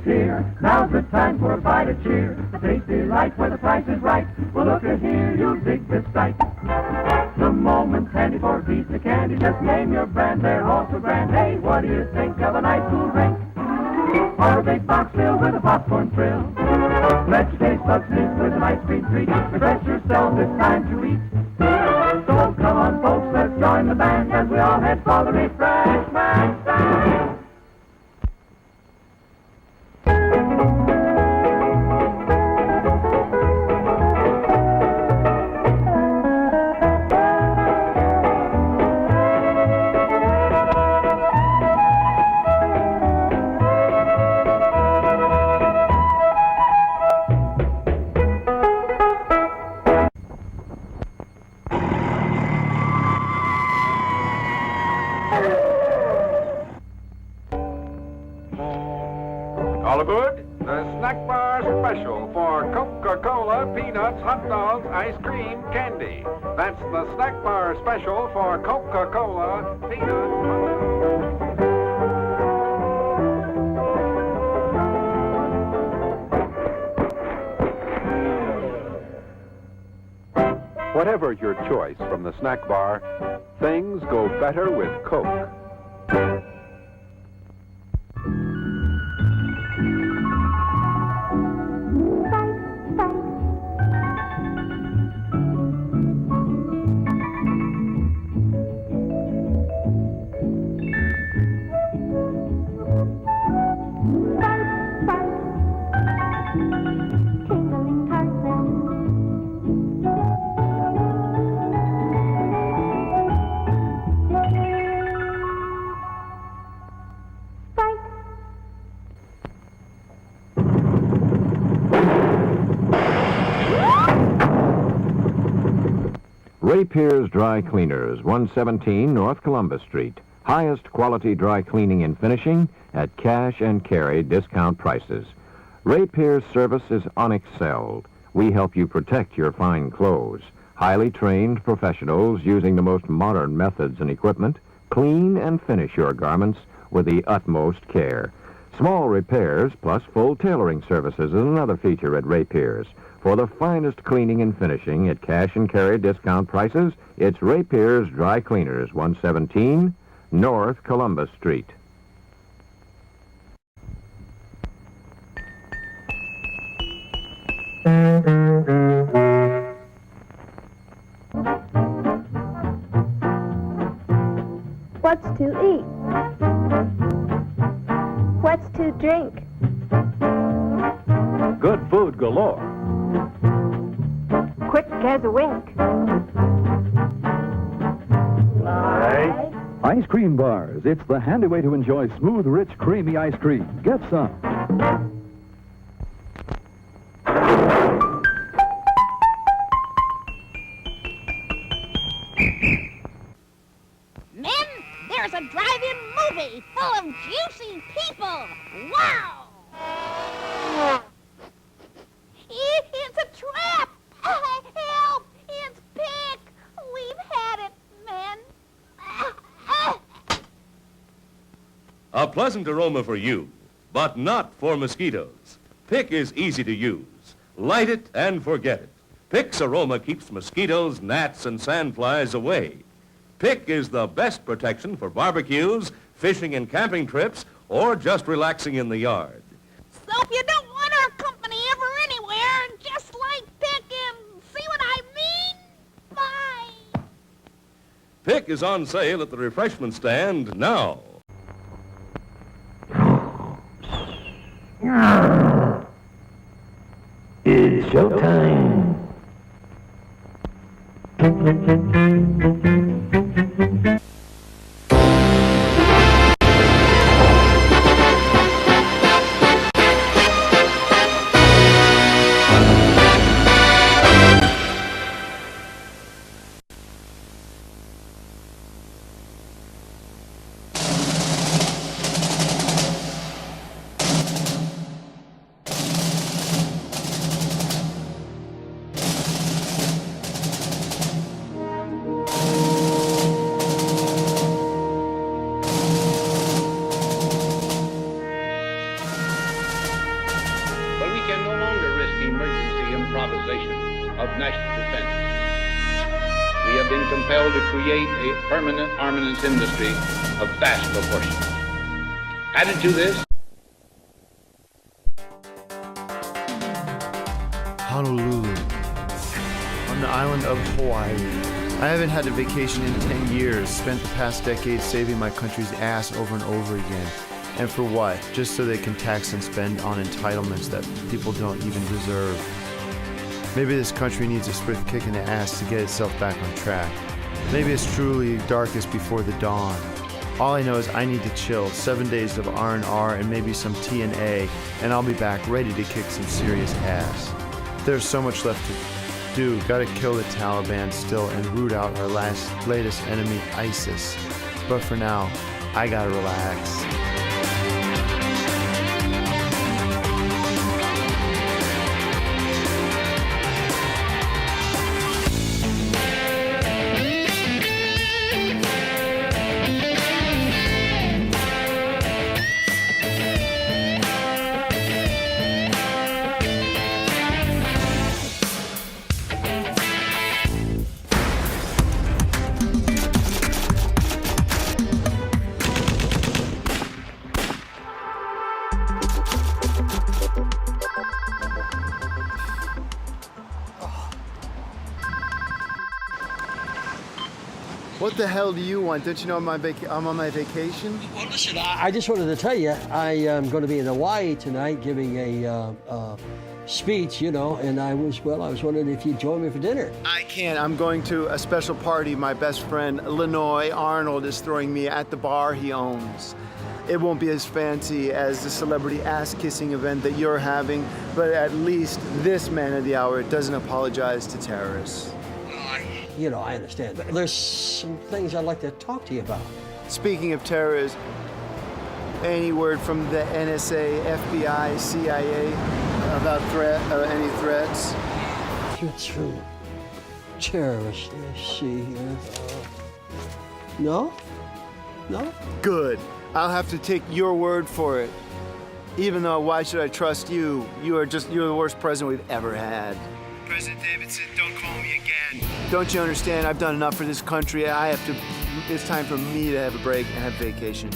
is here. Now's the time for a bite of cheer. A tasty light where the price is right. Well, look at here, you'll dig this sight. The moment's handy for a piece of candy. Just name your brand, they're all so grand. Hey, what do you think of a nice cool drink? Or a big box filled with a popcorn thrill? Let's taste bugs neat with an ice cream treat. Refresh yourself, it's time to eat. So come on, folks, let's join the band as we all head for the refreshment stand. All aboard the Snack Bar Special for Coca-Cola, peanuts, hot dogs, ice cream, candy. That's the Snack Bar Special for Coca-Cola, peanuts, hot dogs. Whatever your choice from the snack bar, things go better with Coke. Ray Pierce Dry Cleaners, 117 North Columbus Street. Highest quality dry cleaning and finishing at cash and carry discount prices. Ray Pierce service is unexcelled. We help you protect your fine clothes. Highly trained professionals using the most modern methods and equipment clean and finish your garments with the utmost care. Small repairs plus full tailoring services is another feature at Ray Pierce. For the finest cleaning and finishing at cash and carry discount prices, it's Ray Pierce Dry Cleaners, 117 North Columbus Street. What's to eat? What's to drink? Good food galore. Quick as a wink. Right. Ice cream bars. It's the handy way to enjoy smooth, rich, creamy ice cream. Get some. Men, there's a drive-in movie full of juicy people. Wow! It's a trap! Help! It's Pick! We've had it, men. A pleasant aroma for you, but not for mosquitoes. Pick is easy to use. Light it and forget it. Pick's aroma keeps mosquitoes, gnats, and sandflies away. Pick is the best protection for barbecues, fishing and camping trips, or just relaxing in the yard. So if you don't want our company ever anywhere, just like Pick and see what I mean? Bye. Pick is on sale at the refreshment stand now. It's showtime. compelled to create a permanent armaments industry of vast proportions. Added to this, Honolulu, on the island of Hawaii. I haven't had a vacation in 10 years, spent the past decade saving my country's ass over and over again. And for what? Just so they can tax and spend on entitlements that people don't even deserve. Maybe this country needs a swift kick in the ass to get itself back on track. Maybe it's truly darkest before the dawn. All I know is I need to chill, 7 days of R&R and maybe some TNA, and I'll be back ready to kick some serious ass. There's so much left to do. Gotta kill the Taliban still and root out our latest enemy, ISIS. But for now, I gotta relax. What the hell do you want? Don't you know I'm on my vacation? Well, listen, I just wanted to tell you, I am going to be in Hawaii tonight giving a speech, you know, and I was wondering if you'd join me for dinner. I can't. I'm going to a special party my best friend, Lenoy Arnold, is throwing me at the bar he owns. It won't be as fancy as the celebrity ass-kissing event that you're having, but at least this man of the hour doesn't apologize to terrorists. You know, I understand. But there's some things I'd like to talk to you about. Speaking of terrorists, any word from the NSA, FBI, CIA about any threats? Through terrorists, let me see here. No? No? Good. I'll have to take your word for it. Even though, why should I trust you? You're the worst president we've ever had. President Davidson, don't call me again. Don't you understand? I've done enough for this country. It's time for me to have a break and have vacation.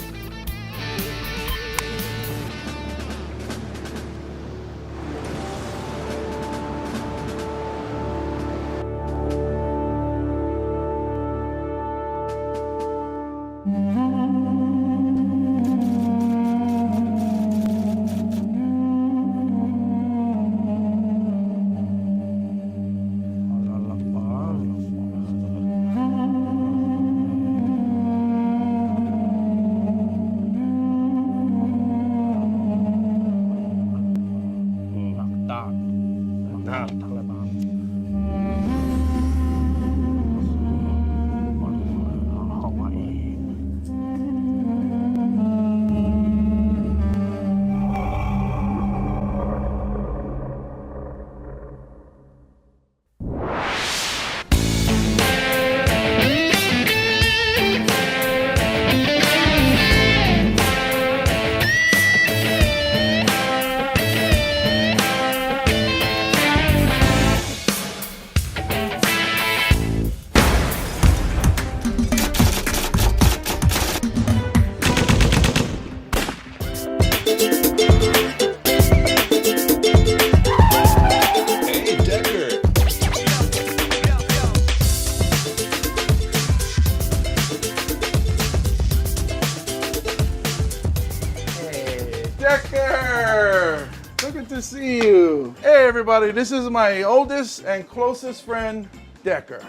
Decker! So good to see you. Hey everybody, this is my oldest and closest friend, Decker.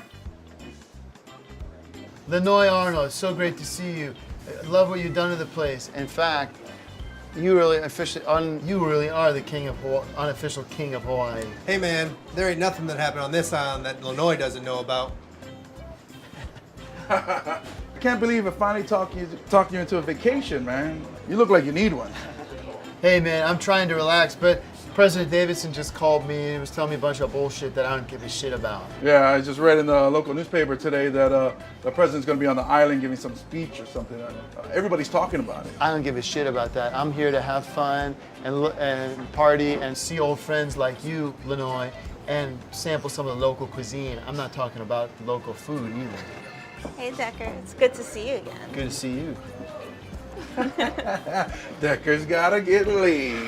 Lenoy Arnold, it's so great to see you. I love what you've done to the place. In fact, you really are the unofficial king of Hawaii. Hey man, there ain't nothing that happened on this island that Lenoy doesn't know about. I can't believe I finally talked you into a vacation, man. You look like you need one. Hey man, I'm trying to relax, but President Davidson just called me and he was telling me a bunch of bullshit that I don't give a shit about. Yeah, I just read in the local newspaper today that the president's going to be on the island giving some speech or something. Everybody's talking about it. I don't give a shit about that. I'm here to have fun and party and see old friends like you, Lenoy, and sample some of the local cuisine. I'm not talking about local food either. Hey, Decker. It's good to see you again. Good to see you. Decker's gotta get laid.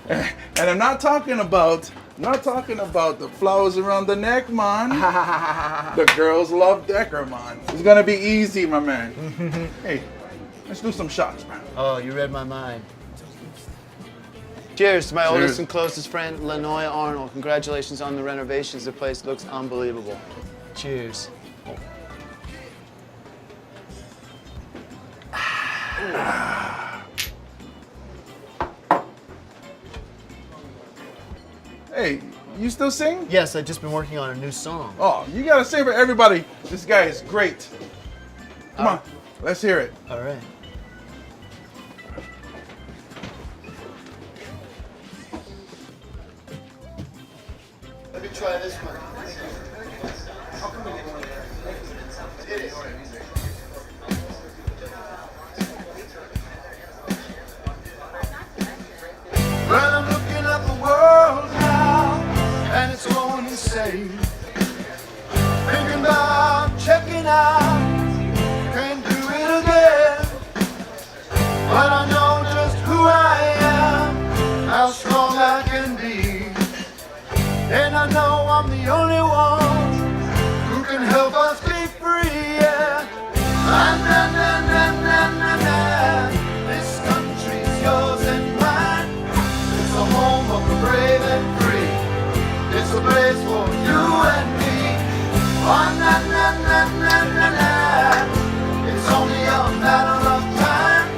And I'm not talking about the flowers around the neck, man. The girls love Decker, man. It's gonna be easy, my man. Hey, let's do some shots, man. Oh, you read my mind. Cheers to my oldest and closest friend, Lanoya Arnold. Congratulations on the renovations. The place looks unbelievable. Cheers. Hey, you still sing? Yes, I've just been working on a new song. Oh, you gotta sing for everybody. This guy is great. Come on, let's hear it. All right. Let me try this one. Well, I'm looking at the world now, and it's going insane. Thinking about checking out, can't do it again. But I know just who I am, how strong I can be. And I know I'm the only one who can help us be free, yeah. Na, na, na, na, na, na. This country's yours and mine. It's a home of the brave and free. It's a place for you and me. Oh, na, na, na, na, na, na. It's only a matter of time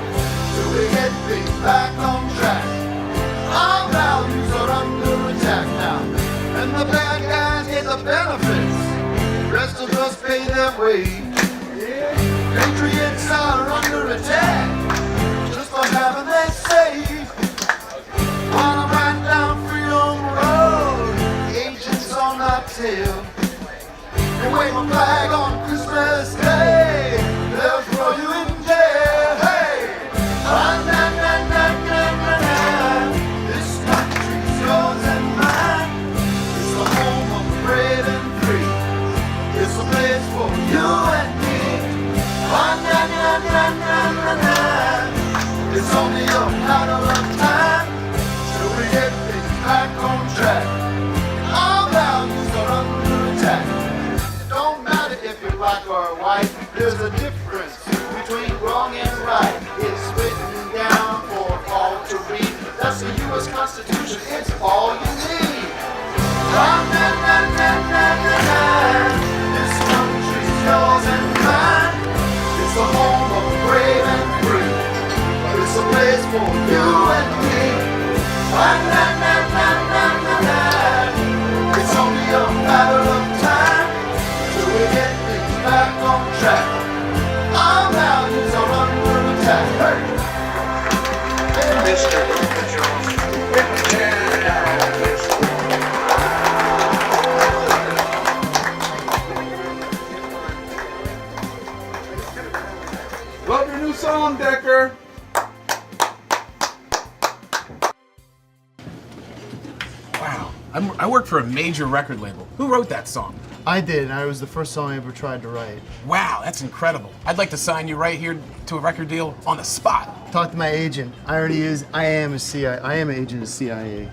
till we get things back on track. Our values are under attack now, and the bad guys get the benefits. The rest of us pay their way. Patriots are under attack just for having their say. While I'm riding down Freedom Road, agents on our tail. They wave a flag on Christmas Day, they'll throw you in jail. Hey! Ah, na, na, na, na, na, na. This country's yours and mine. It's the home of the brave and free. It's a place for you and me. Ah, na, na, na, na, na, na. It's only a matter of time till we get things back on track. Our values are under attack. Don't matter if you're black or white, there's a difference between wrong and right. It's written down for all to read. That's the U.S. Constitution, it's all you need. Ah, na, na, na, na, na, na. This country's yours and mine. It's the home of the brave and free. It's a place for you and me. Ah, na, na, na, na, na, na. It's only a matter of time till we get things back on track. Our values are under attack. Hey! Mr. Love your new song, Decker. Wow, I worked for a major record label. Who wrote that song? I did, and it was the first song I ever tried to write. Wow, that's incredible. I'd like to sign you right here to a record deal on the spot. Talk to my agent. I am an agent of CIA.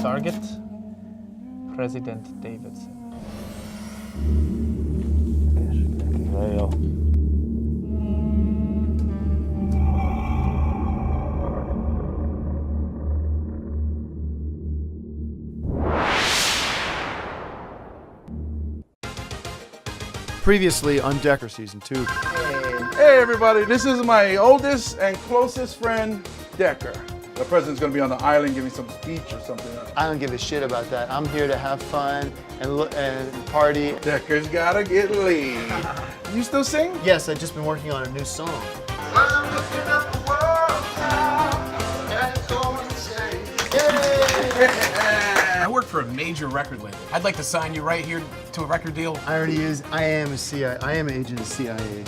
Target, President Davidson. Previously on Decker Season 2. Hey everybody, this is my oldest and closest friend, Decker. The president's gonna be on the island giving some speech or something. I don't give a shit about that. I'm here to have fun and party. Decker's gotta get laid. You still sing? Yes, I've just been working on a new song. I work for a major record label. I'd like to sign you right here to a record deal. I am an agent of CIA.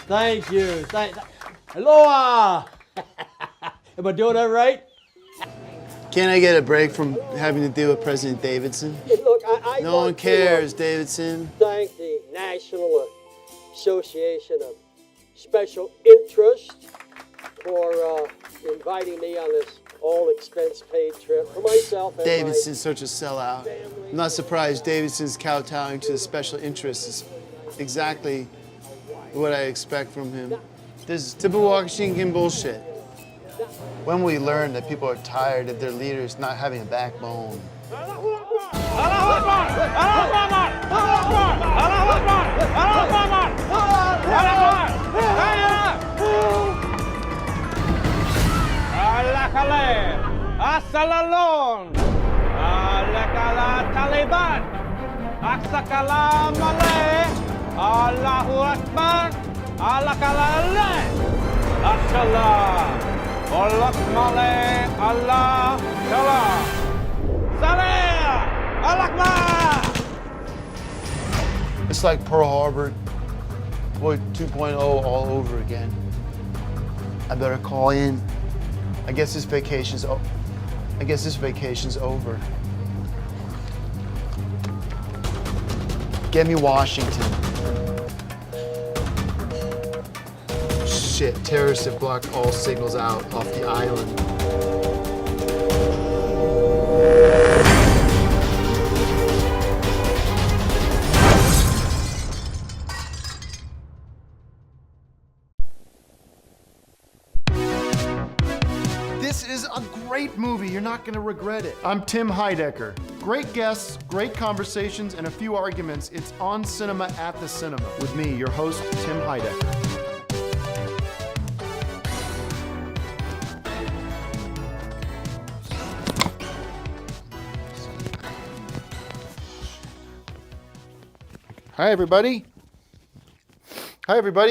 Thank you. Aloha! Am I doing that right? Can't I get a break from having to deal with President Davidson? Look, No one cares, Davidson. Thank the National Association of Special Interest for inviting me on this all-expense-paid trip for myself and Davidson's such a sellout. I'm not surprised Davidson's kowtowing to the special interests is exactly what I expect from him. This is typical Washington bullshit. When will we learn that people are tired of their leaders not having a backbone? Asalalon, Alakala Taliban, Aksakala Malay, Allahu Akbar, Alakala Asala, Olak Malay, Allah, Shala, Saleh, Alakbar. It's like Pearl Harbor, boy 2.0 all over again. I better call in. I guess this vacation's over. Get me Washington. Shit, terrorists have blocked all signals out off the island. This is a great movie. You're not going to regret it. I'm Tim Heidecker. Great guests, great conversations, and a few arguments. It's On Cinema at the Cinema with me, your host, Tim Heidecker. Hi, everybody.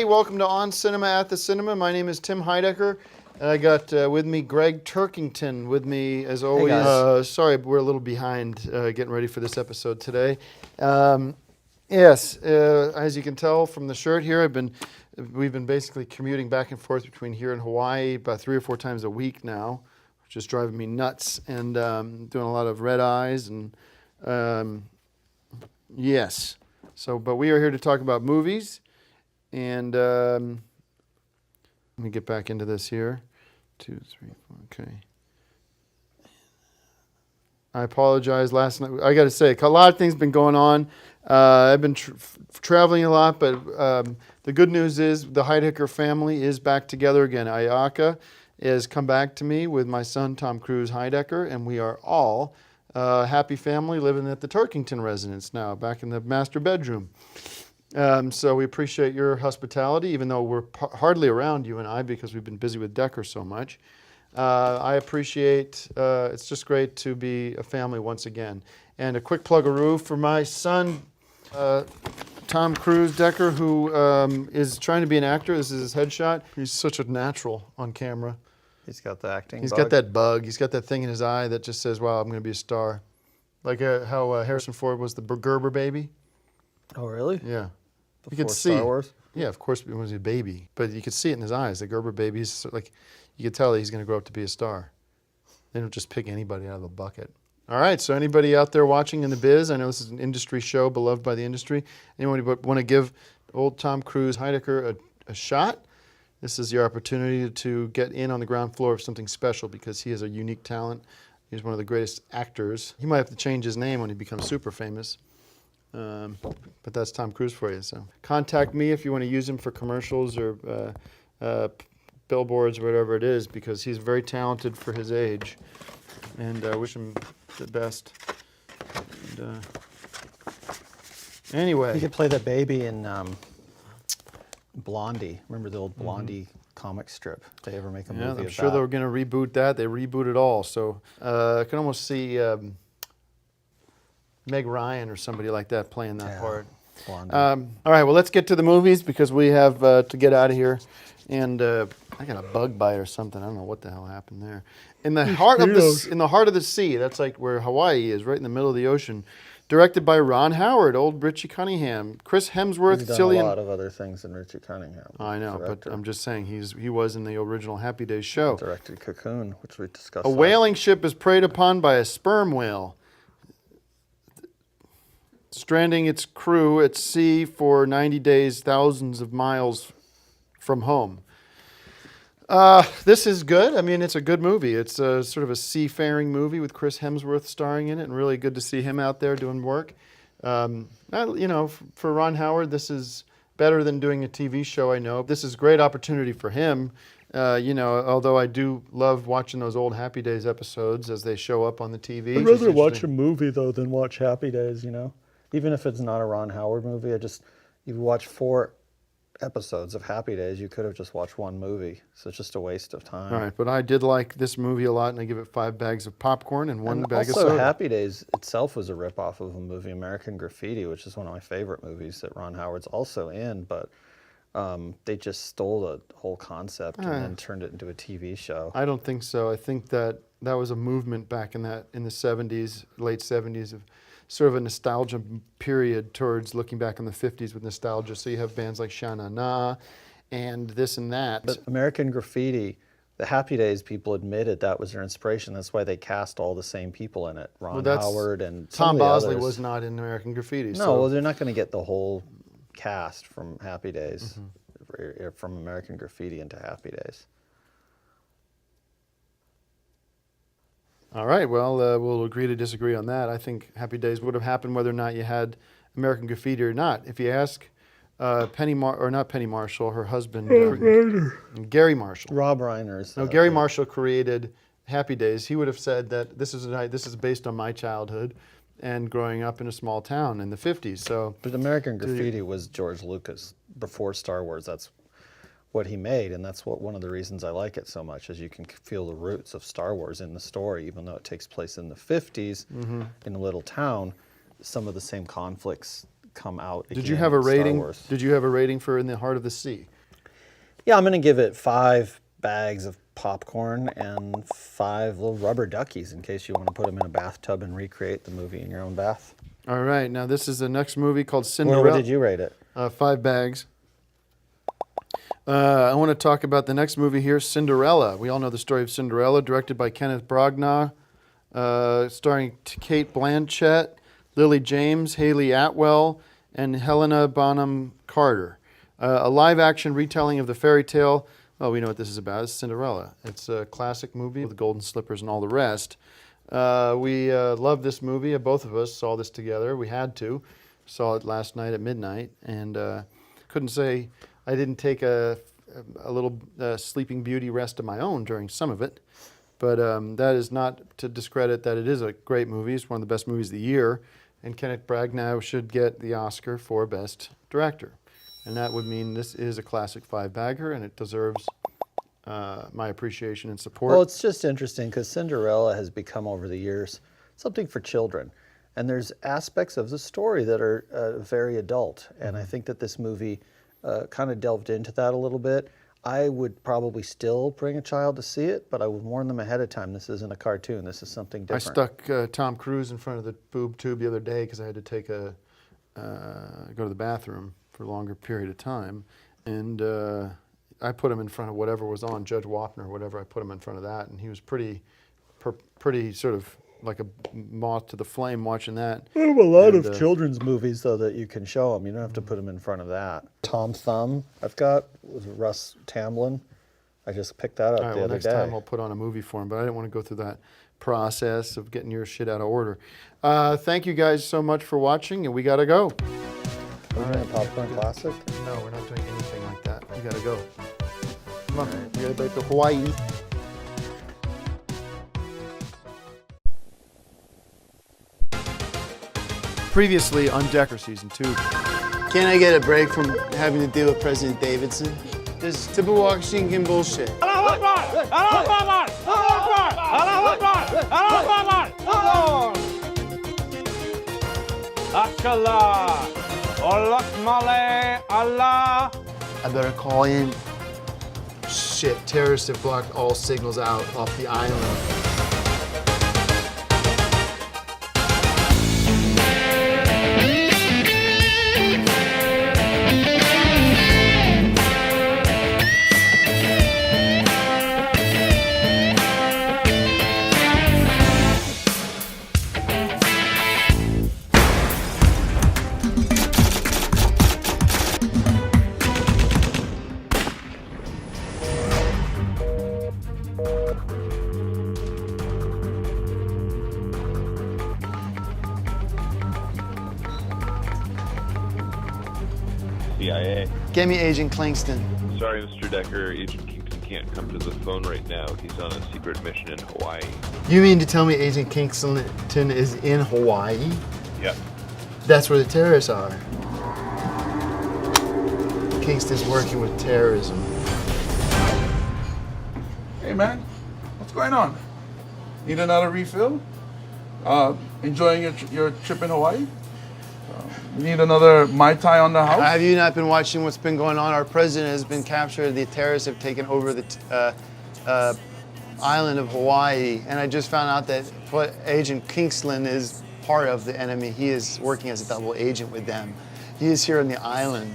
Welcome to On Cinema at the Cinema. My name is Tim Heidecker. And I got with me Greg Turkington with me, as always. Hey sorry, we're a little behind getting ready for this episode today. Yes, as you can tell from the shirt here, we've been basically commuting back and forth between here and Hawaii about 3 or 4 times a week now, which is driving me nuts, and doing a lot of red eyes. And yes, but we are here to talk about movies, and let me get back into this here. 2, 3, 4, okay. I apologize. Last night, I got to say, a lot of things been going on. I've been traveling a lot, but the good news is the Heidecker family is back together again. Ayaka has come back to me with my son, Tom Cruise Heidecker, and we are all a happy family living at the Turkington residence now, back in the master bedroom. So we appreciate your hospitality, even though we're hardly around, you and I, because we've been busy with Decker so much. I appreciate, it's just great to be a family once again. And a quick plug-a-roo for my son, Tom Cruise Decker, who is trying to be an actor. This is his headshot. He's such a natural on camera. He's got the acting He's bug. got that bug. He's got that thing in his eye that just says, wow, I'm going to be a star. Like how Harrison Ford was the Gerber baby. Oh, really? Yeah. You Before could see. Star Wars? Yeah, of course, when he was a baby. But you could see it in his eyes. The Gerber baby, like, you could tell that he's going to grow up to be a star. They don't just pick anybody out of a bucket. All right, so anybody out there watching in the biz, I know this is an industry show, beloved by the industry. Anyone want to give old Tom Cruise Heidecker a shot? This is your opportunity to get in on the ground floor of something special, because he has a unique talent. He's one of the greatest actors. He might have to change his name when he becomes super famous. But that's Tom Cruise for you. So contact me if you want to use him for commercials or billboards or whatever it is, because he's very talented for his age. And I wish him the best. And, anyway. He could play the baby in Blondie. Remember the old Blondie comic strip? Did they ever make a movie of that? I'm sure they were going to reboot that. They reboot it all. So I can almost see Meg Ryan or somebody like that playing that part. All right, well, let's get to the movies, because we have to get out of here. And I got a bug bite or something. I don't know what the hell happened there. In the heart of the sea, that's like where Hawaii is, right in the middle of the ocean. Directed by Ron Howard, old Richie Cunningham, Chris Hemsworth, He's done Cillian. a lot of other things than Richie Cunningham. I know, but I'm just saying he was in the original Happy Days show. Directed Cocoon, which we discussed. A whaling ship is preyed upon by a sperm whale, stranding its crew at sea for 90 days, thousands of miles from home. This is good. I mean, it's a good movie. It's a sort of a seafaring movie with Chris Hemsworth starring in it, and really good to see him out there doing work. For Ron Howard, this is better than doing a TV show, I know. This is a great opportunity for him. Although I do love watching those old Happy Days episodes as they show up on the TV. I'd rather watch a movie, though, than watch Happy Days, you know? Even if it's not a Ron Howard movie, you watch 4 episodes of Happy Days, you could have just watched one movie. So it's just a waste of time. All right, but I did like this movie a lot, and I give it 5 bags of popcorn and 1 bag of also, soda. Happy Days itself was a ripoff of a movie, American Graffiti, which is one of my favorite movies that Ron Howard's also in, but they just stole the whole concept and then turned it into a TV show. I don't think so. I think that was a movement back in the 70s, late 70s, of sort of a nostalgia period towards looking back on the 50s with nostalgia. So you have bands like Sha Na Na and this and that. But American Graffiti, the Happy Days people admitted that was their inspiration. That's why they cast all the same people in it. Ron Howard and Tom Bosley others. was not in American Graffiti. No, well, they're not going to get the whole cast from Happy Days, from American Graffiti into Happy Days. All right, well, we'll agree to disagree on that. I think Happy Days would have happened whether or not you had American Graffiti or not. If you ask not Penny Marshall, her husband, Gary Marshall. Rob Reiner's. No, Gary Marshall created Happy Days. He would have said that this is based on my childhood and growing up in a small town in the 50s. So, but American Graffiti was George Lucas before Star Wars. That's what he made, and that's one of the reasons I like it so much, is you can feel the roots of Star Wars in the story, even though it takes place in the 50s in a little town. Some of the same conflicts come out. Did you have a rating? Did you have a rating for In the Heart of the Sea? Yeah, I'm going to give it 5 bags of popcorn and 5 little rubber duckies in case you want to put them in a bathtub and recreate the movie in your own bath. All right, now this is the next movie called Cinderella. What did you rate it? 5 bags. I want to talk about the next movie here, Cinderella. We all know the story of Cinderella, directed by Kenneth Branagh, starring Kate Blanchett, Lily James, Haley Atwell, and Helena Bonham Carter. A live-action retelling of the fairy tale. Well, we know what this is about. It's Cinderella. It's a classic movie with the golden slippers and all the rest. We love this movie. Both of us saw this together. We had to. Saw it last night at midnight, and couldn't say I didn't take a little Sleeping Beauty rest of my own during some of it. But that is not to discredit that it is a great movie. It's one of the best movies of the year. And Kenneth Branagh should get the Oscar for Best Director. And that would mean this is a classic 5-bagger, and it deserves my appreciation and support. Well, it's just interesting because Cinderella has become, over the years, something for children. And there's aspects of the story that are very adult. And I think that this movie kind of delved into that a little bit. I would probably still bring a child to see it, but I would warn them ahead of time. This isn't a cartoon. This is something different. I stuck Tom Cruise in front of the boob tube the other day because I had to take go to the bathroom for a longer period of time. And I put him in front of whatever was on, Judge Wapner or whatever. I put him in front of that, and he was pretty sort of like a moth to the flame watching that. There are a lot of children's movies, though, that you can show them. You don't have to put them in front of that. Tom Thumb, I've got, with Russ Tamblyn. I just picked that up the other day. Next time I'll put on a movie for him, but I didn't want to go through that process of getting your shit out of order. Thank you guys so much for watching, and we got to go. Are we doing a popcorn classic? No, we're not doing anything like that. We got to go. Come on, we got to go to Hawaii. Previously on Decker Season 2. Can't I get a break from having to deal with President Davidson? This typical Washington bullshit. I better call in. Shit, terrorists have blocked all signals out off the island. CIA. Give me Agent Kingston. Sorry, Mr. Decker. Agent Kingston can't come to the phone right now. He's on a secret mission in Hawaii. You mean to tell me Agent Kingston is in Hawaii? Yep. That's where the terrorists are. Kingston's working with terrorism. Hey man, what's going on? Need another refill? Enjoying your trip in Hawaii? Need another Mai Tai on the house? Have you not been watching what's been going on? Our president has been captured. The terrorists have taken over the island of Hawaii. And I just found out that Agent Kingston is part of the enemy. He is working as a double agent with them. He is here on the island.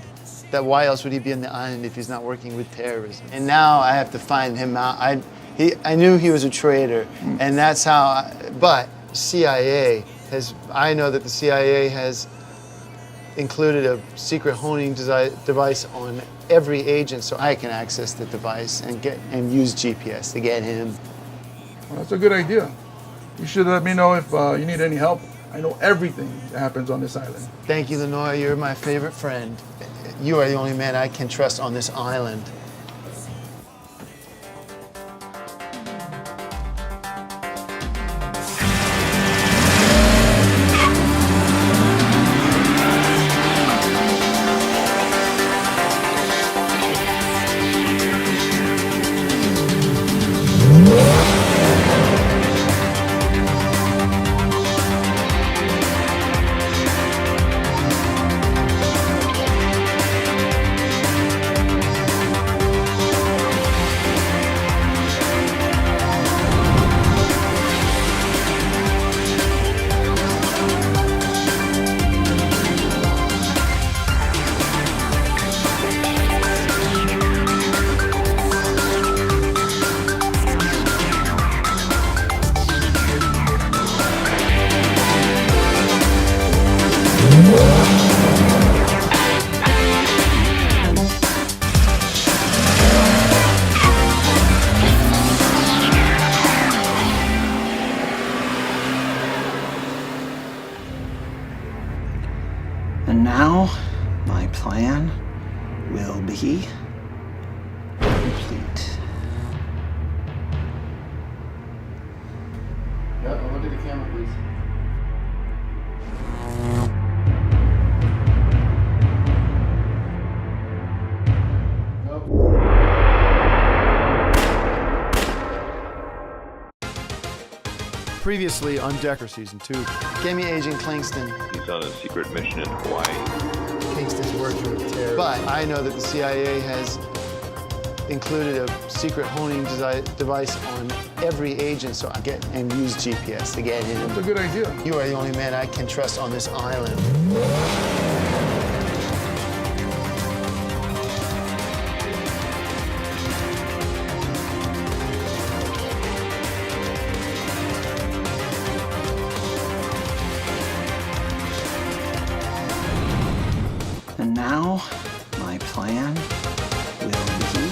Why else would he be on the island if he's not working with terrorism? And now I have to find him out. I knew he was a traitor, and that's how. But CIA I know that the CIA has included a secret honing device on every agent, so I can access the device and use GPS to get him. Well, that's a good idea. You should let me know if you need any help. I know everything that happens on this island. Thank you, Lenoir. You're my favorite friend. You are the only man I can trust on this island. And now, my plan will be complete. Yep, look at the camera, please. Previously on Decker Season 2. Give me Agent Kingston. He's on a secret mission in Hawaii. Kingston's working with terrorists. But I know that the CIA has included a secret honing device on every agent, so I get and use GPS to get him. That's a good idea. You are the only man I can trust on this island. And now, my plan will be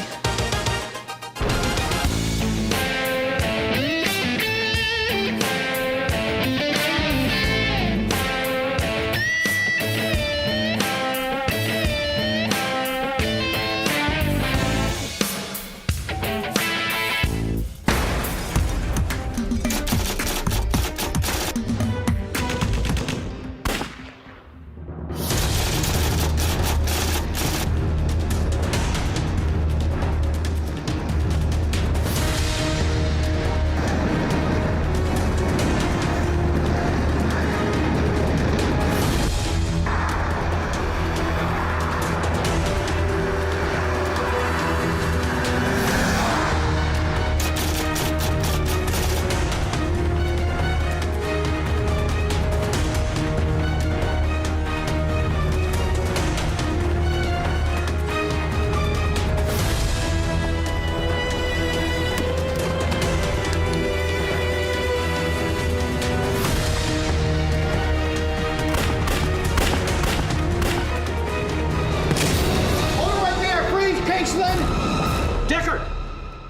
Decker!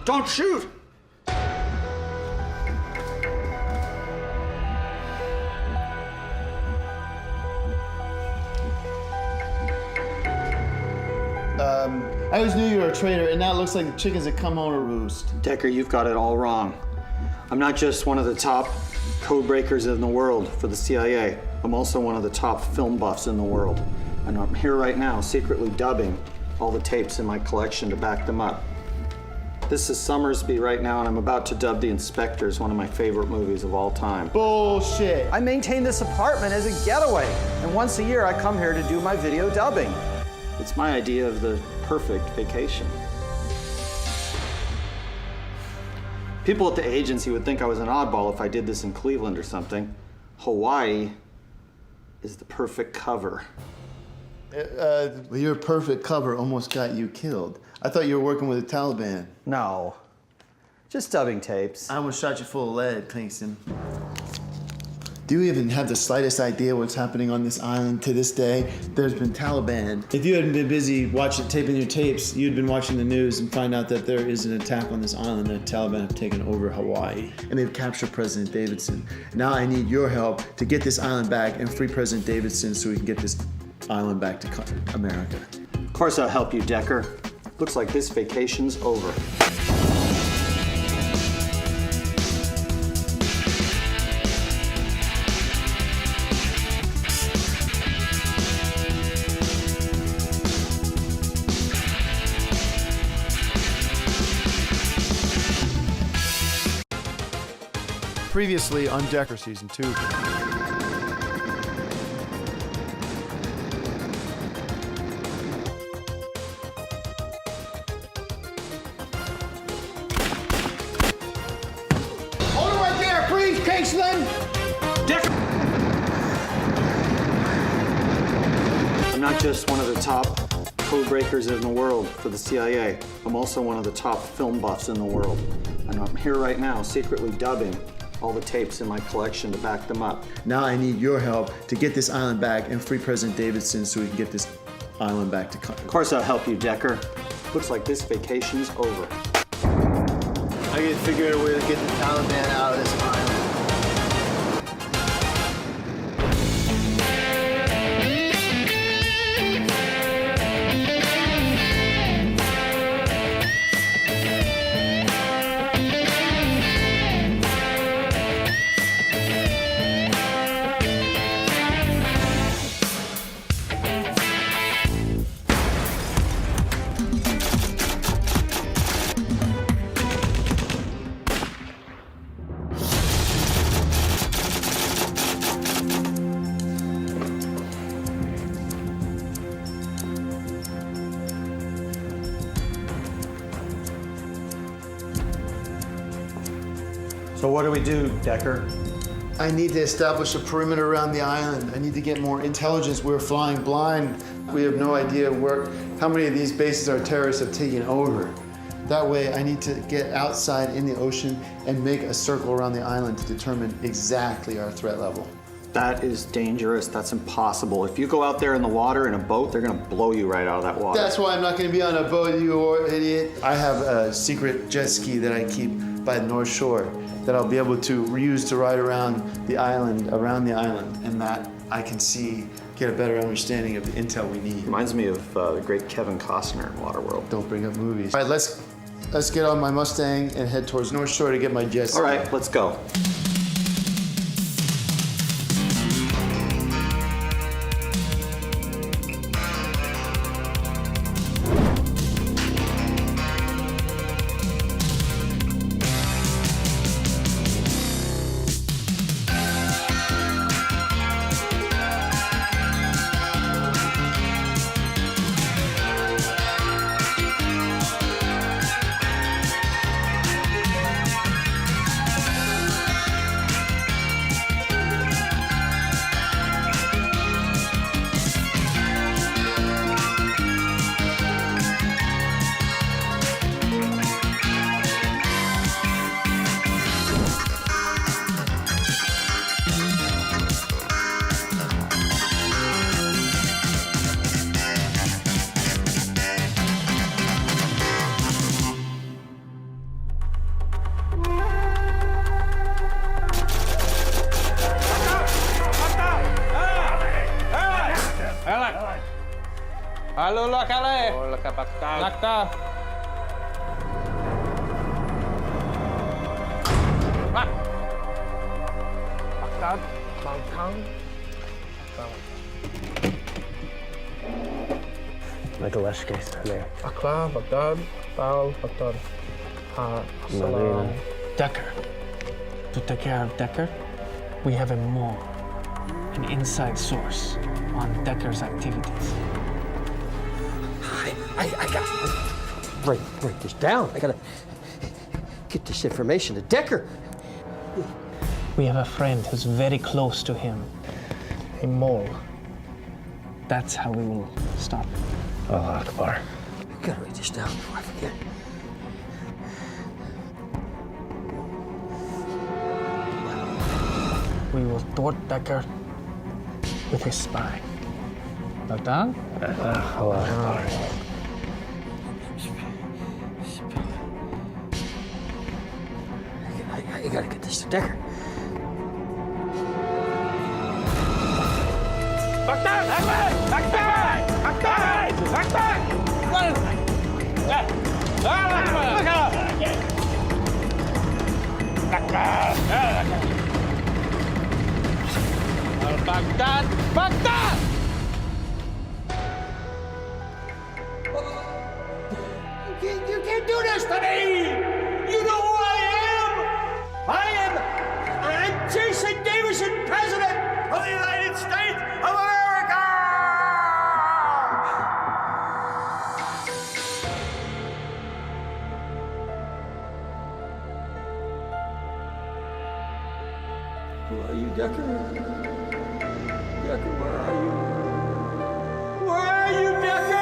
Don't shoot! I always knew you were a traitor, and now it looks like the chickens that come home to roost. Decker, you've got it all wrong. I'm not just one of the top code breakers in the world for the CIA. I'm also one of the top film buffs in the world. And I'm here right now secretly dubbing all the tapes in my collection to back them up. This is Summersby right now, and I'm about to dub The Inspectors, one of my favorite movies of all time. Bullshit. I maintain this apartment as a getaway, and once a year I come here to do my video dubbing. It's my idea of the perfect vacation. People at the agency would think I was an oddball if I did this in Cleveland or something. Hawaii is the perfect cover. Your perfect cover almost got you killed. I thought you were working with the Taliban. No, just dubbing tapes. I almost shot you full of lead, Kingston. Do you even have the slightest idea what's happening on this island to this day? There's been Taliban. If you hadn't been busy taping your tapes, you'd been watching the news and find out that there is an attack on this island. The Taliban have taken over Hawaii, and they've captured President Davidson. Now I need your help to get this island back and free President Davidson so we can get this island back to America. Of course I'll help you, Decker. Looks like this vacation's over. Previously on Decker Season 2. Hold it right there, freeze, Kingsland! Decker! I'm not just one of the top code breakers in the world for the CIA. I'm also one of the top film buffs in the world. And I'm here right now secretly dubbing all the tapes in my collection to back them up. Now I need your help to get this island back and free President Davidson so we can get this island back to Of course I'll help you, Decker. Looks like this vacation's over. I gotta figure out a way to get the Taliban out of this island. So what do we do, Decker? I need to establish a perimeter around the island. I need to get more intelligence. We're flying blind. We have no idea how many of these bases our terrorists have taken over. That way, I need to get outside in the ocean and make a circle around the island to determine exactly our threat level. That is dangerous. That's impossible. If you go out there in the water in a boat, they're gonna blow you right out of that water. That's why I'm not gonna be on a boat, you idiot. I have a secret jet ski that I keep by the North Shore that I'll be able to reuse to ride around the island, and that I can get a better understanding of the intel we need. Reminds me of the great Kevin Costner in Waterworld. Don't bring up movies. All right, let's get on my Mustang and head towards North Shore to get my jet ski. All right, let's go. Alula kale. Nakta. Bagdad. Bangkang. Megaleshke, Sane. Akla, Baghdad, Bal, Baghdad. Salam. Decker. To take care of Decker, we have a mole, an inside source on Decker's activities. I got write this down. I gotta get this information to Decker. We have a friend who's very close to him, a mole. That's how we will stop him. Allah Akbar. I gotta write this down before I forget. We will thwart Decker with his spy. Baghdad? Allah Akbar. I gotta get this to Decker. Baghdad! Baghdad! Baghdad! Baghdad! Baghdad! Baghdad! Baghdad! You can't do this to me! You know who I am? I'm Jason Davison, President of the United States of America! Who are you, Decker? Decker, where are you? Where are you, Decker?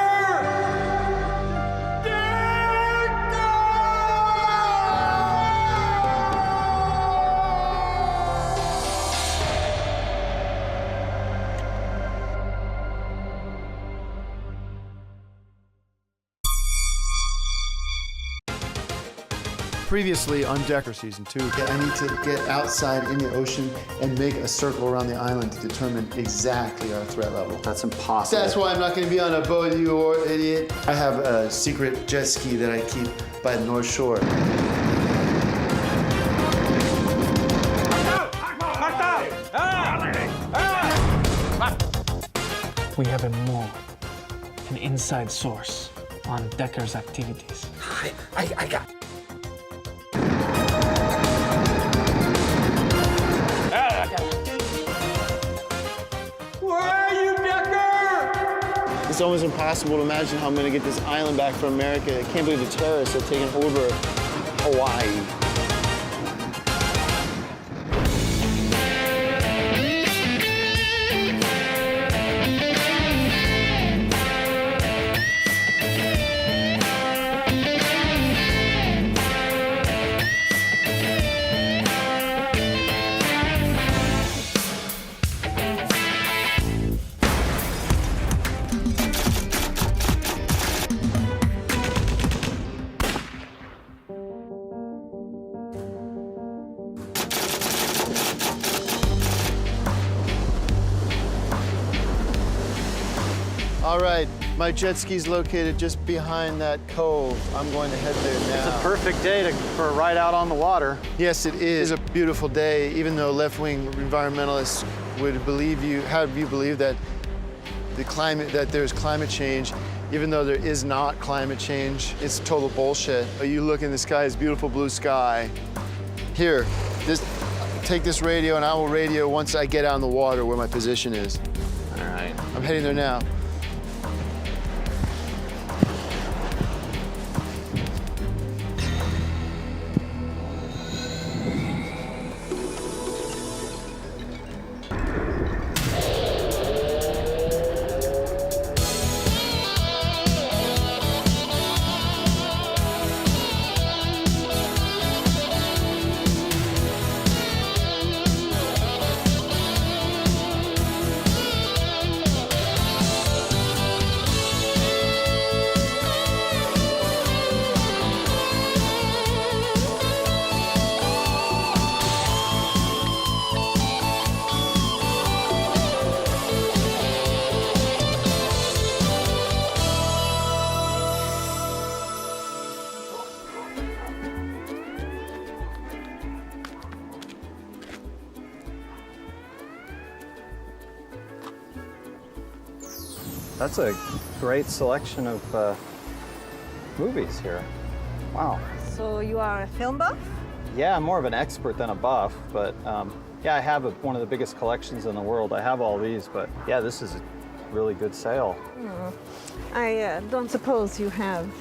Previously on Decker Season 2. I need to get outside in the ocean and make a circle around the island to determine exactly our threat level. That's impossible. That's why I'm not going to be on a boat, you idiot. I have a secret jet ski that I keep by the North Shore. We have a mole, an inside source on Decker's activities. I got it. It's almost impossible to imagine how I'm going to get this island back from America. I can't believe the terrorists have taken over Hawaii. All right, my jet ski's located just behind that cove. I'm going to head there now. It's a perfect day for a ride out on the water. Yes, it is a beautiful day, even though left-wing environmentalists would have you believe that there's climate change, even though there is not climate change. It's total bullshit. You look in the sky, it's beautiful blue sky. Here, take this radio and I will radio once I get out in the water where my position is. All right. I'm heading there now. That's a great selection of movies here. Wow. So you are a film buff? Yeah, I'm more of an expert than a buff, but yeah, I have one of the biggest collections in the world. I have all these, but yeah, this is a really good sale. I don't suppose you have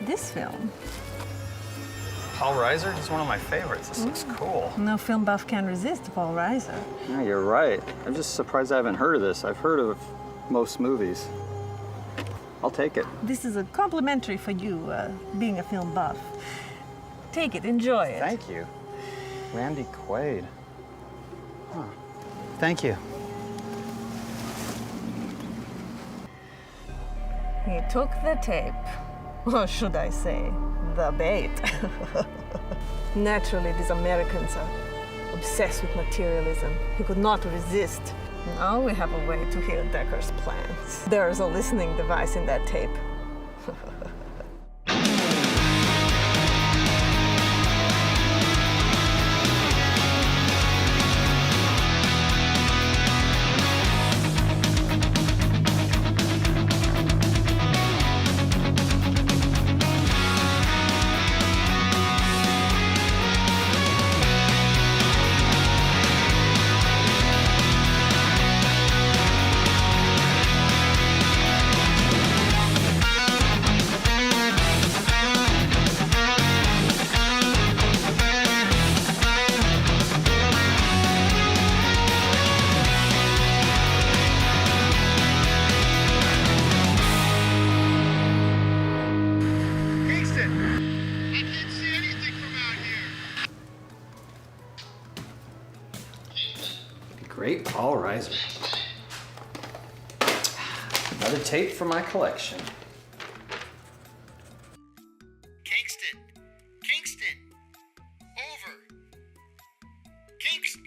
this film. Paul Reiser? He's one of my favorites. This looks cool. No film buff can resist Paul Reiser. Yeah, you're right. I'm just surprised I haven't heard of this. I've heard of most movies. I'll take it. This is a complimentary for you, being a film buff. Take it, enjoy it. Thank you. Randy Quaid. Huh. Thank you. He took the tape, or should I say, the bait. Naturally, these Americans are obsessed with materialism. He could not resist. Now we have a way to hear Decker's plans. There's a listening device in that tape. Great Paul Reiser. Another tape for my collection. Kingston! Kingston! Over! Kingston!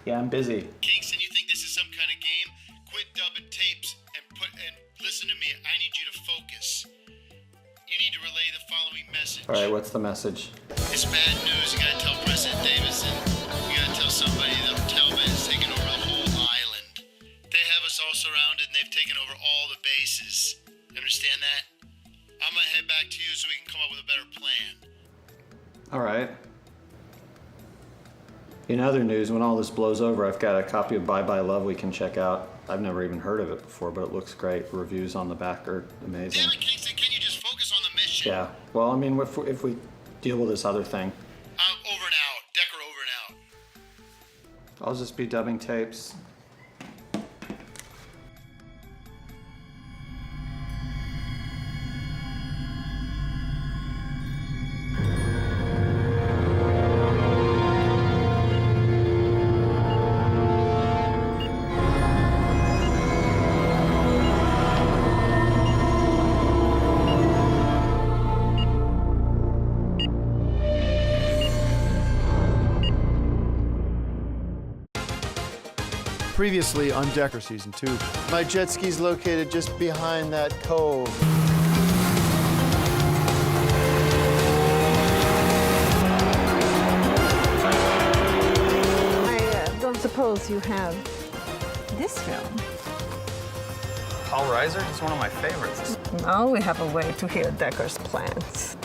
Yeah, I'm busy. Kingston, you think this is some kind of game? Quit dubbing tapes and listen to me. I need you to focus. You need to relay the following message. All right, what's the message? It's bad news. You gotta tell President Davison. You gotta tell somebody that Taliban has taken over the whole island. They have us all surrounded and they've taken over all the bases. You understand that? I'm gonna head back to you so we can come up with a better plan. All right. In other news, when all this blows over, I've got a copy of Bye Bye Love we can check out. I've never even heard of it before, but it looks great. Reviews on the back are amazing. Damn it, Kingston, can you just focus on the mission? Yeah. Well, I mean, if we deal with this other thing, Over and out. Decker, over and out. I'll just be dubbing tapes. Previously on Decker Season 2. My jet ski's located just behind that cove. I don't suppose you have this film. Paul Reiser? He's one of my favorites. Now we have a way to hear Decker's plans.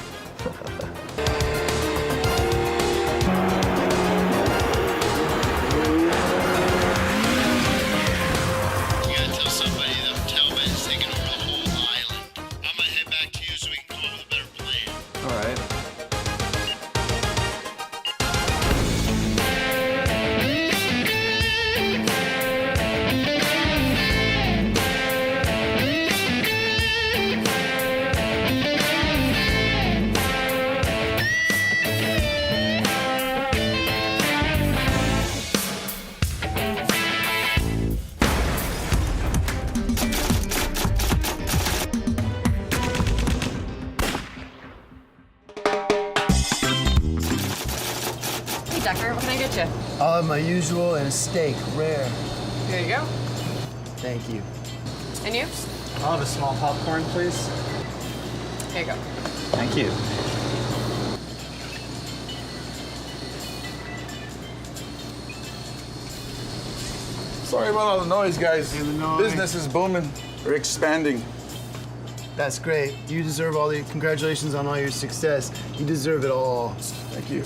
You gotta tell somebody that Taliban has taken over the whole island. I'm gonna head back to you so we can come up with a better plan. All right. Decker, what can I get you? I'll have my usual and a steak, rare. Here you go. Thank you. And you? I'll have a small popcorn, please. Here you go. Thank you. Sorry about all the noise, guys. Business is booming. We're expanding. That's great. You deserve all the congratulations on all your success. You deserve it all. Thank you.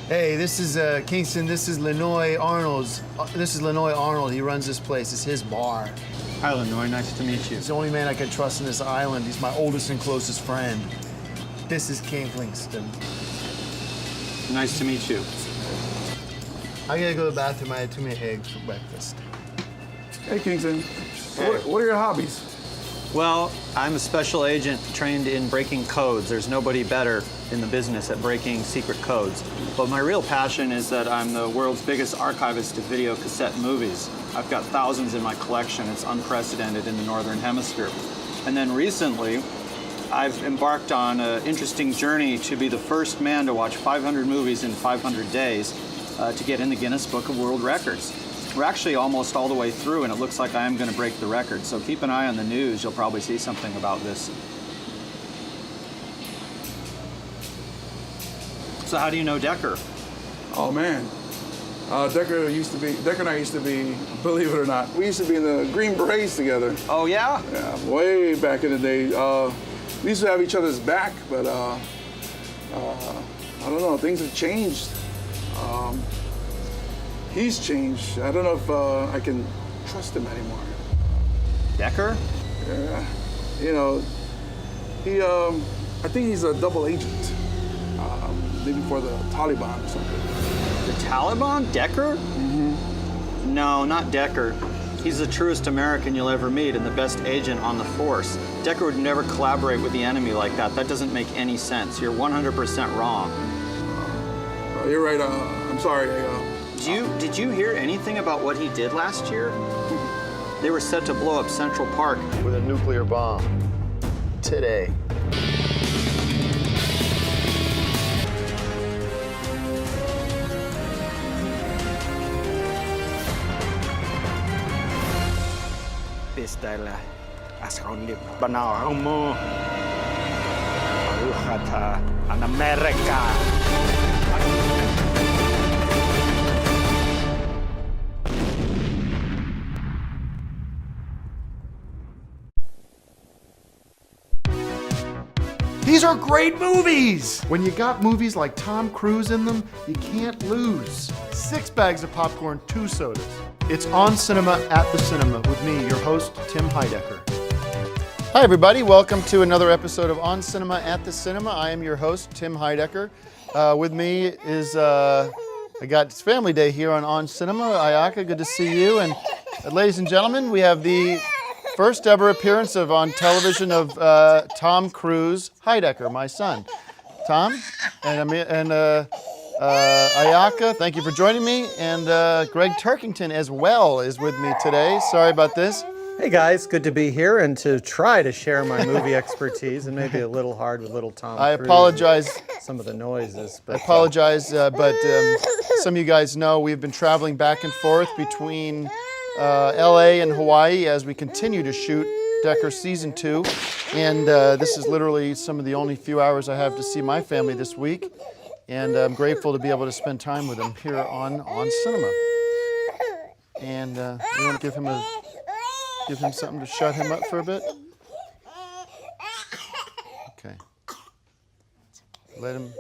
Hey, this is Kingston. This is Lenoy Arnold's. This is Lenoy Arnold. He runs this place. It's his bar. Hi, Lenoy. Nice to meet you. He's the only man I can trust in this island. He's my oldest and closest friend. This is Kingston. Nice to meet you. I gotta go to the bathroom. I had too many eggs for breakfast. Hey, Kingston. What are your hobbies? Well, I'm a special agent trained in breaking codes. There's nobody better in the business at breaking secret codes. But my real passion is that I'm the world's biggest archivist of video cassette movies. I've got thousands in my collection. It's unprecedented in the Northern Hemisphere. And then recently, I've embarked on an interesting journey to be the first man to watch 500 movies in 500 days to get in the Guinness Book of World Records. We're actually almost all the way through, and it looks like I am going to break the record. So keep an eye on the news. You'll probably see something about this. So how do you know Decker? Oh, man. Decker and I used to be, believe it or not, we used to be in the Green Berets together. Oh, yeah? Yeah, way back in the day. We used to have each other's back, but I don't know, things have changed. He's changed. I don't know if I can trust him anymore. Decker? Yeah. You know, I think he's a double agent. Maybe for the Taliban or something. The Taliban? Decker? Mm-hmm. No, not Decker. He's the truest American you'll ever meet and the best agent on the force. Decker would never collaborate with the enemy like that. That doesn't make any sense. You're 100% wrong. You're right. I'm sorry. Did you hear anything about what he did last year? They were set to blow up Central Park with a nuclear bomb. Today. Pistele ascondib banaumu Ruhata an America. These are great movies! When you got movies like Tom Cruise in them, you can't lose. 6 bags of popcorn, 2 sodas. It's On Cinema at the Cinema with me, your host, Tim Heidecker. Hi everybody, welcome to another episode of On Cinema at the Cinema. I am your host, Tim Heidecker. With me is, it's Family Day here on Cinema. Ayaka, good to see you. And ladies and gentlemen, we have the first ever appearance on television of Tom Cruise Heidecker, my son. Tom and Ayaka, thank you for joining me. And Greg Turkington as well is with me today. Sorry about this. Hey guys, good to be here and to try to share my movie expertise, and maybe a little hard with little Tom Cruise. I apologize. Some of the noises. But, I apologize, but some of you guys know we've been traveling back and forth between LA and Hawaii as we continue to shoot Decker Season 2. And this is literally some of the only few hours I have to see my family this week. And I'm grateful to be able to spend time with them here on Cinema. And we want to give him something to shut him up for a bit. Okay. Let him.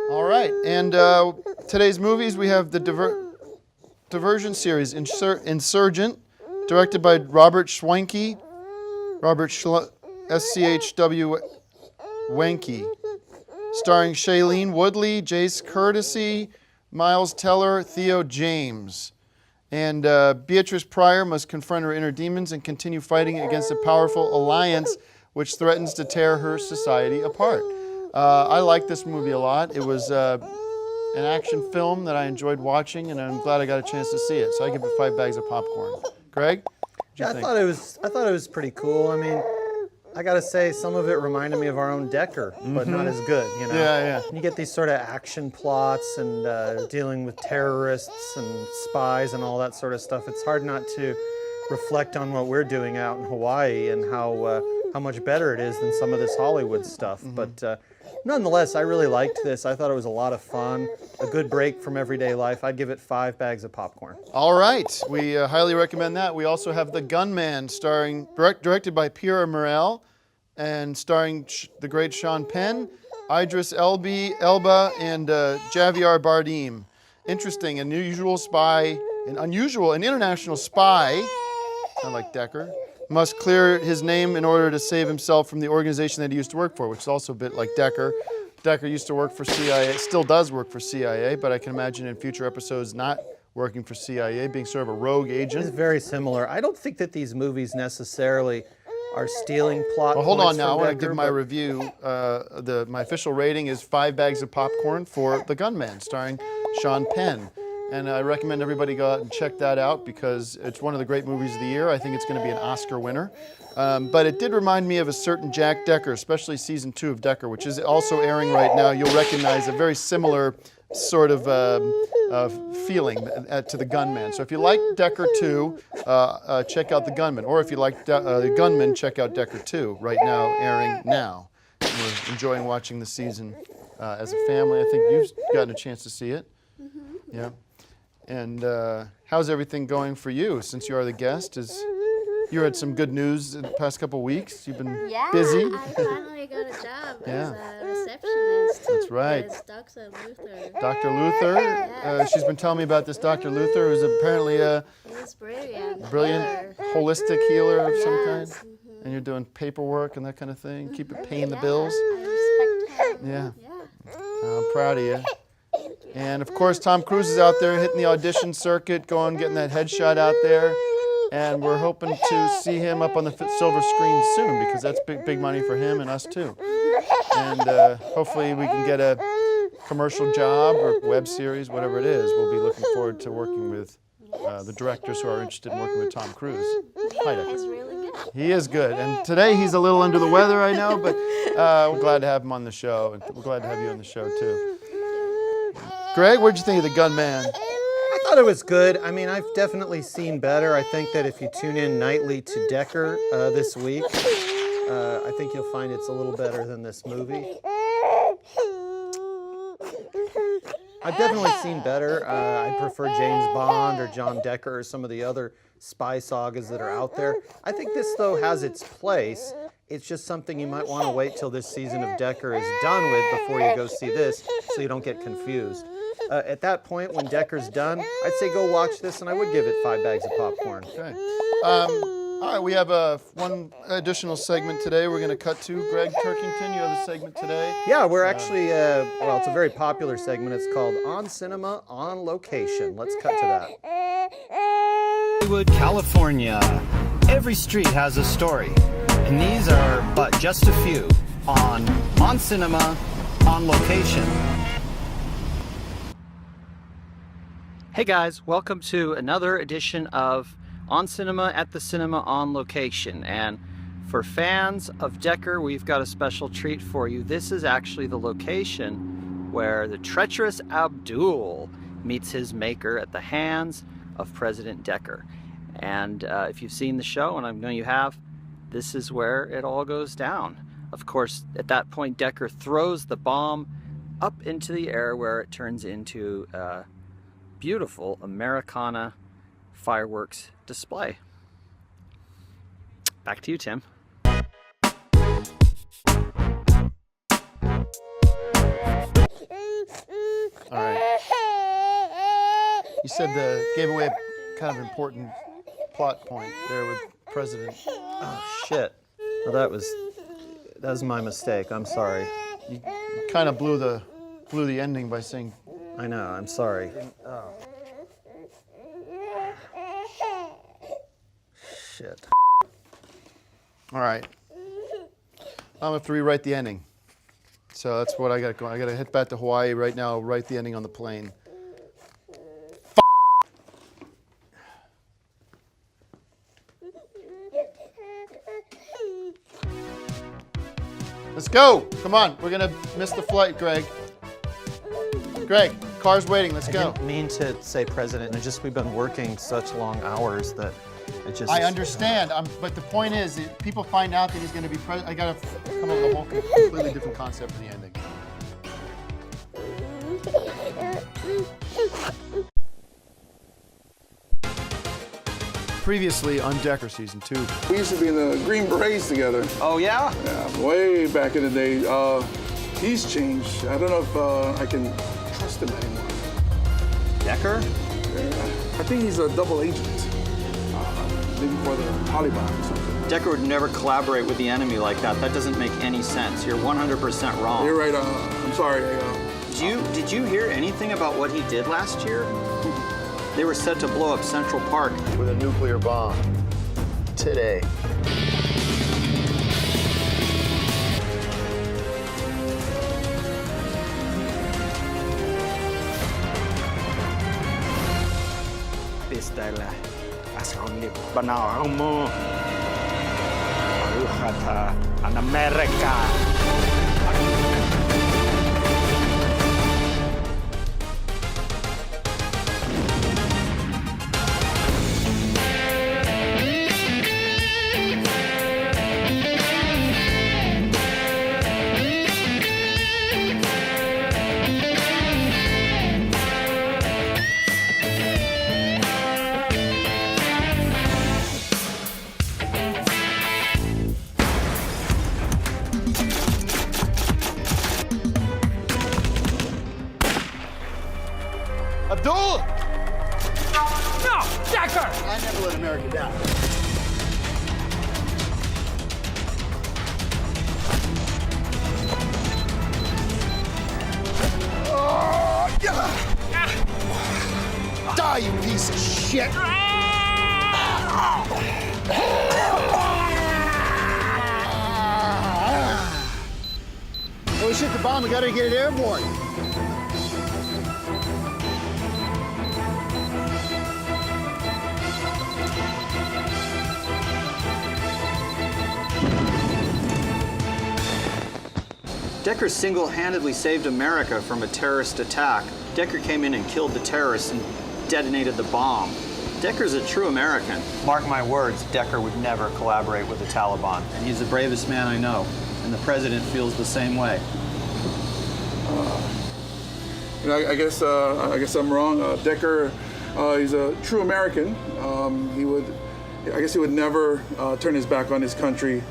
All right, and today's movies, we have the Diversion series, Insurgent, directed by Robert Schwenke, S-C-H-W Wenke, starring Shailene Woodley, Jace Courtesy, Miles Teller, Theo James. And Beatrice Pryor must confront her inner demons and continue fighting against a powerful alliance which threatens to tear her society apart. I like this movie a lot. It was an action film that I enjoyed watching, and I'm glad I got a chance to see it. So I give it 5 bags of popcorn. Greg? Yeah, I thought it was pretty cool. I mean, I gotta say, some of it reminded me of our own Decker, but not as good, you know? Yeah. You get these sort of action plots and dealing with terrorists and spies and all that sort of stuff. It's hard not to reflect on what we're doing out in Hawaii and how much better it is than some of this Hollywood stuff. But Nonetheless, I really liked this. I thought it was a lot of fun, a good break from everyday life. I'd give it 5 bags of popcorn. All right, we highly recommend that. We also have The Gunman, directed by Pierre Morel, and starring the great Sean Penn, Idris Elba, and Javier Bardem. Interesting, an international spy, kind of like Decker, must clear his name in order to save himself from the organization that he used to work for, which is also a bit like Decker. Decker used to work for CIA, still does work for CIA, but I can imagine in future episodes not working for CIA, being sort of a rogue agent. It's very similar. I don't think that these movies necessarily are stealing plot Well, hold points on now. from I want to Decker, give my but- review. My official rating is 5 bags of popcorn for The Gunman, starring Sean Penn. And I recommend everybody go out and check that out because it's one of the great movies of the year. I think it's going to be an Oscar winner. But it did remind me of a certain Jack Decker, especially season 2 of Decker, which is also airing right now. You'll recognize a very similar sort of feeling to The Gunman. So if you like Decker 2, check out The Gunman. Or if you like The Gunman, check out Decker 2, right now, airing now. And we're enjoying watching the season as a family. I think you've gotten a chance to see it. Yeah. And how's everything going for you since you are the guest? You had some good news in the past couple weeks. You've been busy. I finally got a job Yeah. as a receptionist. That's right. With Dr. Luther. Dr. Luther, she's been telling me about this Dr. Luther, who's apparently a He's brilliant. brilliant holistic healer of some kind. And you're doing paperwork and that kind of thing, keep it paying the bills. I respect him. Yeah. I'm proud of you. And of course, Tom Cruise is out there hitting the audition circuit, getting that headshot out there. And we're hoping to see him up on the silver screen soon because that's big money for him and us too. And hopefully we can get a commercial job or web series, whatever it is. We'll be looking forward to working with the directors who are interested in working with Tom Cruise. Hi, Decker. He's really good. He is good. And today he's a little under the weather, I know, but we're glad to have him on the show. And we're glad to have you on the show too. Greg, what'd you think of The Gunman? I thought it was good. I mean, I've definitely seen better. I think that if you tune in nightly to Decker this week, I think you'll find it's a little better than this movie. I've definitely seen better. I prefer James Bond or John Decker or some of the other spy sagas that are out there. I think this, though, has its place. It's just something you might want to wait till this season of Decker is done with before you go see this so you don't get confused. At that point, when Decker's done, I'd say go watch this, and I would give it 5 bags of popcorn. Okay. All right, we have one additional segment today we're going to cut to. Greg Turkington, you have a segment today? Yeah, we're actually, well, it's a very popular segment. It's called On Cinema, On Location. Let's cut to that. Hollywood, California. Every street has a story, and these are but just a few on Cinema, On Location. Hey guys, welcome to another edition of On Cinema at the Cinema On Location. And for fans of Decker, we've got a special treat for you. This is actually the location where the treacherous Abdul meets his maker at the hands of President Decker. And if you've seen the show, and I know you have, this is where it all goes down. Of course, at that point, Decker throws the bomb up into the air where it turns into beautiful Americana fireworks display. Back to you, Tim. All right. You said gave away a kind of important plot point there with President. Oh shit! Well, that was my mistake. I'm sorry. You kind of blew the ending by saying. I know. I'm sorry. Oh. Shit. All right. I'm gonna have to rewrite the ending. So that's what I got going. I got to head back to Hawaii right now. Write the ending on the plane. Let's go. Come on. We're gonna miss the flight, Greg. Greg, car's waiting. Let's go. I didn't mean to say president. It's just we've been working such long hours that it just. I understand, but the point is, if people find out that he's going to be president, I got to come up with a whole completely different concept for the ending. Previously on Decker Season 2. We used to be in the Green Berets together. Oh, yeah? Yeah, way back in the day. He's changed. I don't know if I can trust him anymore. Decker? I think he's a double agent. Maybe for the Taliban or something. Decker would never collaborate with the enemy like that. That doesn't make any sense. You're 100% wrong. You're right. I'm sorry. Did you hear anything about what he did last year? They were set to blow up Central Park with a nuclear bomb today. Pistele asronib banaumo Aruhata an America. Abdul! No! Decker! I never let America down. Die, you piece of shit! Oh shit, the bomb, we gotta get it airborne. Decker single-handedly saved America from a terrorist attack. Decker came in and killed the terrorists and detonated the bomb. Decker's a true American. Mark my words, Decker would never collaborate with the Taliban. And he's the bravest man I know. And the president feels the same way. I guess I'm wrong. Decker, he's a true American. I guess he would never turn his back on his country.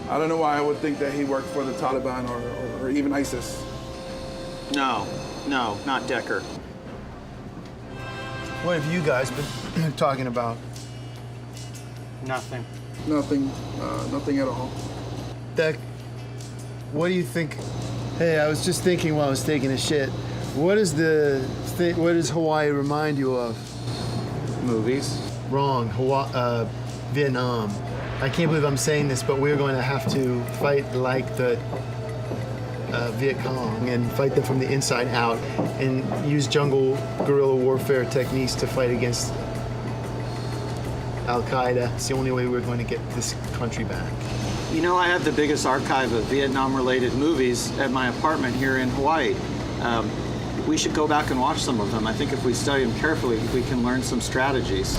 I don't know why I would think that he worked for the Taliban or even ISIS. No, not Decker. What have you guys been talking about? Nothing. Nothing at all. Deck, what do you think? Hey, I was just thinking while I was taking a shit. What does Hawaii remind you of? Movies. Wrong. Vietnam. I can't believe I'm saying this, but we're going to have to fight like the Viet Cong and fight them from the inside out and use jungle guerrilla warfare techniques to fight against Al-Qaeda. It's the only way we're going to get this country back. You know, I have the biggest archive of Vietnam-related movies at my apartment here in Hawaii. We should go back and watch some of them. I think if we study them carefully, we can learn some strategies.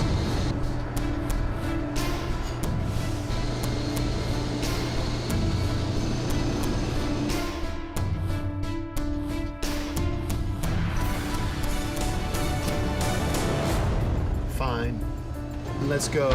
Fine. Let's go.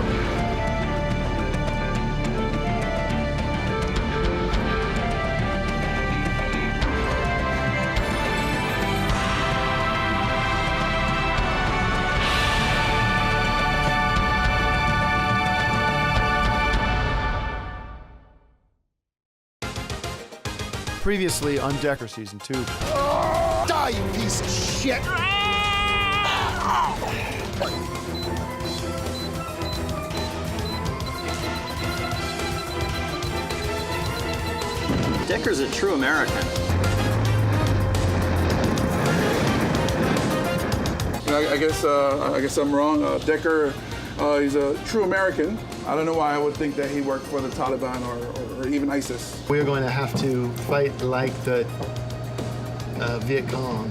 Previously on Decker Season 2. Die, you piece of shit! Decker's a true American. I guess I'm wrong. Decker, he's a true American. I don't know why I would think that he worked for the Taliban or even ISIS. We're going to have to fight like the Viet Cong.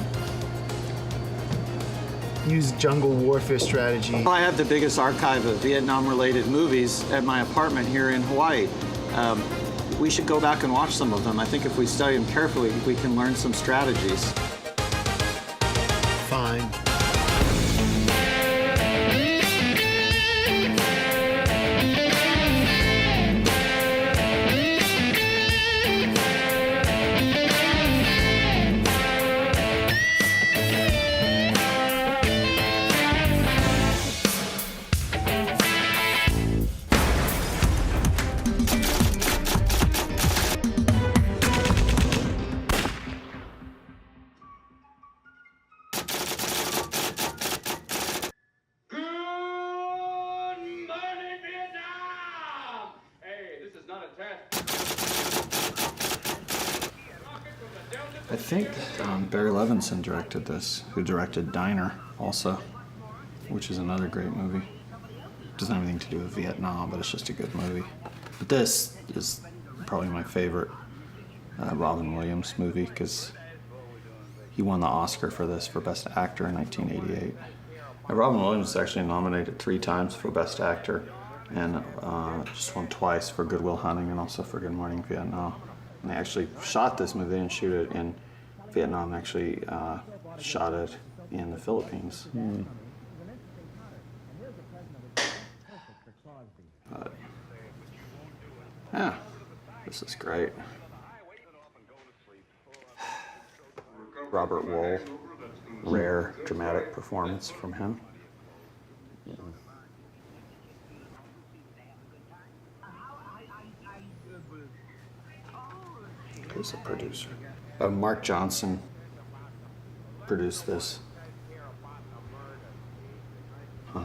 Use jungle warfare strategy. I have the biggest archive of Vietnam-related movies at my apartment here in Hawaii. We should go back and watch some of them. I think if we study them carefully, we can learn some strategies. fine. I think Barry Levinson directed this, who directed Diner also, which is another great movie. Doesn't have anything to do with Vietnam, but it's just a good movie. But this is probably my favorite Robin Williams movie because he won the Oscar for this for Best Actor in 1988. Robin Williams is actually nominated 3 times for Best Actor and just won twice for Good Will Hunting and also for Good Morning Vietnam. And they actually shot this movie. They didn't shoot it in Vietnam. They actually shot it in the Philippines. But, yeah, this is great. Robert Wool, rare dramatic performance from him. Who's the producer? Mark Johnson produced this. Huh.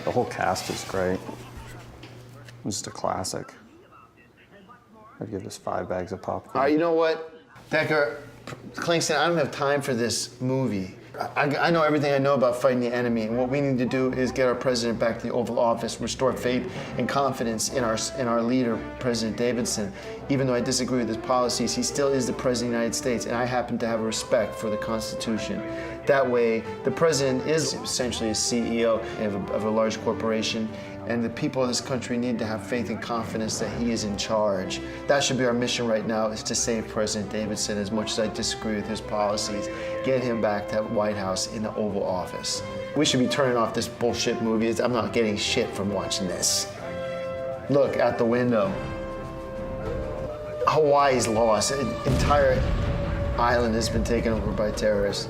The whole cast is great. It's just a classic. I'd give this 5 bags of popcorn. You know what, Decker, Kingston, I don't have time for this movie. I know everything I know about fighting the enemy, and what we need to do is get our president back to the Oval Office, restore faith and confidence in our leader, President Davidson. Even though I disagree with his policies, he still is the President of the United States, and I happen to have a respect for the Constitution. That way, the president is essentially a CEO of a large corporation, and the people of this country need to have faith and confidence that he is in charge. That should be our mission right now, is to save President Davidson. As much as I disagree with his policies, get him back to the White House in the Oval Office. We should be turning off this bullshit movie. I'm not getting shit from watching this. Look out the window. Hawaii's lost. An entire island has been taken over by terrorists.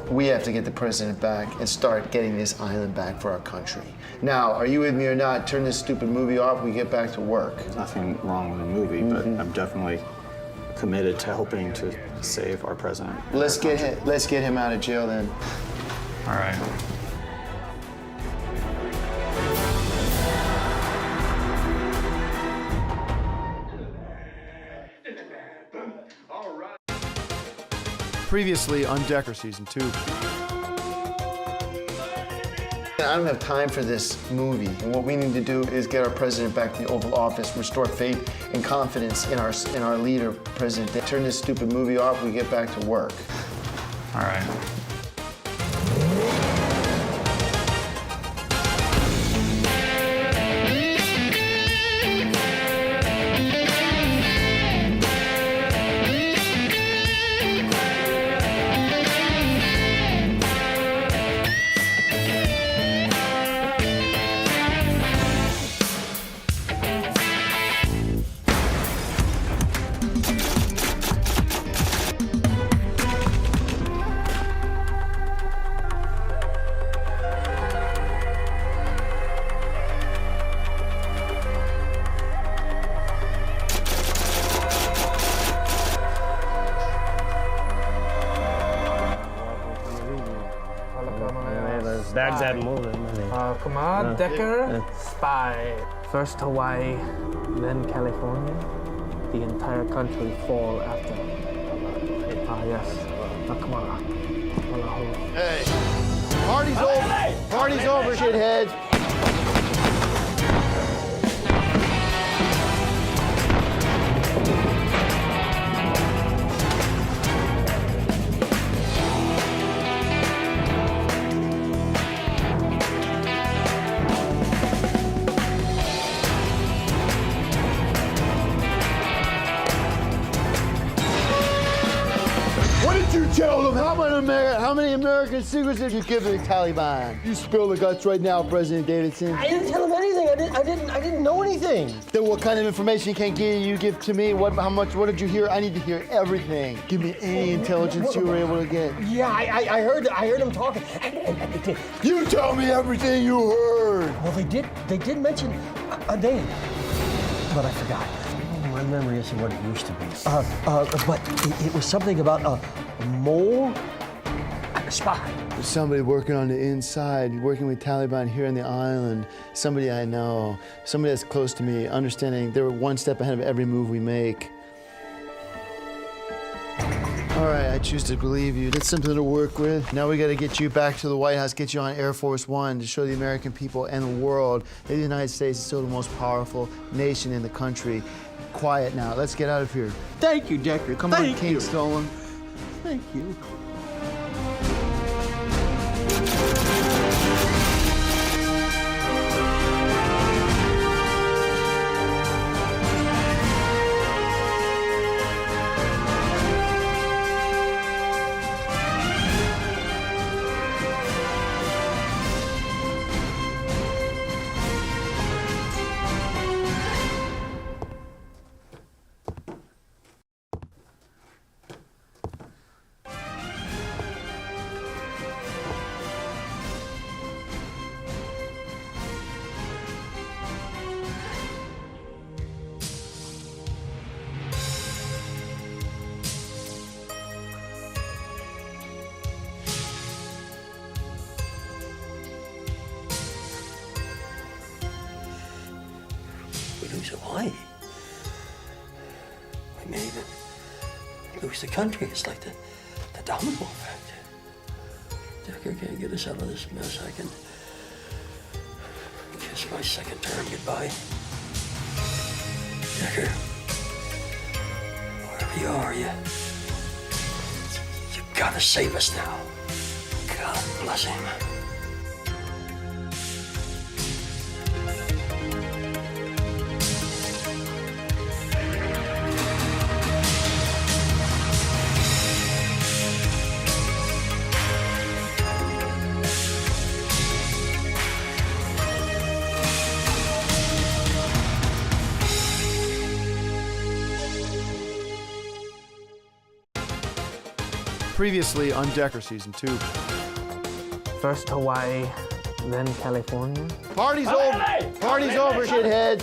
We have to get the president back and start getting this island back for our country. Now, are you with me or not? Turn this stupid movie off, we get back to work. There's nothing wrong with the movie, but I'm definitely committed to helping to save our president. Let's get him out of jail then. All right. Previously on Decker Season 2. I don't have time for this movie. And what we need to do is get our president back to the Oval Office, restore faith and confidence in our leader, President. Turn this stupid movie off, we get back to work. All right. Bags that moving. Come on, Decker. Spy. First Hawaii, then California. The entire country fall after. Yes. Come on. Hey, party's over. Party's over, shitheads. tell them? How many American secrets did you give to the Taliban? You spill the guts right now, President Davidson. I didn't tell him anything. I didn't know anything. Then what kind of information you give to me? What did you hear? I need to hear everything. Give me any intelligence you were able to get. Yeah, I heard him talking. You tell me everything you heard. Well, they did mention a name, but I forgot. My memory isn't what it used to be. But it was something about a mole, a spy. There's somebody working on the inside, working with Taliban here on the island. Somebody I know, somebody that's close to me, understanding they're one step ahead of every move we make. All right, I choose to believe you. That's something to work with. Now we got to get you back to the White House, get you on Air Force One to show the American people and the world that the United States is still the most powerful nation in the country. Quiet now. Let's get out of here. Thank you, Decker. Come on, King Stolen. Thank you. Hawaii. We may even lose the country. It's like the domino effect. Decker can't get us out of this mess. I can kiss my second term goodbye. Decker, wherever you are, you gotta save us now. God bless him. Previously on Decker Season 2. First Hawaii, then California. Party's over! Party's over, shithead!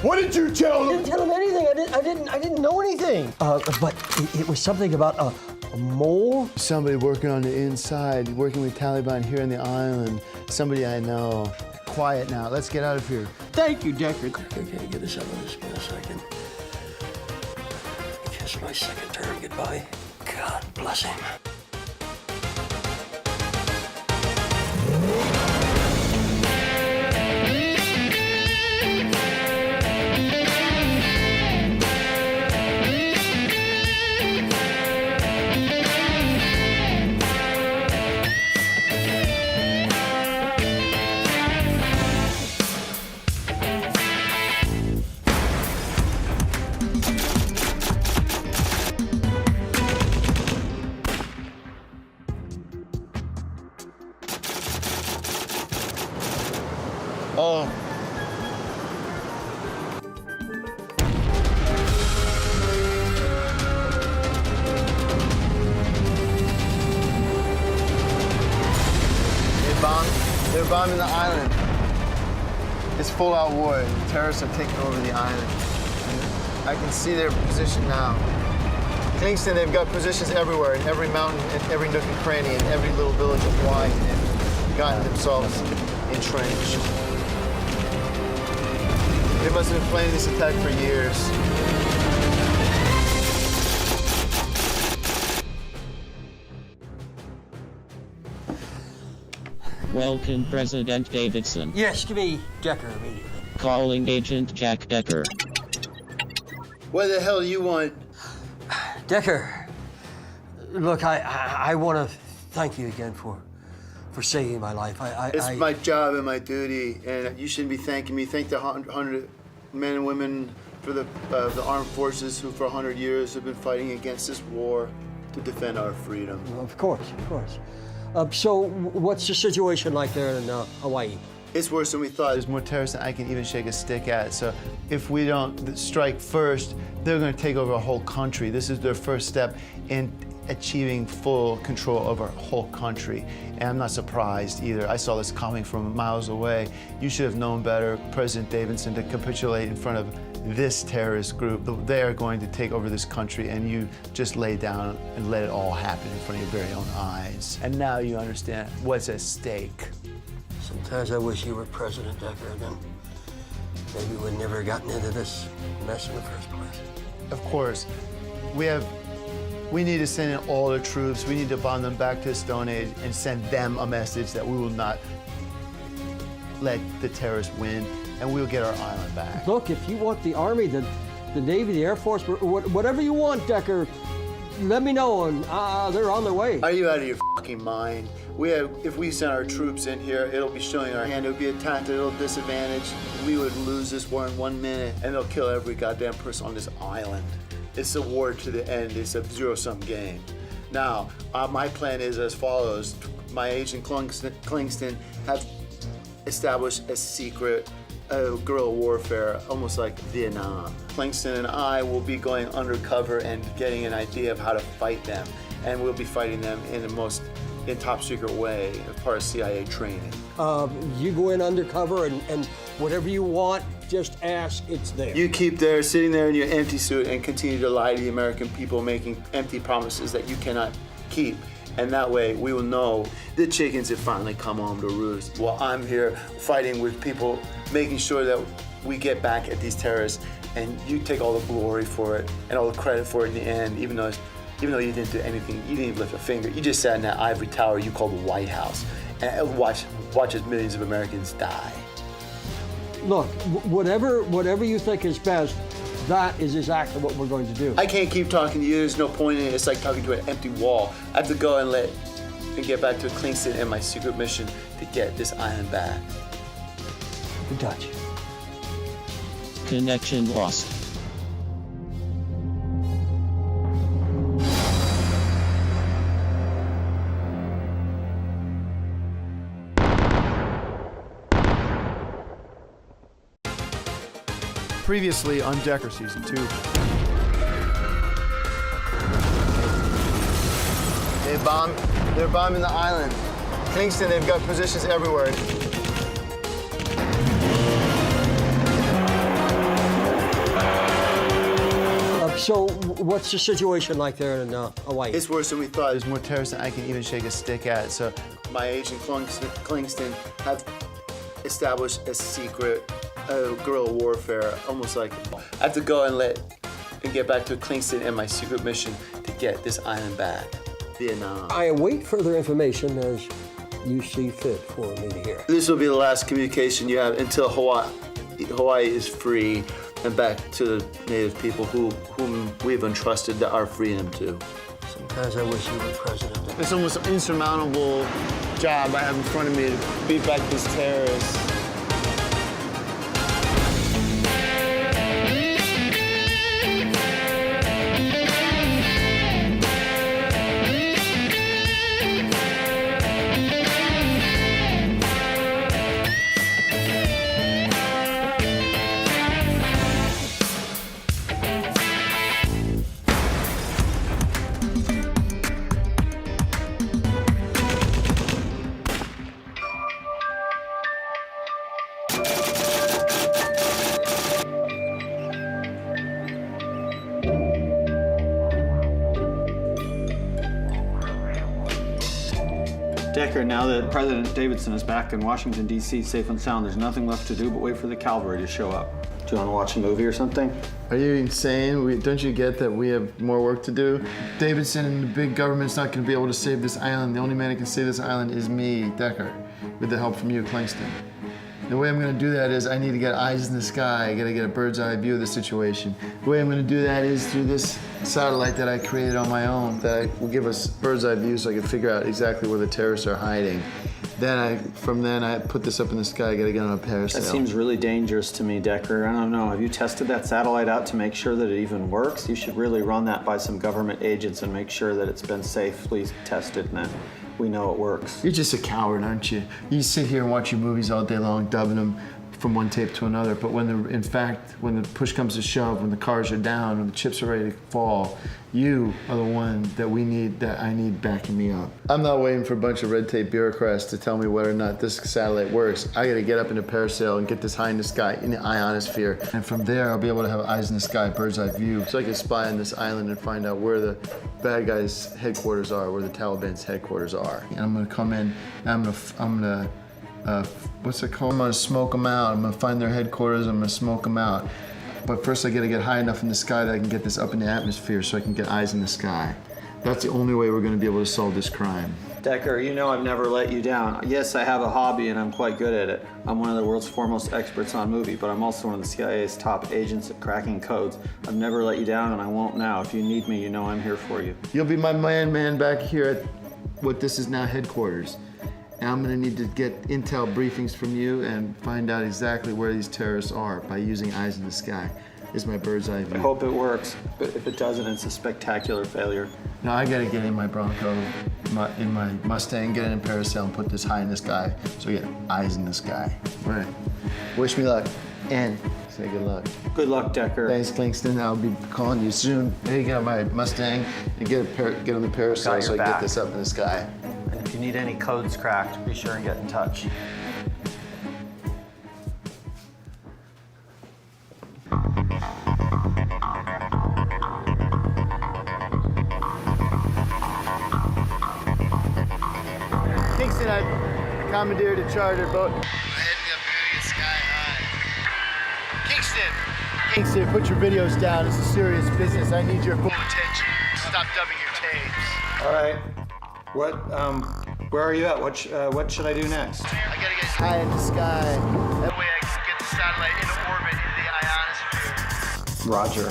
What did you tell them? I didn't tell him anything. I didn't know anything. But it was something about a mole? Somebody working on the inside, working with Taliban here on the island. Somebody I know. Quiet now. Let's get out of here. Thank you, Decker. Decker can't get us out of this mess. I can kiss my second term goodbye. God bless him. Oh. They're bombing the island. It's full-out war. The terrorists are taking over the island. I can see their position now. Kingston, they've got positions everywhere, in every mountain, in every nook and cranny, in every little village of Hawaii. They've gotten themselves entrenched. They must have been planning this attack for years. Welcome, President Davidson. Yes, give me Decker immediately. Calling Agent Jack Decker. What the hell do you want? Decker, Look, I want to thank you again for saving my life. It's my job and my duty, and you shouldn't be thanking me. Thank the 100 men and women for the armed forces who for 100 years have been fighting against this war to defend our freedom. Of course. So what's the situation like there in Hawaii? It's worse than we thought. There's more terrorists than I can even shake a stick at. So if we don't strike first, they're going to take over a whole country. This is their first step in achieving full control of our whole country. And I'm not surprised either. I saw this coming from miles away. You should have known better, President Davidson, to capitulate in front of this terrorist group. They are going to take over this country, and you just lay down and let it all happen in front of your very own eyes. And now you understand what's at stake. Sometimes I wish you were President Decker, then maybe we'd never gotten into this mess in the first place. Of course, we need to send in all the troops. We need to bomb them back to the Stone Age and send them a message that we will not let the terrorists win, and we'll get our island back. Look, if you want the Army, the Navy, the Air Force, whatever you want, Decker, let me know, and they're on their way. Are you out of your fucking mind? If we send our troops in here, it'll be showing our hand. It'll be a tactical disadvantage. We would lose this war in 1 minute, and they'll kill every goddamn person on this island. It's a war to the end. It's a zero-sum game. Now, my plan is as follows. My agent Klingston have established a secret guerrilla warfare, almost like Vietnam. Klingston and I will be going undercover and getting an idea of how to fight them, and we'll be fighting them in top secret way as part of CIA training. You go in undercover and whatever you want, just ask, it's there. You keep there, sitting there in your empty suit and continue to lie to the American people, making empty promises that you cannot keep. And that way we will know the chickens have finally come home to roost. While I'm here fighting with people, making sure that we get back at these terrorists, and you take all the glory for it and all the credit for it in the end, even though you didn't do anything, you didn't even lift a finger. You just sat in that ivory tower you call the White House and watch as millions of Americans die. Look, whatever you think is best, that is exactly what we're going to do. I can't keep talking to you. There's no point in it. It's like talking to an empty wall. I have to go and get back to Klingston and my secret mission to get this island back. Good touch. Connection lost. Previously on Decker Season 2. They're bombing the island. Kingston, they've got positions everywhere. So what's the situation like there in Hawaii? It's worse than we thought. There's more terrorists than I can even shake a stick at. So my agent Klingston have established a secret guerrilla warfare, almost like I have to go and get back to Klingston and my secret mission to get this island back. Vietnam. I await further information as you see fit for me to hear. This will be the last communication you have until Hawaii is free and back to the native people whom we've entrusted our freedom to. Sometimes I wish you were president. It's almost an insurmountable job I have in front of me to beat back these terrorists. Decker, now that President Davidson is back in Washington, D.C., safe and sound, there's nothing left to do but wait for the cavalry to show up. Do you want to watch a movie or something? Are you insane? Don't you get that we have more work to do? Davidson and the big government's not going to be able to save this island. The only man who can save this island is me, Decker, with the help from you, Klingston. The way I'm gonna do that is I need to get eyes in the sky. I gotta get a bird's eye view of the situation. The way I'm gonna do that is through this satellite that I created on my own that will give us bird's eye view so I can figure out exactly where the terrorists are hiding. From then I put this up in the sky. I gotta get on a parasail. That seems really dangerous to me, Decker. I don't know. Have you tested that satellite out to make sure that it even works? You should really run that by some government agents and make sure that it's been safely tested and that we know it works. You're just a coward, aren't you? You sit here and watch your movies all day long, dubbing them from one tape to another, but when the push comes to shove, when the cars are down, when the chips are ready to fall, you are the one that I need backing me up. I'm not waiting for a bunch of red tape bureaucrats to tell me whether or not this satellite works. I gotta get up in a parasail and get this high in the sky, in the ionosphere, and from there I'll be able to have eyes in the sky, bird's eye view, so I can spy on this island and find out where the bad guys' headquarters are, where the Taliban's headquarters are. And I'm gonna come in, and I'm gonna what's it called? I'm gonna smoke them out. I'm gonna find their headquarters, I'm gonna smoke them out. But first I gotta get high enough in the sky that I can get this up in the atmosphere so I can get eyes in the sky. That's the only way we're gonna be able to solve this crime. Decker, you know I've never let you down. Yes, I have a hobby and I'm quite good at it. I'm one of the world's foremost experts on movie, but I'm also one of the CIA's top agents at cracking codes. I've never let you down and I won't now. If you need me, you know I'm here for you. You'll be my man back here at what this is now headquarters. And I'm gonna need to get intel briefings from you and find out exactly where these terrorists are by using eyes in the sky. Is my bird's eye view. I hope it works, but if it doesn't, it's a spectacular failure. No, I gotta get in my Bronco, in my Mustang, get in a parasail and put this high in the sky so I get eyes in the sky. All right, wish me luck and say good luck. Good luck, Decker. Thanks, Kingston. I'll be calling you soon. There you go, my Mustang, and get on the parasail so I get this up in the sky. And if you need any codes cracked, be sure and get in touch. Kingston, I commandeered a charter boat. We're heading up here to get sky high. Kingston, put your videos down. It's a serious business. I need your full attention. Stop dubbing your tapes. All right. Where are you at? What should I do next? I gotta get high in the sky. That way I can get the satellite into orbit into the ionosphere. Roger.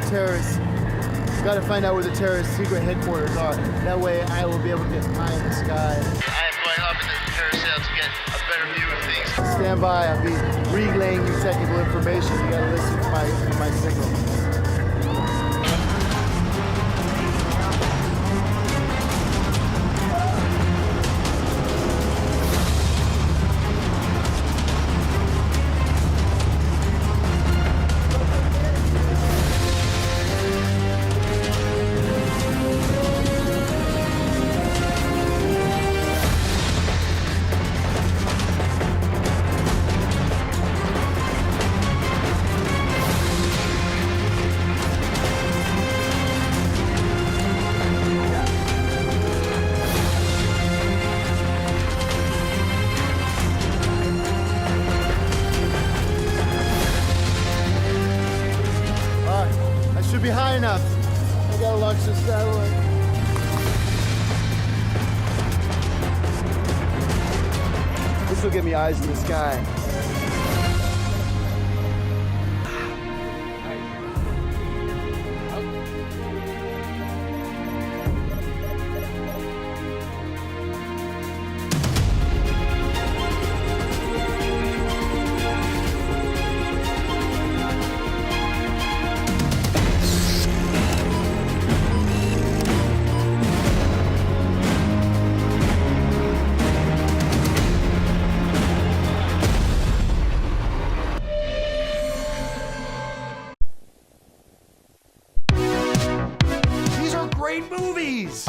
Terrorists. Got to find out where the terrorists' secret headquarters are. That way I will be able to get high in the sky. I am going up in the parasail to get a better view of things. Stand by. I'll be relaying you technical information. You got to listen to my signal. Be high enough. I gotta launch this satellite. This will get me eyes in the sky.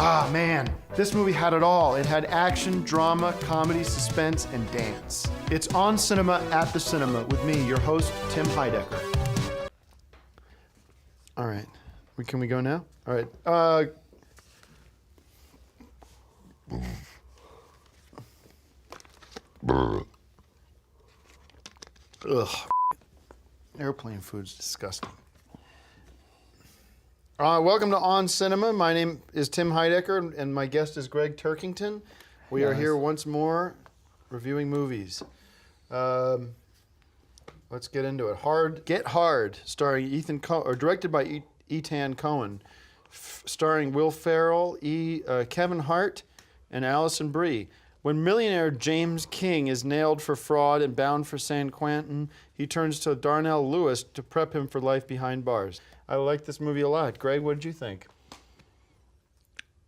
Ah, man, this movie had it all. It had action, drama, comedy, suspense, and dance. It's On Cinema at the Cinema with me, your host, Tim Heidecker. All right, can we go now? All right. Ugh. Airplane food's disgusting. Welcome to On Cinema. My name is Tim Heidecker, and my guest is Greg Turkington. We are here once more reviewing movies. Let's get into it. Get Hard, starring directed by Ethan Cohen, starring Will Ferrell, Kevin Hart, and Alison Brie. When millionaire James King is nailed for fraud and bound for San Quentin, he turns to Darnell Lewis to prep him for life behind bars. I like this movie a lot. Greg, what did you think?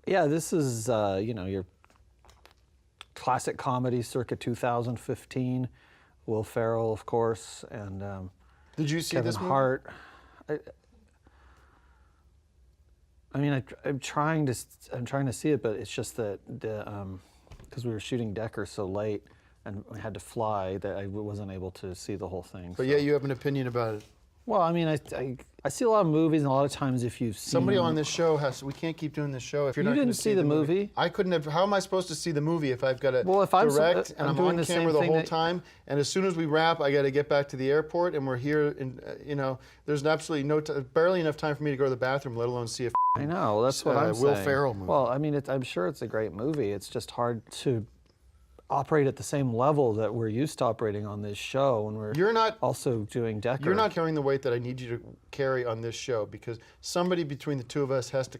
Yeah, this is, your classic comedy circa 2015. Will Ferrell, of course, and did you see Kevin this movie? Hart. I'm trying to see it, but it's just that because we were shooting Decker so late and we had to fly, that I wasn't able to see the whole thing. But yeah, you have an opinion about it. Well, I mean, I see a lot of movies, and a lot of times if you've seen somebody them, on this show we can't keep doing this show if you're you not going to didn't see the movie. I couldn't have. How am I supposed to see the movie if I've got to direct and I'm doing on camera the whole time? And as soon as we wrap, I got to get back to the airport, and we're here. And there's absolutely barely enough time for me to go to the bathroom, let alone see a. I know, that's what I'm saying. Will Ferrell movie. Well, I mean, I'm sure it's a great movie. It's just hard to operate at the same level that we're used to operating on this show when we're also doing Decker. You're not carrying the weight that I need you to carry on this show, because somebody between the two of us has to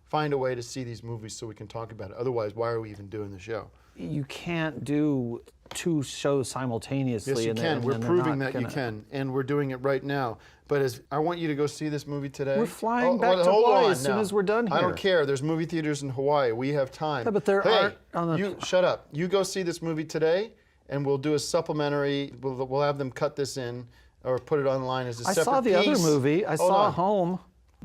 find a way to see these movies so we can talk about it. Otherwise, why are we even doing the show? You can't do two shows simultaneously. Yes, you can. We're proving that you can, and we're doing it right now. But I want you to go see this movie today. We're flying back to Hawaii as soon as we're done here. I don't care. There's movie theaters in Hawaii. We have time. Yeah, but there aren't on you shut up. You go see this movie today, and we'll do a supplementary. We'll have them cut this in or put it online as a separate piece. I saw the other movie. I saw Home.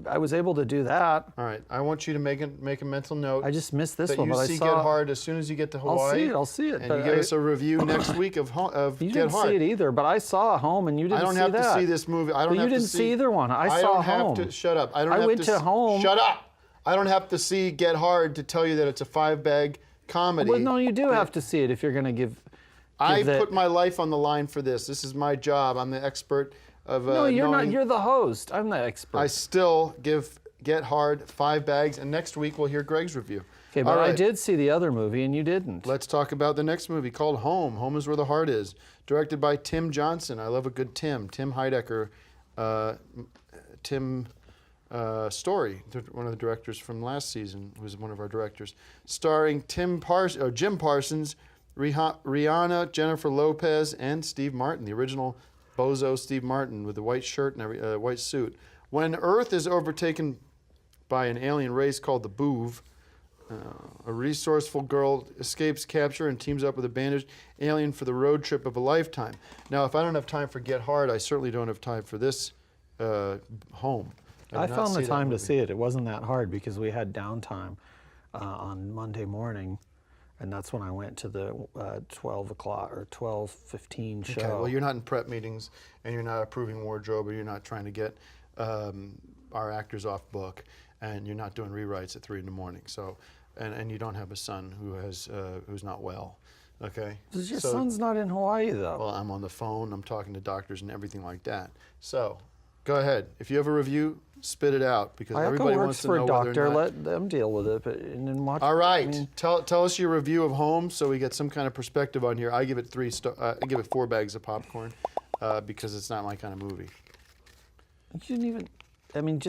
I was able to do that. All right. I want you to make a mental note. I just missed this that one, you but see I saw Get Hard as soon as you get to Hawaii. I'll see it. And you give us a review next week of Get Hard. You didn't see it either, but I saw Home, and you didn't see that. I don't have to see this movie. I don't but have you didn't see either one. I saw Home. Shut up. I went to Home. Shut up. I don't have to see Get Hard to tell you that it's a 5-bag comedy. Well, no, you do have to see it if you're going to give I put my life on the line for this. This is my job. I'm the expert of No, you're not. You're the host. I'm the expert. I still give Get Hard 5 bags, and next week we'll hear Greg's review. Okay, but I did see the other movie, and you didn't. Let's talk about the next movie called Home. Home is where the heart is. Directed by Tim Johnson. I love a good Tim. Tim Heidecker. Tim Story, one of the directors from last season, was one of our directors. Starring Jim Parsons, Rihanna, Jennifer Lopez, and Steve Martin, the original bozo Steve Martin with the white shirt and white suit. When Earth is overtaken by an alien race called the Boov, a resourceful girl escapes capture and teams up with a bandaged alien for the road trip of a lifetime. Now, if I don't have time for Get Hard, I certainly don't have time for this Home. I found the time to see it. It wasn't that hard because we had downtime on Monday morning, and that's when I went to the 12 o'clock or 12:15 show. Okay, well, you're not in prep meetings, and you're not approving wardrobe, or you're not trying to get our actors off book, and you're not doing rewrites at 3 in the morning. So, and you don't have a son who's not well. Okay. Your son's not in Hawaii though. Well, I'm on the phone. I'm talking to doctors and everything like that. So, go ahead. If you have a review, spit it out because everybody wants to know whether or not. Let them deal with it, and then watch. All right. Tell us your review of Home so we get some kind of perspective on here. I give it 4 bags of popcorn because it's not my kind of movie. You didn't even. I mean,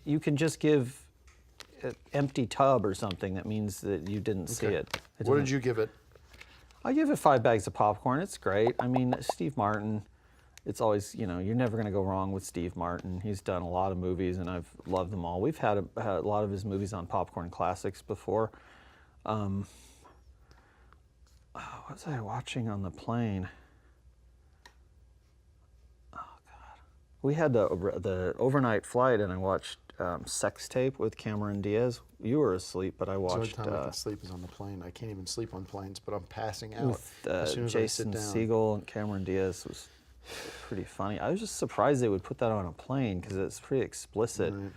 you can just give an empty tub or something. That means that you didn't see it. What did you give it? I give it 5 bags of popcorn. It's great. I mean, Steve Martin. It's always, you're never going to go wrong with Steve Martin. He's done a lot of movies, and I've loved them all. We've had a lot of his movies on Popcorn Classics before. What was I watching on the plane? Oh, God. We had the overnight flight, and I watched Sex Tape with Cameron Diaz. You were asleep, but I watched... The only time I can sleep is on the plane. I can't even sleep on planes, but I'm passing out with as soon as Jason I sit down. Segel and Cameron Diaz was pretty funny. I was just surprised they would put that on a plane because it's pretty explicit. Right.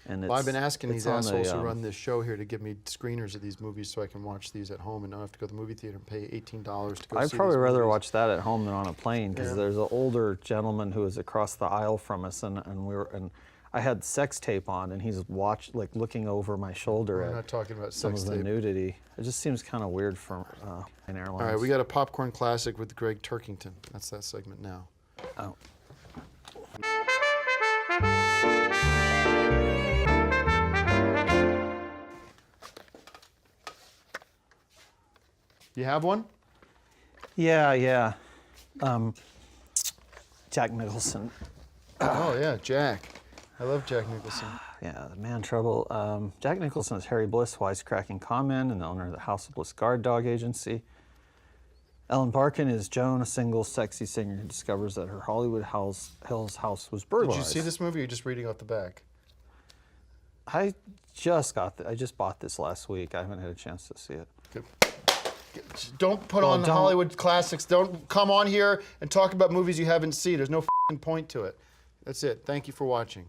And I've been asking these assholes who run this show here to give me screeners of these movies so I can watch these at home and not have to go to the movie theater and pay $18 to go see I'd probably these rather movies. watch that at home than on a plane because there's an older gentleman who was across the aisle from us, and I had sex tape on, and he's looking over my shoulder We're at not talking about some sex of the tape. nudity. It just seems kind of weird for an airline. All right, we got a popcorn classic with Greg Turkington. That's that segment now. Oh. You have one? Yeah. Jack Nicholson. Oh yeah, Jack. I love Jack Nicholson. Yeah, the man trouble. Jack Nicholson is Harry Bliss, wisecracking conman and the owner of the House of Bliss guard dog agency. Ellen Barkin is Joan, a single, sexy singer who discovers that her Hollywood Hills house was burglarized. Did you see this movie, or are you just reading off the back? I just bought this last week. I haven't had a chance to see it. Don't put on the Hollywood classics. Don't come on here and talk about movies you haven't seen. There's no f***ing point to it. That's it. Thank you for watching.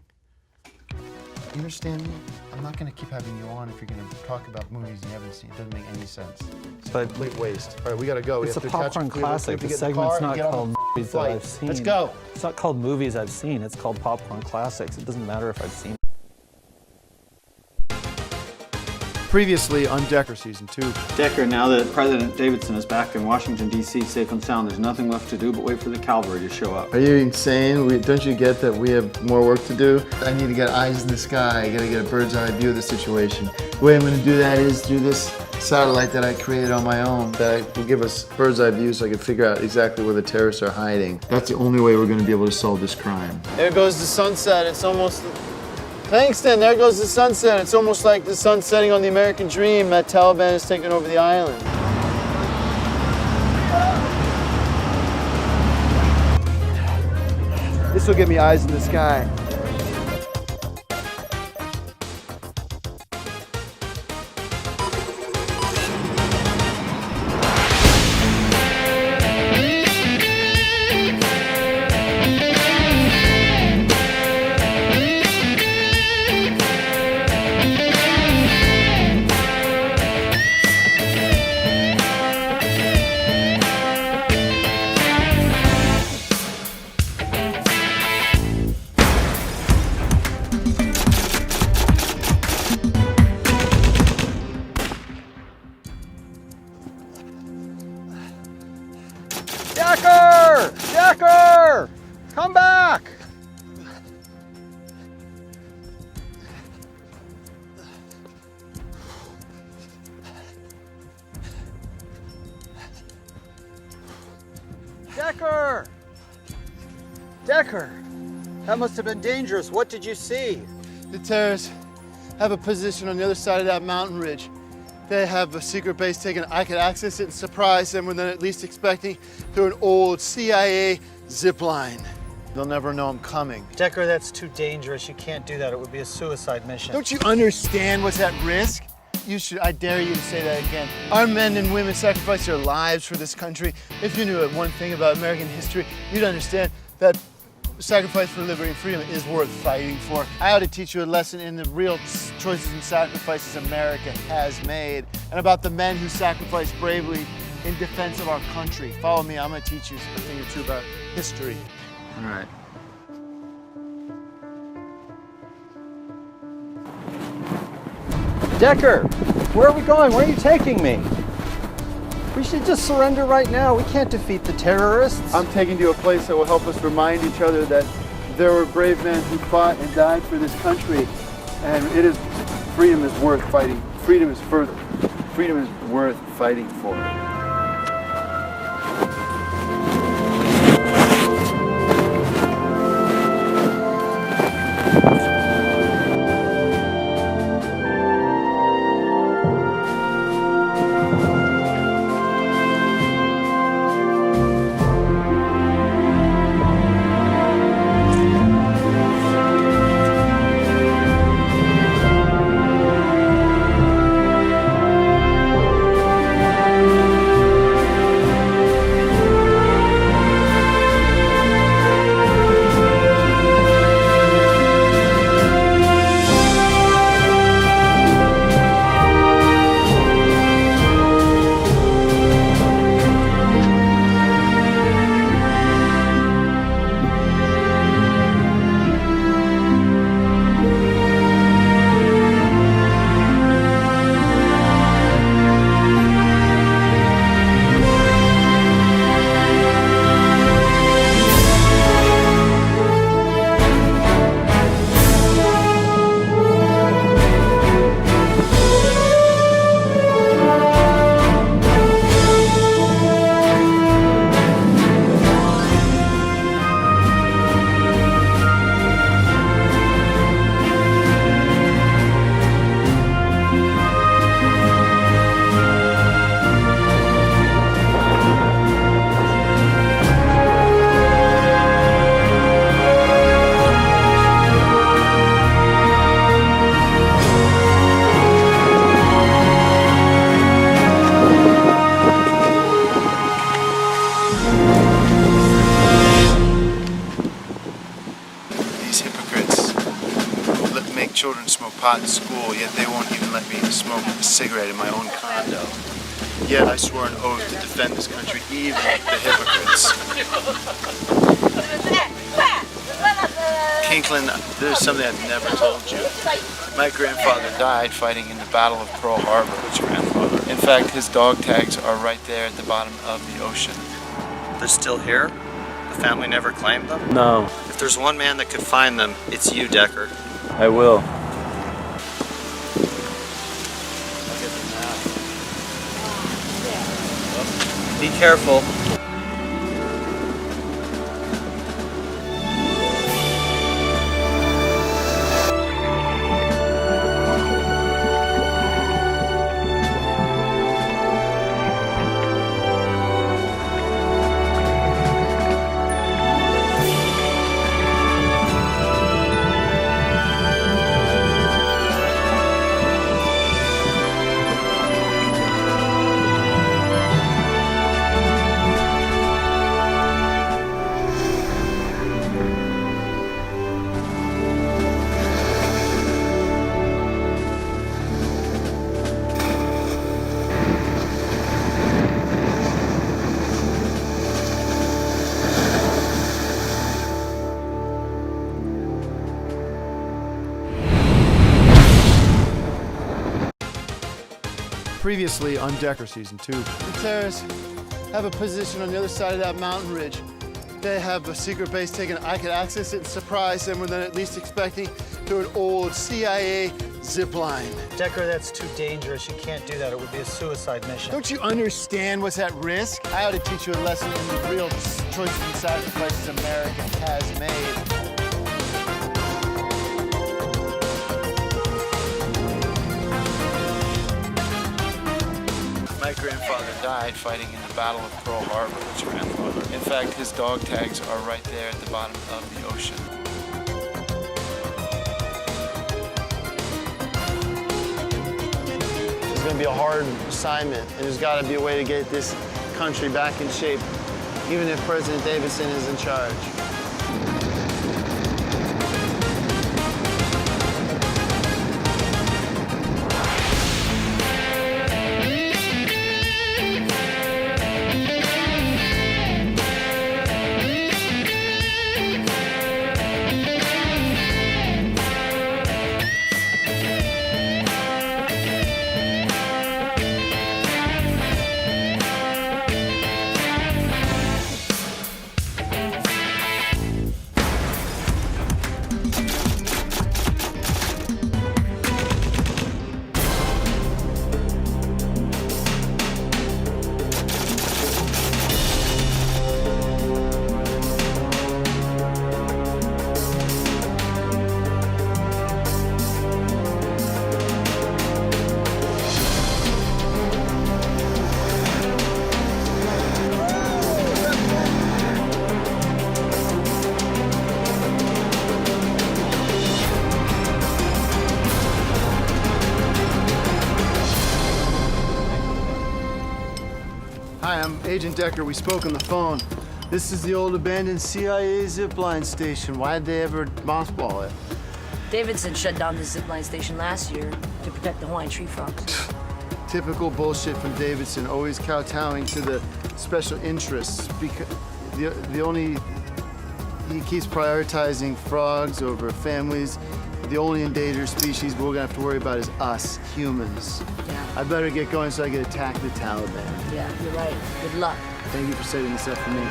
You understand me? I'm not going to keep having you on if you're going to talk about movies you haven't seen. It doesn't make any sense. It's a complete waste. All right, we got to go. It's a popcorn classic. The segment's not called movies that I've seen. Let's go. It's not called movies I've seen. It's called popcorn classics. It doesn't matter if I've seen. Previously on Decker Season 2. Decker, now that President Davidson is back in Washington, D.C., safe and sound, there's nothing left to do but wait for the cavalry to show up. Are you insane? Don't you get that we have more work to do? I need to get eyes in the sky. I gotta get a bird's eye view of the situation. The way I'm gonna do that is through this satellite that I created on my own that will give us bird's eye view so I can figure out exactly where the terrorists are hiding. That's the only way we're gonna be able to solve this crime. There goes the sunset. It's almost... Langston, there goes the sunset. It's almost like the sun setting on the American dream that Taliban has taken over the island. This will get me eyes in the sky. Decker! Decker! Come back! Decker! Decker! That must have been dangerous. What did you see? The terrorists have a position on the other side of that mountain ridge. They have a secret base taken. I could access it and surprise them when they're at least expecting through an old CIA zip line. They'll never know I'm coming. Decker, that's too dangerous. You can't do that. It would be a suicide mission. Don't you understand what's at risk? I dare you to say that again. Our men and women sacrifice their lives for this country. If you knew one thing about American history, you'd understand that sacrifice for liberty and freedom is worth fighting for. I ought to teach you a lesson in the real choices and sacrifices America has made, and about the men who sacrificed bravely in defense of our country. Follow me, I'm gonna teach you a thing or two about history. All right. Decker, where are we going? Where are you taking me? We should just surrender right now. We can't defeat the terrorists. I'm taking you to a place that will help us remind each other that there were brave men who fought and died for this country, and freedom is worth fighting. Freedom is worth fighting for. children smoke pot in school, yet they won't even let me smoke a cigarette in my own condo. Yet I swore an oath to defend this country, even the hypocrites. Kinklin, there's something I've never told you. My grandfather died fighting in the Battle of Pearl Harbor. Which grandfather? In fact, his dog tags are right there at the bottom of the ocean. They're still here? The family never claimed them? No. If there's one man that could find them, it's you, Decker. I will. Be careful. Previously on Decker Season 2. The terrorists have a position on the other side of that mountain ridge. They have a secret base taken. I could access it and surprise them within at least expecting through an old CIA zip line. Decker, that's too dangerous. You can't do that. It would be a suicide mission. Don't you understand what's at risk? I ought to teach you a lesson in the real choices and sacrifices America has made. My grandfather died fighting in the Battle of Pearl Harbor. Which grandfather? In fact, his dog tags are right there at the bottom of the ocean. It's going to be a hard assignment, and there's got to be a way to get this country back in shape, even if President Davidson is in charge. Hi, I'm Agent Decker. We spoke on the phone. This is the old abandoned CIA zipline station. Why'd they ever mothball it? Davidson shut down the zipline station last year to protect the Hawaiian tree frogs. Typical bullshit from Davidson, always kowtowing to the special interests. Because he keeps prioritizing frogs over families. The only endangered species we're gonna have to worry about is us, humans. Yeah. I better get going so I can attack the Taliban. Yeah, you're right. Good luck. Thank you for setting this up for me.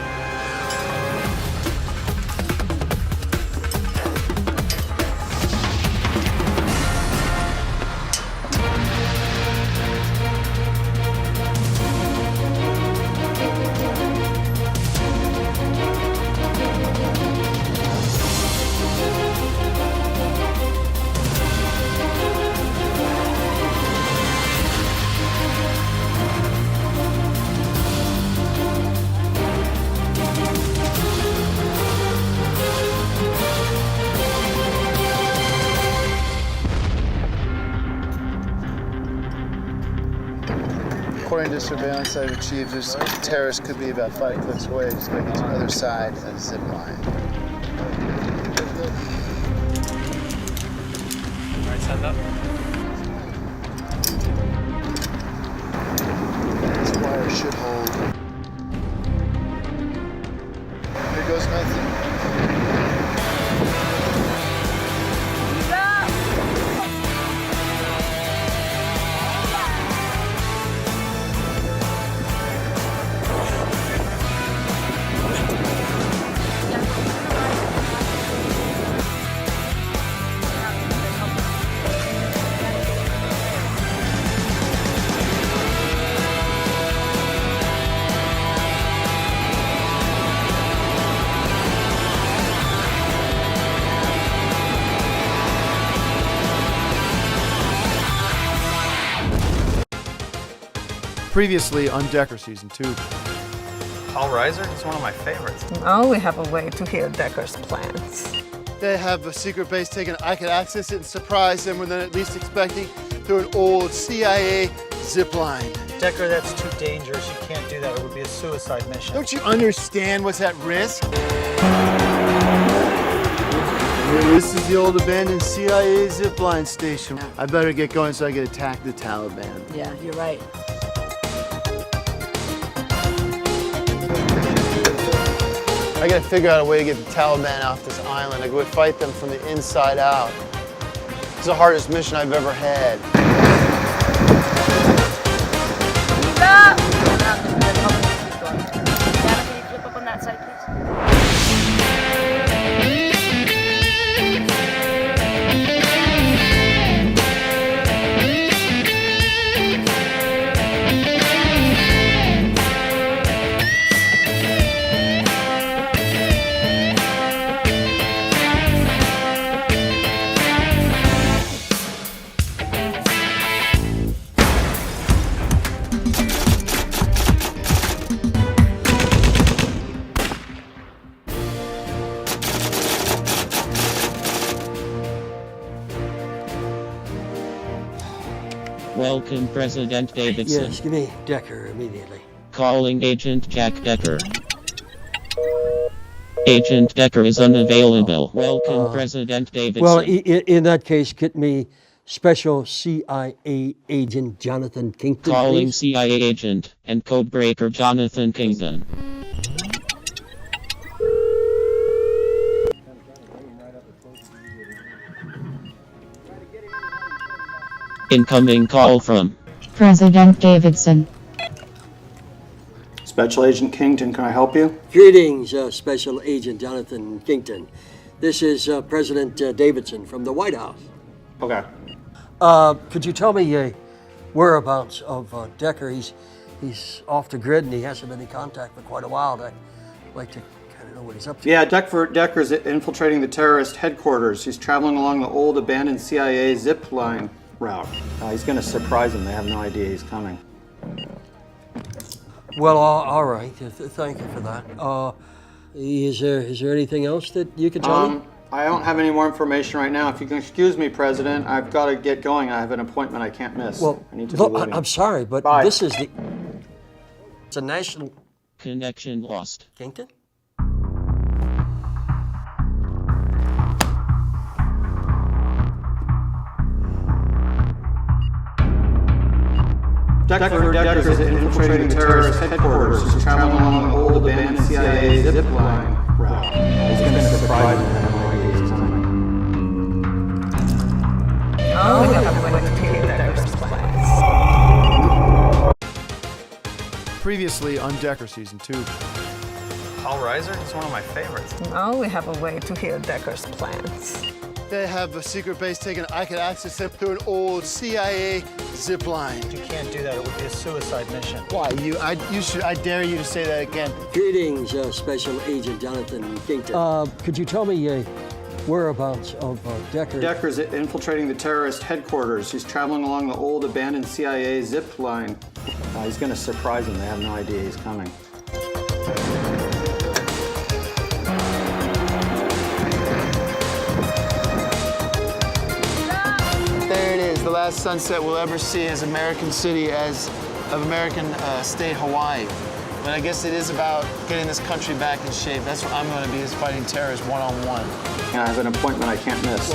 According to surveillance I've achieved, this terrorist could be about 5 clicks away. Just going to the other side of the zip line. Previously on Decker Season 2. Paul Reiser is one of my favorites. Now we have a way to hear Decker's plans. They have a secret base taken. I could access it and surprise them when they're at least expecting through an old CIA zip line. Decker, that's too dangerous. You can't do that. It would be a suicide mission. Don't you understand what's at risk? This is the old abandoned CIA zipline station. I better get going so I can attack the Taliban. Yeah, you're right. I gotta figure out a way to get the Taliban off this island. I go fight them from the inside out. It's the hardest mission I've ever had. Stop! Can you flip up on that side, please? Welcome, President Davidson. Yes, give me Decker immediately. Calling Agent Jack Decker. Agent Decker is unavailable. Welcome, President Davidson. Well, in that case, get me Special CIA Agent Jonathan Kington, Calling please. CIA Agent and Codebreaker Jonathan Kington. Incoming call from President Davidson. Special Agent Kington, can I help you? Greetings, Special Agent Jonathan Kington. This is President Davidson from the White House. Okay. Could you tell me whereabouts of Decker? He's off the grid and he hasn't been in contact for quite a while. I'd like to kind of know what he's up to. Yeah, Decker's infiltrating the terrorist headquarters. He's traveling along the old abandoned CIA zip line route. He's going to surprise them. They have no idea he's coming. Well, all right. Thank you for that. Is there anything else that you could tell me? I don't have any more information right now. If you can excuse me, President, I've got to get going. I have an appointment I can't miss. Well, I need to look, be leaving. I'm sorry, but Bye. this is the... It's a national... Connection lost. Kington? Decker's infiltrating the terrorist headquarters. He's traveling along the old abandoned CIA zip line route. He's going to surprise them. They have no idea he's coming. Now we have a way to hear Decker's plans. Previously on Decker Season 2. Paul Reiser is one of my favorites. Now we have a way to hear Decker's plans. They have a secret base taken. I could access them through an old CIA zip line. You can't do that. It would be a suicide mission. Why? I dare you to say that again. Greetings, Special Agent Jonathan Kington. Could you tell me whereabouts of Decker? Decker's infiltrating the terrorist headquarters. He's traveling along the old abandoned CIA zip line. He's going to surprise them. They have no idea he's coming. There it is, the last sunset we'll ever see as American city, as of American state Hawaii. But I guess it is about getting this country back in shape. That's what I'm going to be, is fighting terrorists one-on-one. And I have an appointment I can't miss.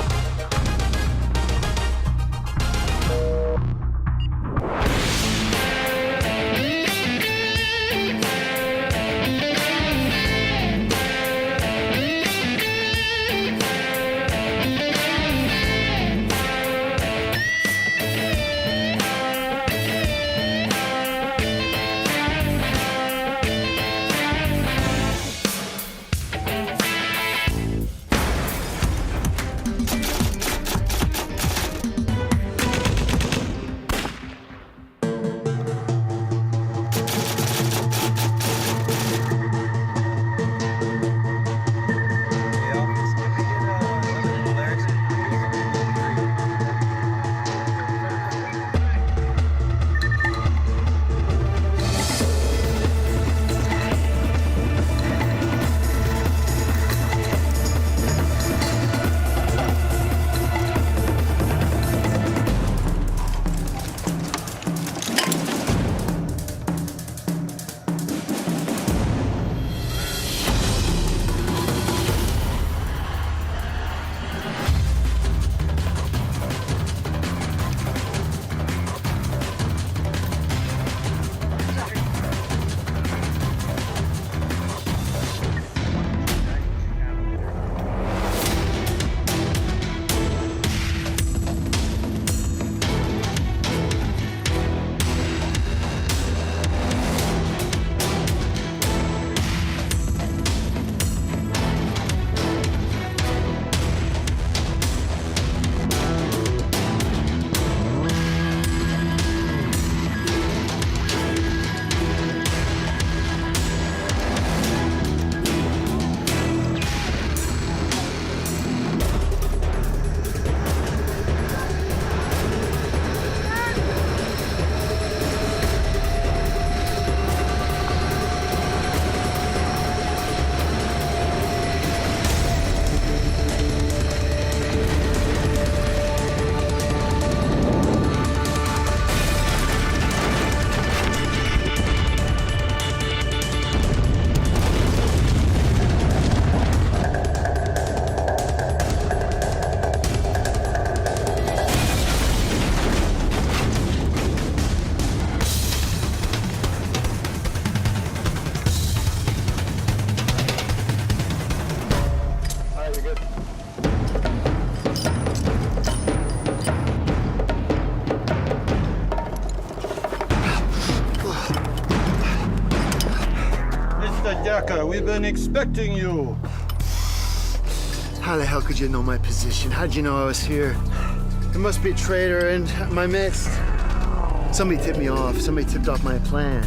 Decker, we've been expecting you. How the hell could you know my position? How'd you know I was here? There must be a traitor in my midst. Somebody tipped me off. Somebody tipped off my plan.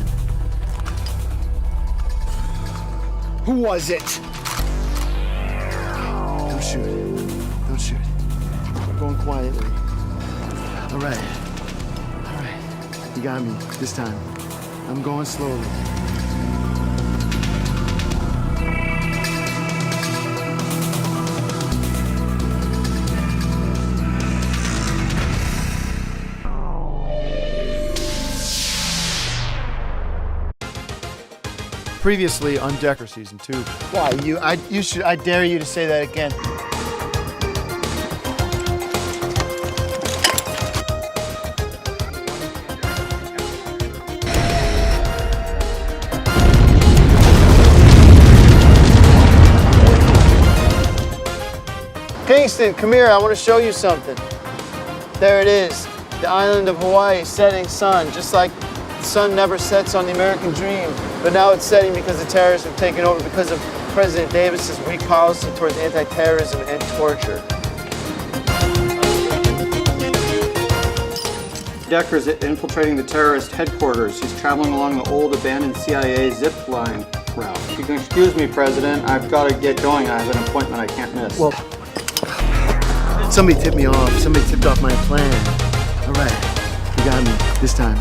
Who was it? Don't shoot. Don't shoot. I'm going quietly. All right. All right. You got me this time. I'm going slowly. Previously on Decker Season 2. Why, I dare you to say that again. Kingston, come here, I want to show you something. There it is, the island of Hawaii, setting sun, just like the sun never sets on the American dream. But now it's setting because the terrorists have taken over because of President Davis's weak policy towards anti-terrorism and torture. Decker's infiltrating the terrorist headquarters. He's traveling along the old abandoned CIA zip line route. You can excuse me, President. I've got to get going. I have an appointment I can't miss. Well, somebody tipped me off. Somebody tipped off my plan. All right, you got me this time.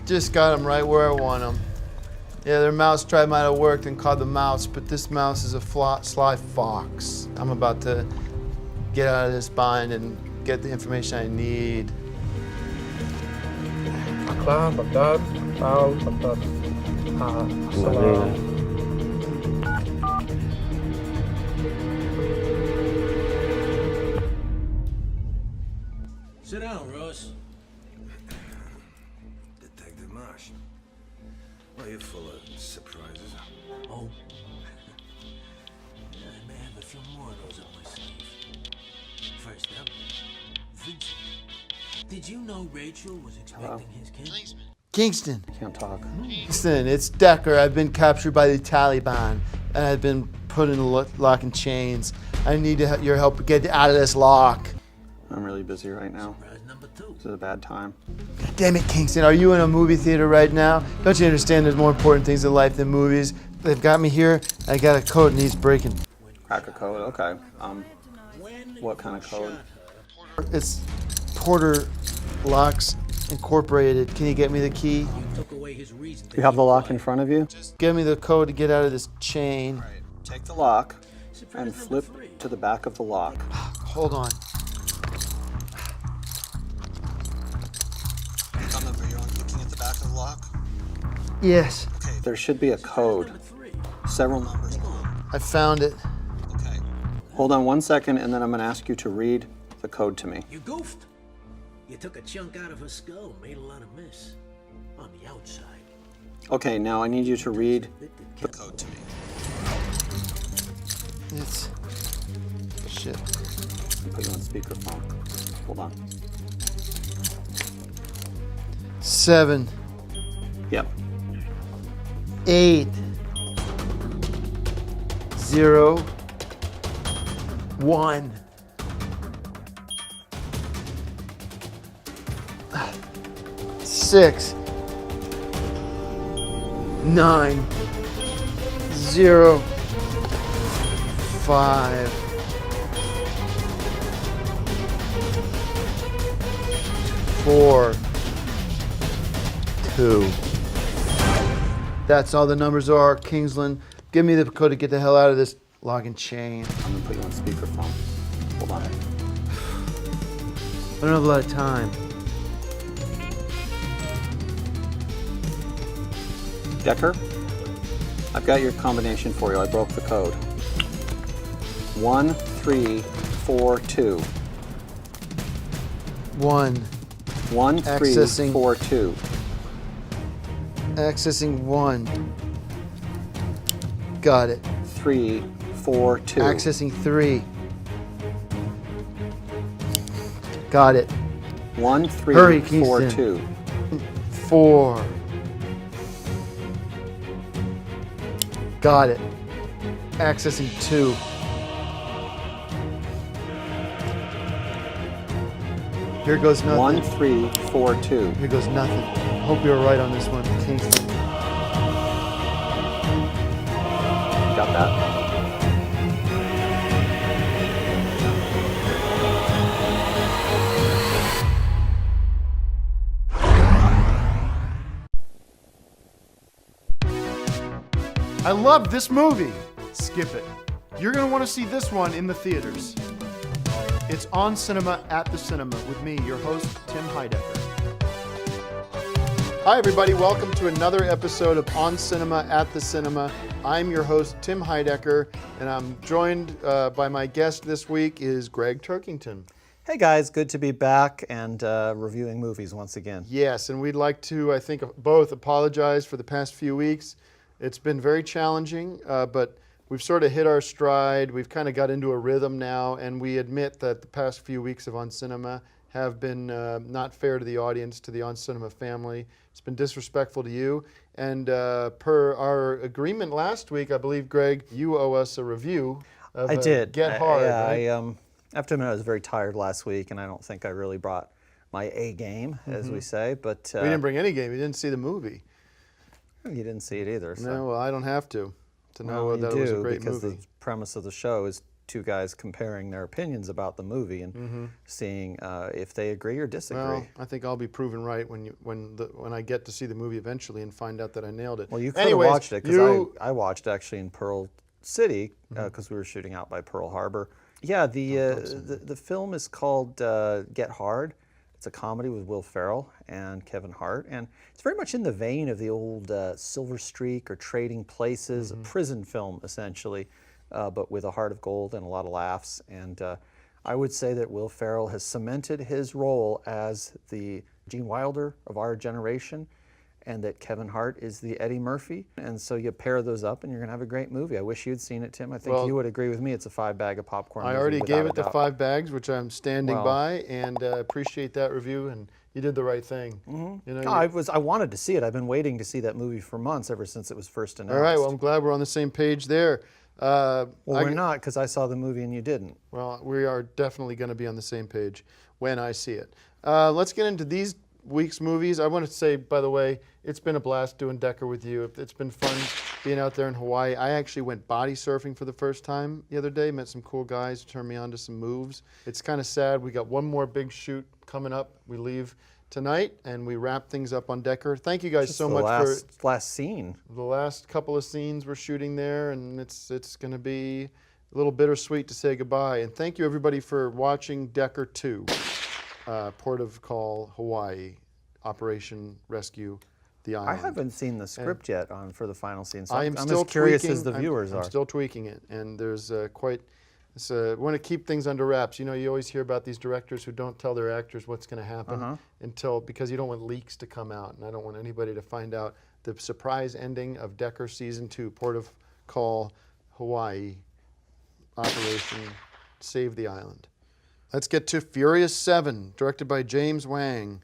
Just got them right where I want them. Yeah, their mousetrap might have worked and caught the mouse, but this mouse is a sly fox. I'm about to get out of this bind and get the information I need. Sit down, Ross. Detective Marsh. Well, you're full of surprises. Oh. Yeah, I may have a few more of those up my sleeve. First up, Vincent. Did you know Rachel was expecting his kid? Kingston. I can't talk. Kingston, it's Decker. I've been captured by the Taliban, and I've been put in lock and chains. I need your help to get out of this lock. I'm really busy right now. This is a bad time. Damn it, Kingston, are you in a movie theater right now? Don't you understand there's more important things in life than movies? They've got me here, I got a code and he's breaking. Crack a code, okay. What kind of code? It's Porter Locks Incorporated. Can you get me the key? You have the lock in front of you? Give me the code to get out of this chain. Right. Take the lock and flip to the back of the lock. Hold on. You're looking at the back of the lock? Yes. Okay, there should be a code. Several numbers long. I found it. Okay. Hold on 1 second, and then I'm going to ask you to read the code to me. You goofed. You took a chunk out of her skull, made a lot of mess. On the outside. Okay, now I need you to read the code to me. It's... shit. I'll put you on speakerphone. Hold on. 7, Yep. 8 0 1 6 9 0 5 4 2. That's all the numbers are. Kingsland, give me the code to get the hell out of this login chain. I'm gonna put you on speakerphone. Hold on. I don't have a lot of time. Decker, I've got your combination for you. I broke the code. 1342. 1. 1342. Accessing 1. Got it. 342. Accessing 3. Got it. 1342. 4. Got it. Accessing 2. Here goes nothing. 1342. Here goes nothing. Hope you're right on this one, Kingsland. Got that. I love this movie. Skip it. You're going to want to see this one in the theaters. It's On Cinema at the Cinema with me, your host, Tim Heidecker. Hi, everybody. Welcome to another episode of On Cinema at the Cinema. I'm your host, Tim Heidecker, and I'm joined by my guest this week is Greg Turkington. Hey guys, good to be back and reviewing movies once again. Yes, and we'd like to, I think, both apologize for the past few weeks. It's been very challenging, but we've sort of hit our stride. We've kind of got into a rhythm now, and we admit that the past few weeks of On Cinema have been not fair to the audience, to the On Cinema family. It's been disrespectful to you. And per our agreement last week, I believe, Greg, you owe us a review of I did. Get Hard. I Right? have to admit I was very tired last week, and I don't think I really brought my A game, as we say. But we didn't bring any game. We didn't see the movie. You didn't see it either. So. No, well, I don't have to know Well, that you it was a do, great because movie. the premise of the show is two guys comparing their opinions about the movie and seeing if they agree or disagree. Well, I think I'll be proven right when I get to see the movie eventually and find out that I nailed it. Well, you could have watched it, because I watched actually in Pearl City, because we were shooting out by Pearl Harbor. Yeah, the film is called Get Hard. It's a comedy with Will Ferrell and Kevin Hart, and it's very much in the vein of the old Silver Streak or Trading Places, a prison film essentially, but with a heart of gold and a lot of laughs. And I would say that Will Ferrell has cemented his role as the Gene Wilder of our generation, and that Kevin Hart is the Eddie Murphy. And so you pair those up and you're gonna have a great movie. I wish you'd seen it, Tim. I think you would agree with me. It's a 5 bag of popcorn I movie, already gave it the without a doubt. 5 bags, which I'm standing by, and appreciate that review, and you did the right thing. You know, I wanted to see it. I've been waiting to see that movie for months, ever since it was first announced. all right, well, I'm glad we're on the same page there. Well, we're not, because I saw the movie and you didn't. Well, we are definitely going to be on the same page when I see it. Let's get into these week's movies. I want to say, by the way, it's been a blast doing Decker with you. It's been fun being out there in Hawaii. I actually went body surfing for the first time the other day, met some cool guys, turned me on to some moves. It's kind of sad. We got one more big shoot coming up. We leave tonight and we wrap things up on Decker. Thank you guys so much for last scene. The last couple of scenes we're shooting there, and it's going to be a little bittersweet to say goodbye. And thank you everybody for watching Decker 2. Port of Call, Hawaii, Operation Rescue the Island. I haven't seen the script yet for the final scene, so I'm I'm still as curious tweaking, as the viewers are. I'm still tweaking it, and there's quite. I want to keep things under wraps. You know, you always hear about these directors who don't tell their actors what's going to happen because you don't want leaks to come out, and I don't want anybody to find out the surprise ending of Decker Season 2, Port of Call, Hawaii, Operation Save the Island. Let's get to Furious 7, directed by James Wan,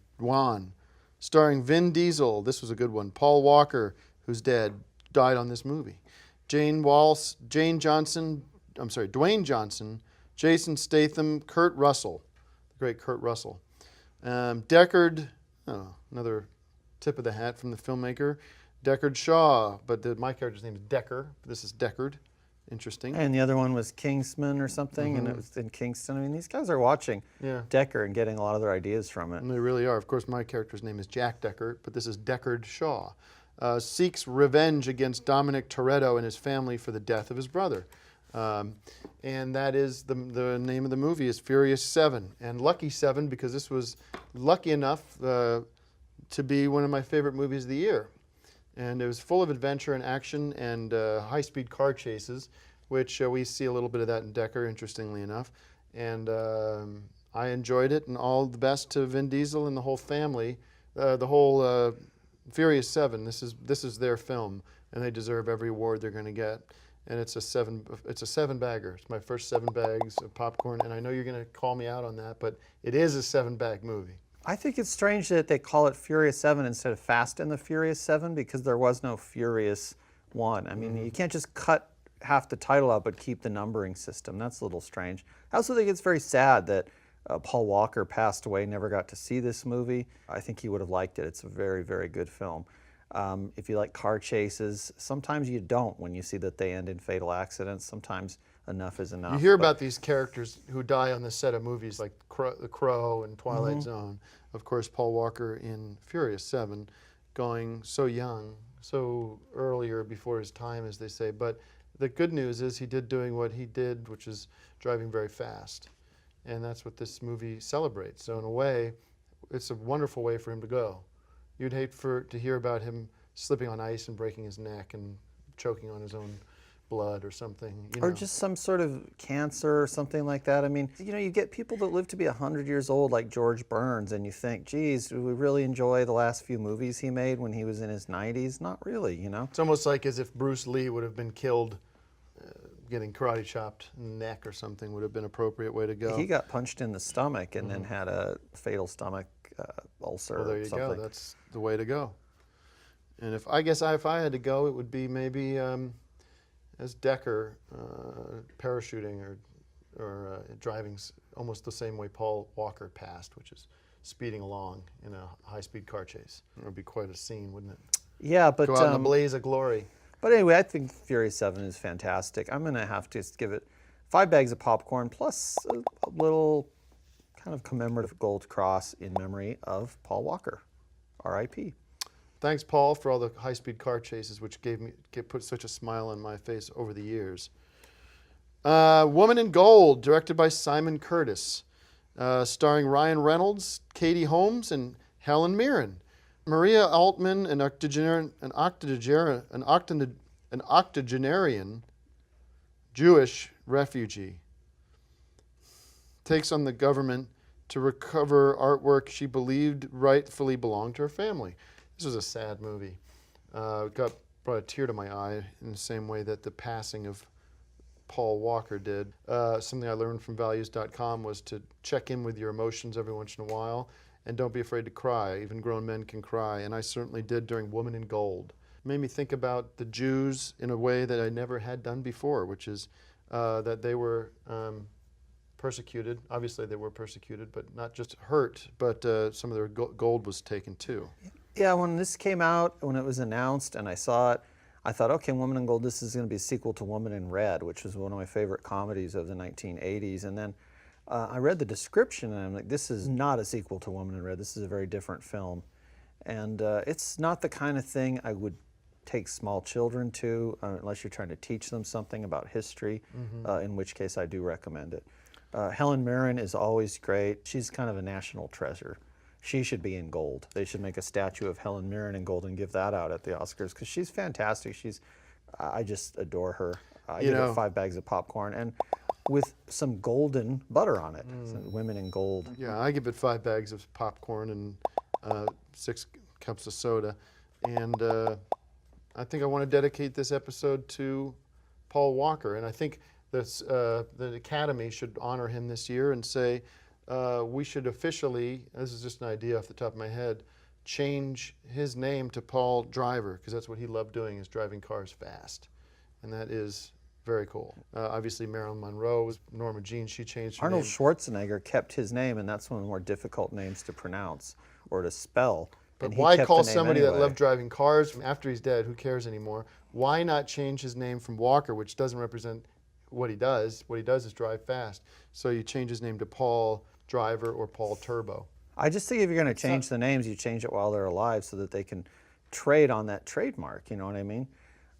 starring Vin Diesel. This was a good one. Paul Walker, who's dead, died on this movie. Dwayne Johnson, Jason Statham, Kurt Russell, the great Kurt Russell. Deckard, another tip of the hat from the filmmaker, Deckard Shaw, but my character's name is Decker. This is Deckard. Interesting. And the other one was Kingsman or something, and it was in Kingston. I mean, these guys are watching Decker and getting a lot of their ideas from it. And they really are. Of course, my character's name is Jack Decker, but this is Deckard Shaw. Seeks revenge against Dominic Toretto and his family for the death of his brother. And that is the name of the movie is Furious 7. And Lucky 7 because this was lucky enough to be one of my favorite movies of the year. And it was full of adventure and action and high-speed car chases, which we see a little bit of that in Decker, interestingly enough. And I enjoyed it, and all the best to Vin Diesel and the whole family. The whole Furious 7. This is their film, and they deserve every award they're going to get. And it's a seven bagger. It's my first 7 bags of popcorn, and I know you're going to call me out on that, but it is a 7-bag movie. I think it's strange that they call it Furious 7 instead of Fast and the Furious 7 because there was no Furious 1. I mean, you can't just cut half the title out but keep the numbering system. That's a little strange. I also think it's very sad that Paul Walker passed away, never got to see this movie. I think he would have liked it. It's a very, very good film. If you like car chases, sometimes you don't when you see that they end in fatal accidents. Sometimes enough is enough. You hear about these characters who die on the set of movies like The Crow and Twilight Zone. Of course, Paul Walker in Furious 7, going so young, so earlier before his time, as they say. But the good news is he did doing what he did, which is driving very fast. And that's what this movie celebrates. So in a way, it's a wonderful way for him to go. You'd hate to hear about him slipping on ice and breaking his neck and choking on his own blood or something. Or just some sort of cancer or something like that. I mean, you get people that live to be 100 years old like George Burns, and you think, geez, do we really enjoy the last few movies he made when he was in his 90s? Not really, It's almost like as if Bruce Lee would have been killed getting karate chopped in the neck or something would have been an appropriate way to go. He got punched in the stomach and then had a fatal stomach ulcer. Well, there you or something. go. That's the way to go. And if I had to go, it would be maybe as Decker, parachuting or driving almost the same way Paul Walker passed, which is speeding along in a high-speed car chase. It would be quite a scene, wouldn't it? Yeah, but go out in a blaze of glory. But anyway, I think Furious 7 is fantastic. I'm going to have to give it 5 bags of popcorn plus a little kind of commemorative gold cross in memory of Paul Walker, R.I.P. Thanks, Paul, for all the high-speed car chases, which put such a smile on my face over the years. Woman in Gold, directed by Simon Curtis, starring Ryan Reynolds, Katie Holmes, and Helen Mirren. Maria Altman, an octogenarian Jewish refugee, takes on the government to recover artwork she believed rightfully belonged to her family. This was a sad movie. Brought a tear to my eye in the same way that the passing of Paul Walker did. Something I learned from values.com was to check in with your emotions every once in a while and don't be afraid to cry. Even grown men can cry, and I certainly did during Woman in Gold. It made me think about the Jews in a way that I never had done before, which is that they were persecuted. Obviously they were persecuted, but not just hurt, but some of their gold was taken too. Yeah, when this came out, when it was announced and I saw it, I thought, okay, Woman in Gold, this is going to be a sequel to Woman in Red, which was one of my favorite comedies of the 1980s. And then I read the description and I'm like, this is not a sequel to Woman in Red. This is a very different film. And it's not the kind of thing I would take small children to unless you're trying to teach them something about history, in which case I do recommend it. Helen Mirren is always great. She's kind of a national treasure. She should be in gold. They should make a statue of Helen Mirren in gold and give that out at the Oscars because she's fantastic. I just adore her. I give her 5 bags of popcorn and with some golden butter on it. Some Women in Gold. Yeah, I give it 5 bags of popcorn and 6 cups of soda. And I think I want to dedicate this episode to Paul Walker. And I think the Academy should honor him this year and say, we should officially, this is just an idea off the top of my head, change his name to Paul Driver, because that's what he loved doing, is driving cars fast. And that is very cool. Obviously, Marilyn Monroe was Norma Jean. She changed her Arnold name. Schwarzenegger kept his name, and that's one of the more difficult names to pronounce or to spell. But and he why kept call the name somebody that anyway. loved driving cars after he's dead? Who cares anymore? Why not change his name from Walker, which doesn't represent what he does? What he does is drive fast. So you change his name to Paul Driver or Paul Turbo. I just think if you're going to change the names, you change it while they're alive so that they can trade on that trademark, you know what I mean?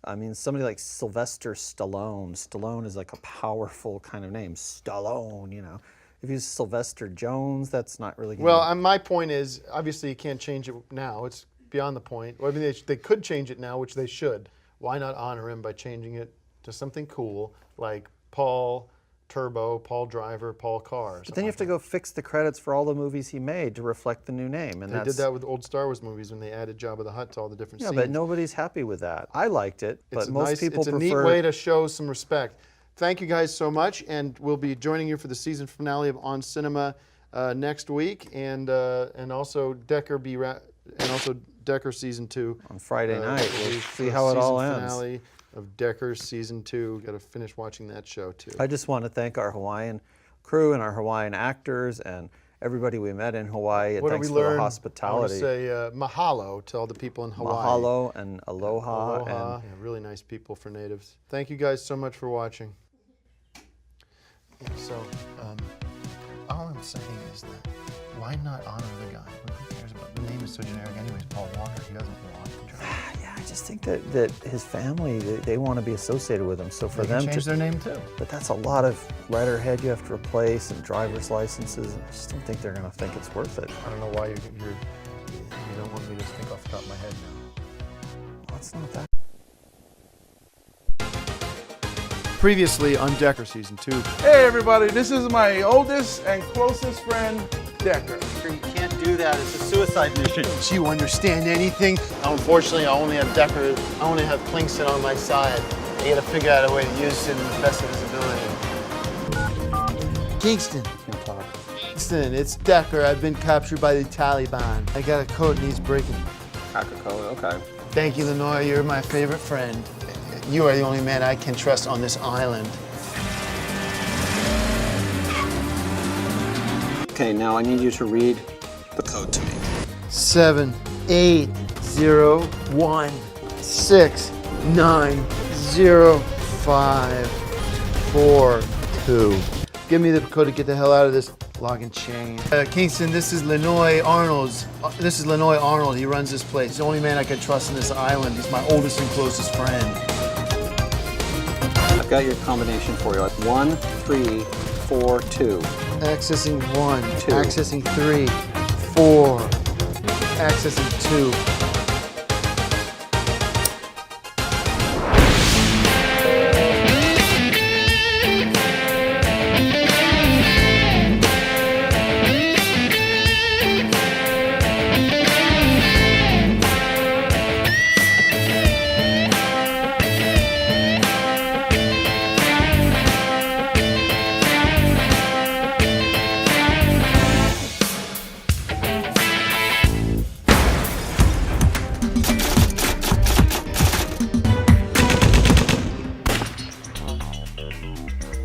I mean, somebody like Sylvester Stallone. Stallone is like a powerful kind of name. Stallone, you know. If he's Sylvester Jones, that's not really going to... Well, my point is, obviously you can't change it now. It's beyond the point. I mean, they could change it now, which they should. Why not honor him by changing it to something cool like Paul Turbo, Paul Driver, Paul Car? But then you have to go fix the credits for all the movies he made to reflect the new name. And They did that with old Star Wars movies when they added Jabba the Hutt to all the different scenes. but nobody's happy with that. I liked it, but most people it's prefer... It's a neat way to show some respect. Thank you guys so much, and we'll be joining you for the season finale of On Cinema next week, and also Decker Decker season 2 on Friday night. We'll see the how it all season ends. Finale of Decker season 2. Got to finish watching that show too. I just want to thank our Hawaiian crew and our Hawaiian actors and everybody we met in Hawaii. And What did thanks we for learn? the hospitality. I want to say mahalo to all the people in Hawaii. Mahalo and aloha. Aloha. And Yeah, really nice people for natives. Thank you guys so much for watching. Yeah, so, all I'm saying is that why not honor the guy? Who cares about the name? Is so generic anyways. Paul Walker. He doesn't want to drive. yeah, I just think that his family, they want to be associated with him. So for They them can change to their name too. But that's a lot of letterhead you have to replace and driver's licenses. I just don't think they're going to think it's worth it. I don't know why you don't want me to think off the top of my head now. Well, it's not that. Previously on Decker season 2. Hey everybody, this is my oldest and closest friend, Decker. You can't do that. It's a suicide mission. Do you understand anything? Unfortunately, I only have Decker. I only have Klingston on my side. I gotta figure out a way to use him in the best of his ability. Kingston. Kingston, it's Decker. I've been captured by the Taliban. I got a code needs breaking. Hacker code, okay. Thank you, Lenoir. You're my favorite friend. You are the only man I can trust on this island. Okay, now I need you to read the code to me. 7, 8, 0, 1, 6, 9, 0, 5, 4, 2. Give me the code to get the hell out of this login chain. Kingston, this is Lenoir Arnold's. This is Lenoir Arnold. He runs this place. He's the only man I can trust on this island. He's my oldest and closest friend. I've got your combination for you. 1, 3, 4, 2. Accessing 1, 2. accessing 3, 4, accessing 2.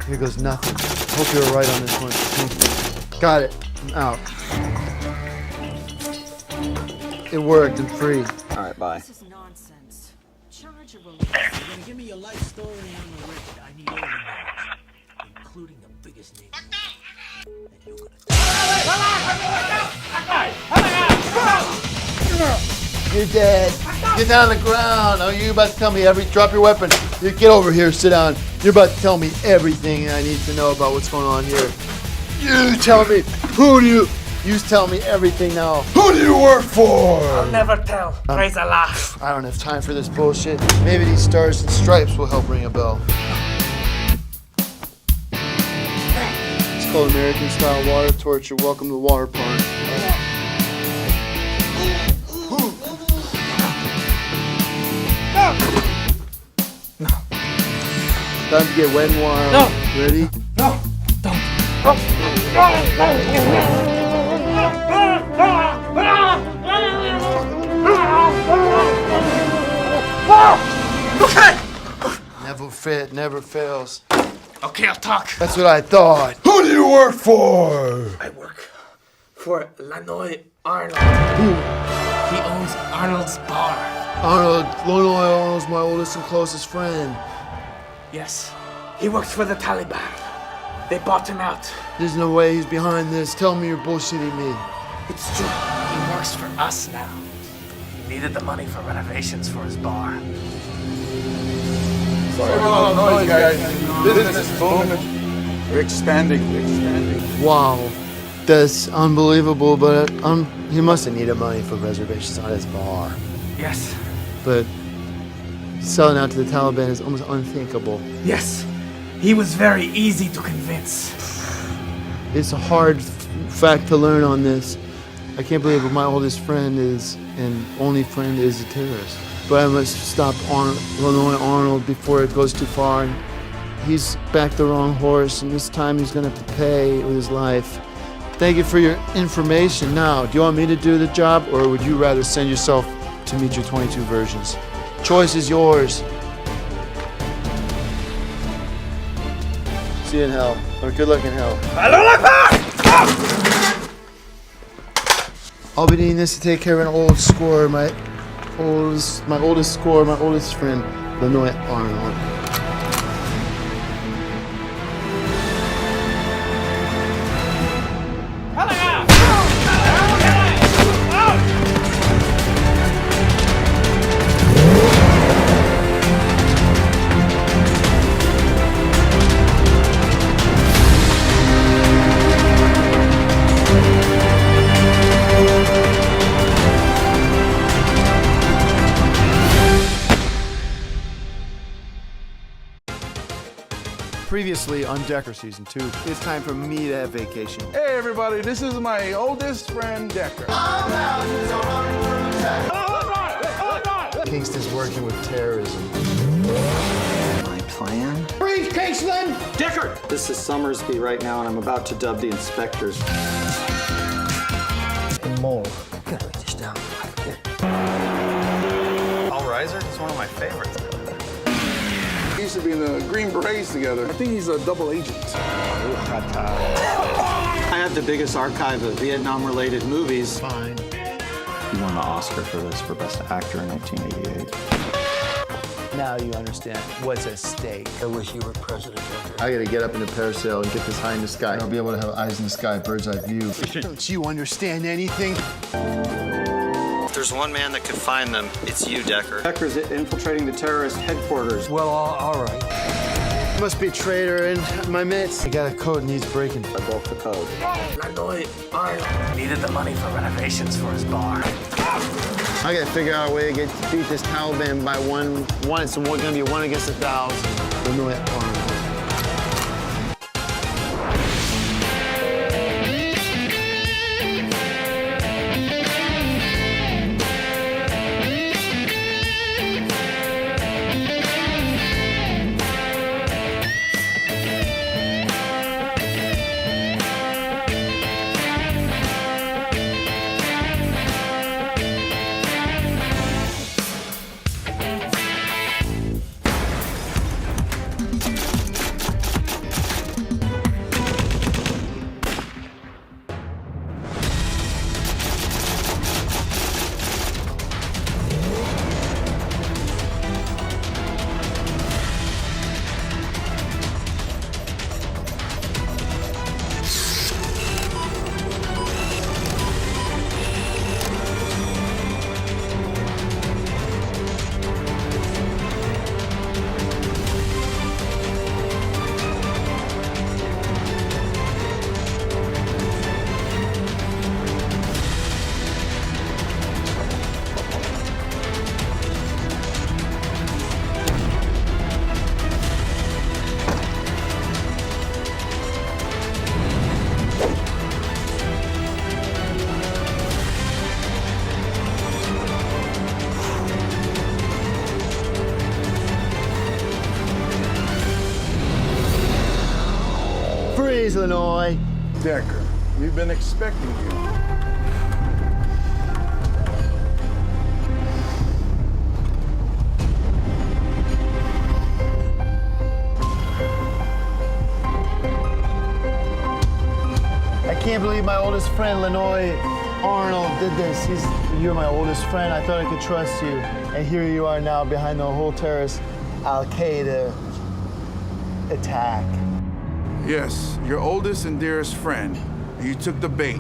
Here goes nothing. Hope you're right on this one. Got it. I'm out. It worked. I'm free. All right, bye. This is nonsense. Charge a release. You're gonna give me your life story on the record. I need all the names, including the biggest name. And you're gonna... You're dead. Get down on the ground. Oh, you're about to tell me drop your weapon. You get over here, sit down. You're about to tell me everything I need to know about what's going on here. You tell me. You tell me everything now. Who do you work for? I'll never tell. Praise Allah. I don't have time for this bullshit. Maybe these stars and stripes will help ring a bell. It's called American style water torture. Welcome to the water park. No. Time to get wet and wild. No. Ready? No. Don't. Never fails. Okay, I'll talk. That's what I thought. Who do you work for? I work for Lanoy Arnold. Who? He owns Arnold's bar. Lanoy Arnold's my oldest and closest friend. Yes, he works for the Taliban. They bought him out. There's no way he's behind this. Tell me you're bullshitting me. It's true. He works for us now. He needed the money for renovations for his bar. Noise, guys. Business is booming. We're expanding. Wow. That's unbelievable, but he must have needed money for reservations on his bar. Yes. But selling out to the Taliban is almost unthinkable. Yes. He was very easy to convince. It's a hard fact to learn on this. I can't believe my oldest friend and only friend is a terrorist. But I must stop Lanoy Arnold before it goes too far. And he's backed the wrong horse, and this time he's gonna have to pay with his life. Thank you for your information. Now, do you want me to do the job, or would you rather send yourself to meet your 22 versions? Choice is yours. See you in hell, or good luck in hell. I don't like that! I'll be needing this to take care of an old score. My oldest friend, Lanoy Arnold. Previously on Decker Season 2, it's time for me to have vacation. Hey everybody, this is my oldest friend Decker. Kingston's working with terrorism. My plan? Breathe, Kingston! Decker! This is Summersby right now, and I'm about to dub the inspectors. More. Gotta write this down. Paul Reiser is one of my favorites. We used to be in the Green Berets together. I think he's a double agent. I have the biggest archive of Vietnam-related movies. Fine. He won the Oscar for this for Best Actor in 1988. Now you understand what's at stake. I wish you were president. I gotta get up in a parasail and get this high in the sky. I'll be able to have eyes in the sky, bird's eye view. Don't you understand anything? If there's one man that could find them, it's you, Decker. Decker's infiltrating the terrorist headquarters. Well, all right. Must be a traitor in my midst. I got a code needs breaking. I broke the code. Lanoy Arnold needed the money for renovations for his bar. I gotta figure out a way to beat this Taliban by one. It's gonna be 1 against 1,000. Lanoy Arnold. Freeze, Lanoy. Decker, we've been expecting you. can't believe my oldest friend, Lenoy Arnold, did this. You're my oldest friend. I thought I could trust you. And here you are now behind the whole terrorist Al-Qaeda attack. Yes, your oldest and dearest friend. You took the bait.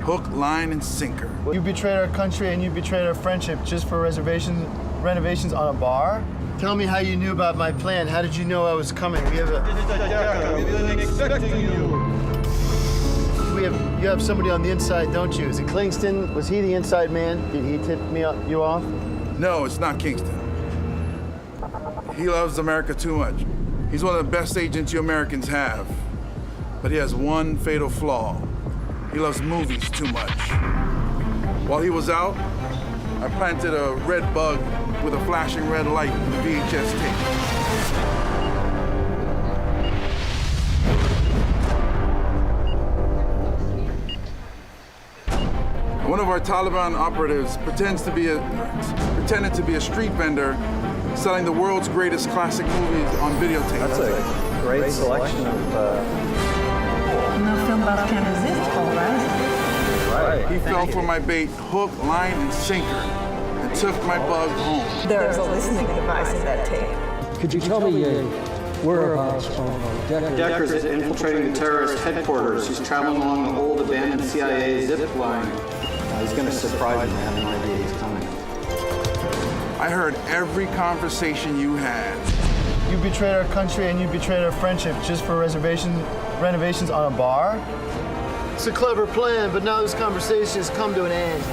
Hook, line, and sinker. You betrayed our country and you betrayed our friendship just for renovations on a bar? Tell me how you knew about my plan. How did you know I was coming? We have you have somebody on the inside, don't you? Is it Kingston? Was he the inside man? Did he tip you off? No, it's not Kingston. He loves America too much. He's one of the best agents you Americans have. But he has one fatal flaw. He loves movies too much. While he was out, I planted a red bug with a flashing red light in the VHS tape. One of our Taliban operatives pretended to be a street vendor selling the world's greatest classic movies on videotape. That's a great selection of... No film buff can resist, Paul, right? He fell for my bait, hook, line, and sinker, and took my bug home. There's a listening device in that tape. Could you tell me whereabouts of Decker? Decker's infiltrating the terrorist headquarters. He's traveling along the old abandoned CIA zip line. He's going to surprise you. I have no idea he's coming. I heard every conversation you had. You betrayed our country and you betrayed our friendship just for renovations on a bar? It's a clever plan, but now this conversation has come to an end.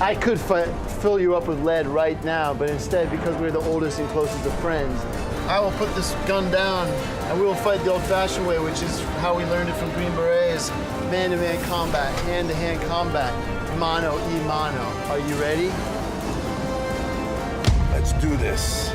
I could fill you up with lead right now, but instead, because we're the oldest and closest of friends, I will put this gun down and we will fight the old-fashioned way, which is how we learned it from Green Berets. Man-to-man combat, hand-to-hand combat, mano y mano. Are you ready? Let's do this.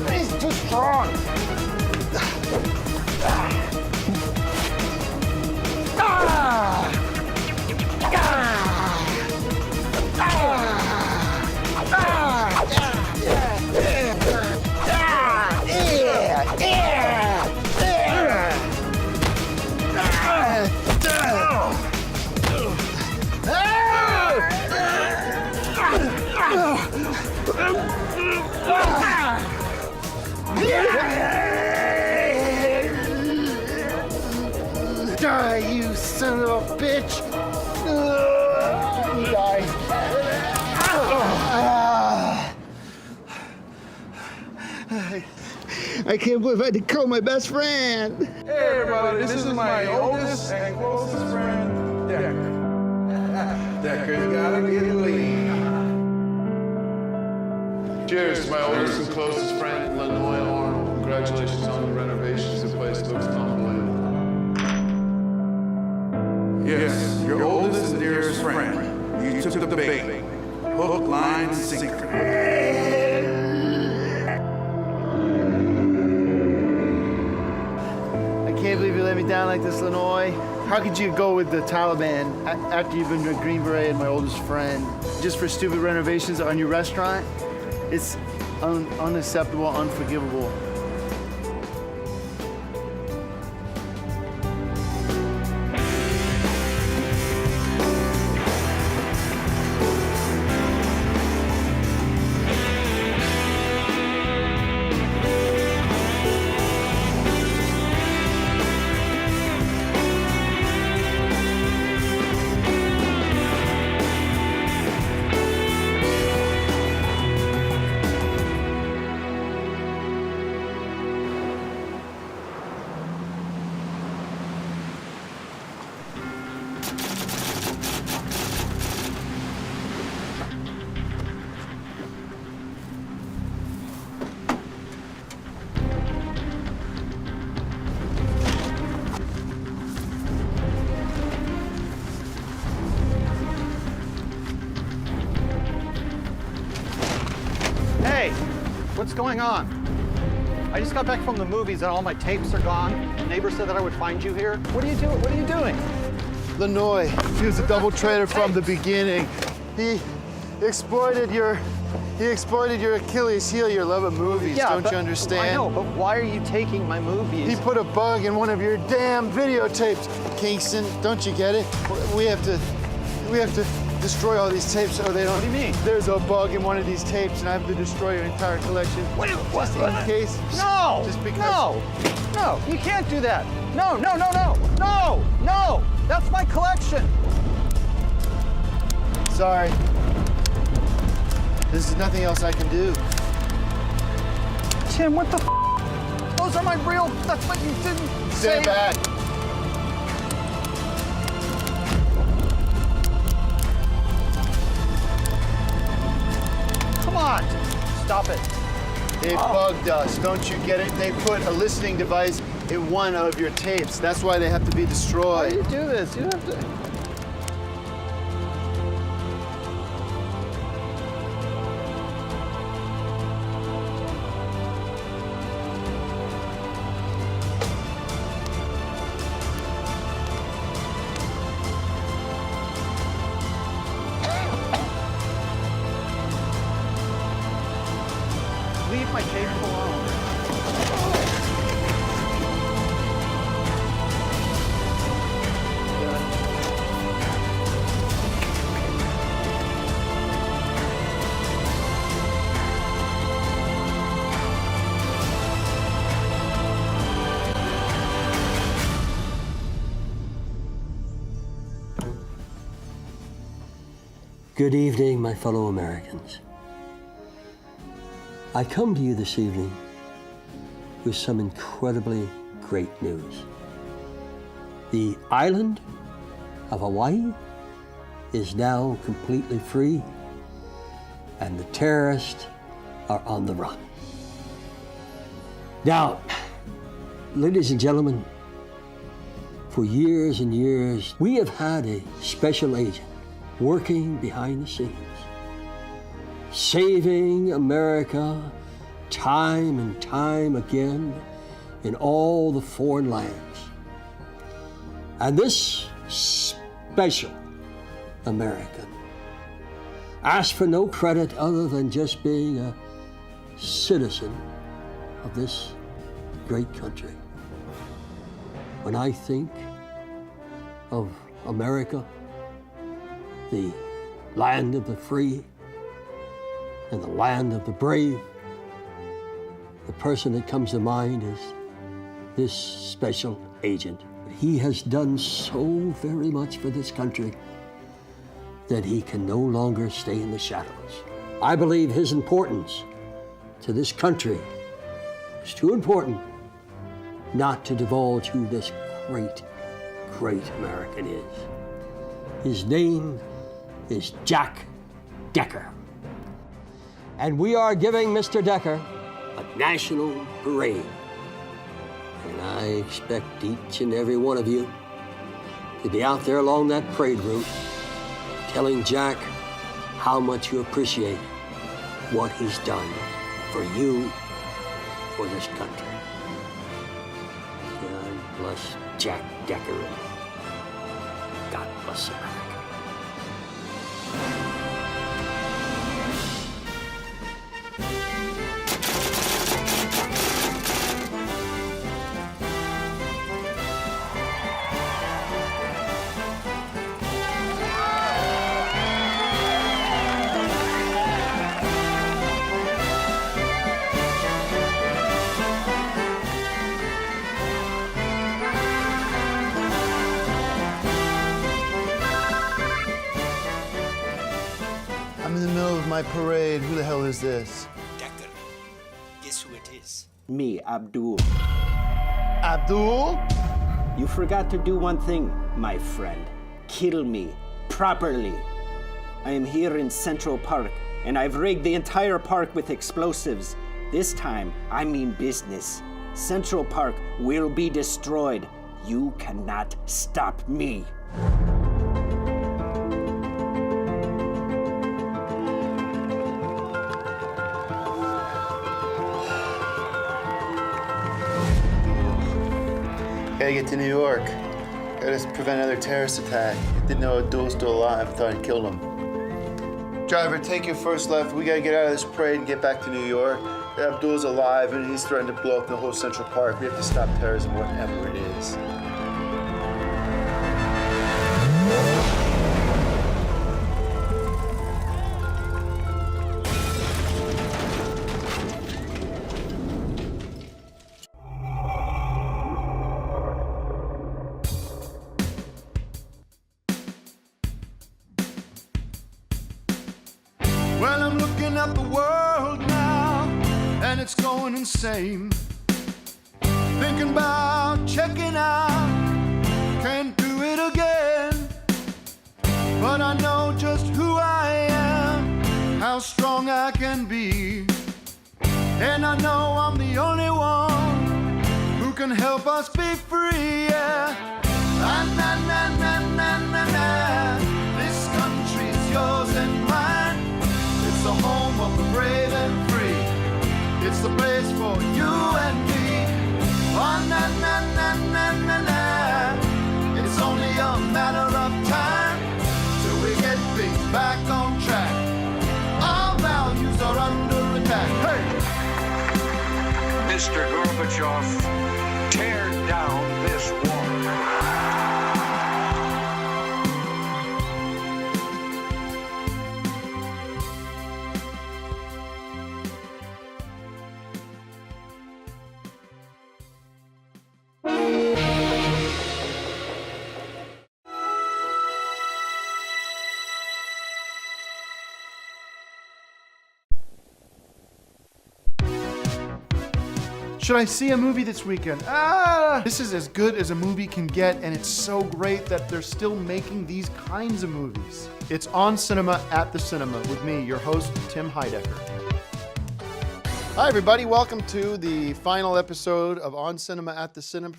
He's too strong. Die, you son of a bitch! Die. I can't believe I had to kill my best friend. Hey everybody, this is my oldest and closest friend, Decker. Decker's gotta get lean. Cheers to my oldest and closest friend, Lenoy Arnold. Congratulations on the renovations. The place looks unbelievable. Yes, your oldest and dearest friend. You took the bait. Hook, line, sinker. I can't believe you let me down like this, Lenoy. How could you go with the Taliban after you've been with Green Beret and my oldest friend just for stupid renovations on your restaurant? It's unacceptable, unforgivable. Hey, what's going on? I just got back from the movies and all my tapes are gone. The neighbor said that I would find you here. What are you doing? What are you doing? Lanoy, he was a double traitor from the beginning. He exploited your Achilles heel, your love of movies. Don't you understand? I know, but why are you taking my movies? He put a bug in one of your damn videotapes. Kingston, don't you get it? We have to destroy all these tapes so they don't. What do you mean? There's a bug in one of these tapes, and I have to destroy your entire collection. Just in case. No! Just because. No! You can't do that! No! That's my collection! Sorry. There's nothing else I can do. Tim, what the f? Those are my real. That's what you didn't say. Stand back. Come on! Stop it. They bugged us, don't you get it? They put a listening device in one of your tapes. That's why they have to be destroyed. Why do you do this? You don't have to. Leave my tapes alone. Good evening, my fellow Americans. I come to you this evening with some incredibly great news. The island of Hawaii is now completely free, and the terrorists are on the run. Now, ladies and gentlemen, for years and years, we have had a special agent working behind the scenes, saving America time and time again in all the foreign lands. And this special American asked for no credit other than just being a citizen of this great country. When I think of America, the land of the free and the land of the brave, the person that comes to mind is this special agent. He has done so very much for this country that he can no longer stay in the shadows. I believe his importance to this country is too important not to divulge who this great, great American is. His name is Jack Decker. And we are giving Mr. Decker a national parade. And I expect each and every one of you to be out there along that parade route telling Jack how much you appreciate what he's done for you, for this country. God bless Jack Decker. God bless America. I'm in the middle of my parade. Who the hell is this? Decker, guess who it is? Me, Abdul. Abdul? You forgot to do one thing, my friend. Kill me properly. I am here in Central Park, and I've rigged the entire park with explosives. This time, I mean business. Central Park will be destroyed. You cannot stop me. Gotta get to New York. Gotta prevent another terrorist attack. Didn't know Abdul's still alive. I thought he killed him. Driver, take your first left. We gotta get out of this parade and get back to New York. Abdul's alive and he's threatening to blow up the whole Central Park. We have to stop terrorism, whatever it is. Well, I'm looking at the world now, and it's going insane. Thinking about checking out, can't do it again. But I know just who I am, how strong I can be. And I know I'm the only one who can help us be free, yeah. Na, na, na, na, na, na, na. This country's yours and mine. It's the home of the brave and free. It's the place for you and me. Oh, na, na, na, na, na, na. It's only a matter of time till we get things back on track. Our values are under attack. Hey! Mr. Gorbachev, tear down this wall. Should I see a movie this weekend? This is as good as a movie can get, and it's so great that they're still making these kinds of movies. It's On Cinema at the Cinema with me, your host, Tim Heidecker. Hi, everybody. Welcome to the final episode of On Cinema at the Cinema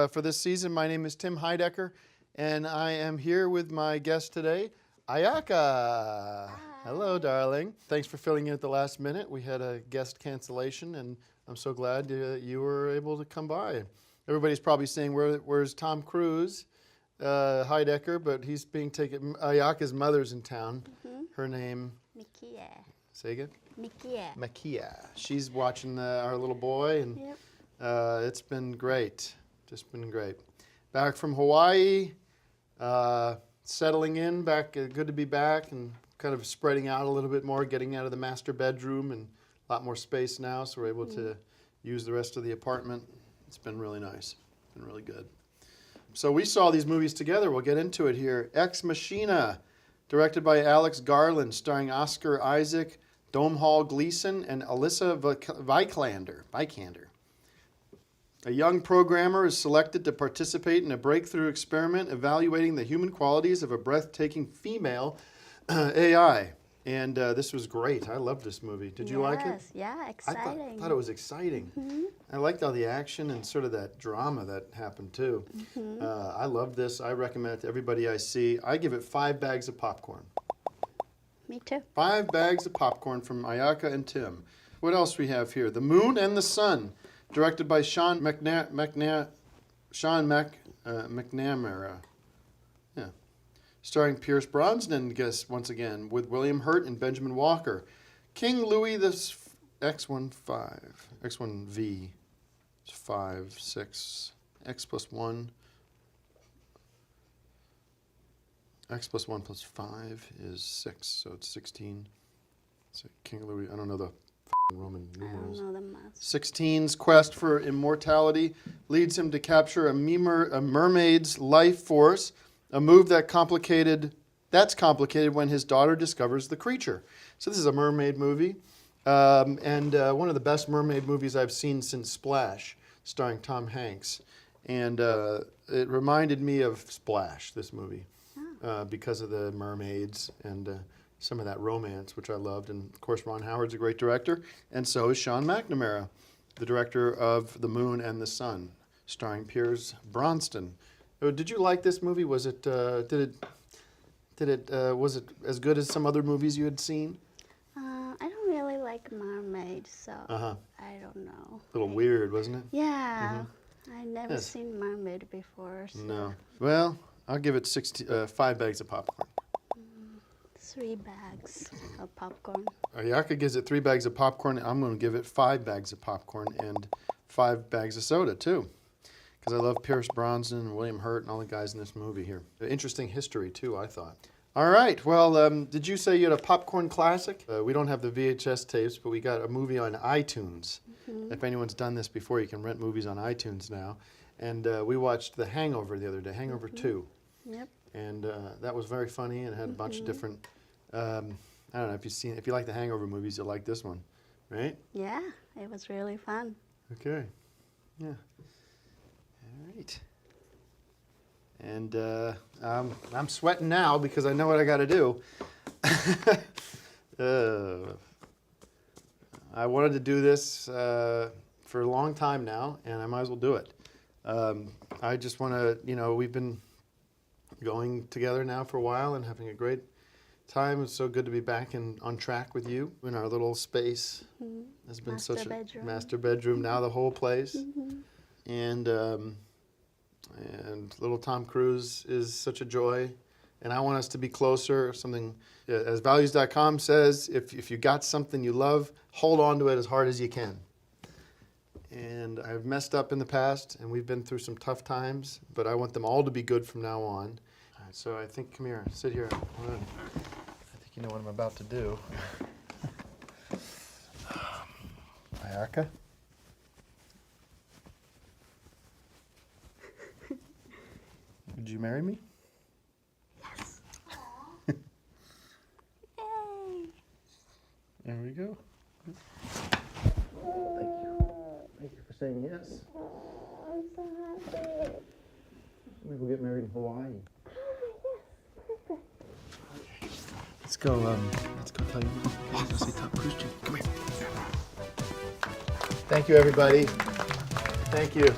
for this season. My name is Tim Heidecker, and I am here with my guest today, Ayaka. Hi. Hello, darling. Thanks for filling in at the last minute. We had a guest cancellation, and I'm so glad you were able to come by. Everybody's probably saying, where's Tom Cruise, Heidecker, but he's being taken. Ayaka's mother's in town. Mm-hmm. Her name? Makia. Say again? Makia. Makia. She's watching our little boy, and yep. It's been great. Just been great. Back from Hawaii, settling in, back. Good to be back, and kind of spreading out a little bit more, getting out of the master bedroom, and a lot more space now, so we're able to use the rest of the apartment. It's been really nice. It's been really good. So we saw these movies together. We'll get into it here. Ex Machina, directed by Alex Garland, starring Oscar Isaac, Domhnall Gleeson, and Alyssa Vikander. A young programmer is selected to participate in a breakthrough experiment evaluating the human qualities of a breathtaking female AI. And this was great. I loved this movie. Did you like it? Yeah, exciting. I thought it was exciting. Mm-hmm. I liked all the action and sort of that drama that happened too. Mm-hmm. I love this. I recommend it to everybody I see. I give it 5 bags of popcorn. Me too. 5 bags of popcorn from Ayaka and Tim. What else we have here? The Moon and the Sun, directed by Sean McNamara. Yeah. Starring Pierce Brosnan, guess once again, with William Hurt and Benjamin Walker. King Louis the X1V, 5, 6, X plus 1. X plus 1 plus 5 is 6, so it's 16. So King Louis, I don't know the Roman numerals. I don't know the math. 16's quest for immortality leads him to capture a mermaid's life force, a move that's complicated when his daughter discovers the creature. So this is a mermaid movie, and one of the best mermaid movies I've seen since Splash, starring Tom Hanks. And it reminded me of Splash, this movie, because of the mermaids and some of that romance, which I loved. And of course, Ron Howard's a great director, and so is Sean McNamara, the director of The Moon and the Sun, starring Pierce Brosnan. Did you like this movie? Was it was it as good as some other movies you had seen? I don't really like mermaids, so I don't know. A little weird, wasn't it? Yeah. I never Yes. seen mermaid before. So No. Well, I'll give it 5 bags of popcorn. 3 bags of popcorn. Ayaka gives it 3 bags of popcorn. I'm going to give it 5 bags of popcorn and 5 bags of soda, too. Because I love Pierce Brosnan and William Hurt and all the guys in this movie here. Interesting history, too, I thought. All right. Well, did you say you had a popcorn classic? We don't have the VHS tapes, but we got a movie on iTunes. Mhm. If anyone's done this before, you can rent movies on iTunes now. And we watched The Hangover the other day, Hangover 2. Yep. And that was very funny and had a bunch of different, I don't know, if you like the Hangover movies, you'll like this one, right? Yeah, it was really fun. Okay. Yeah. All right. And I'm sweating now because I know what I got to do. I wanted to do this for a long time now, and I might as well do it. I just want to, we've been going together now for a while and having a great time. It's so good to be back on track with you in our little space. Mhm. It's been Master such a bedroom. master bedroom, now the whole place. Mhm. And little Tom Cruise is such a joy. And I want us to be closer. Something, as values.com says, if you got something you love, hold on to it as hard as you can. And I've messed up in the past, and we've been through some tough times, but I want them all to be good from now on. All right, so I think, come here, sit here. Hold on. I think you know what I'm about to do. Ayaka? Would you marry me? Yes. Yay. There we go. Thank you for saying yes. I'm so happy. Maybe we'll get married in Hawaii. Let's go tell your mom. Let's go see Tom Cruise. Come here. Thank you, everybody. Thank you.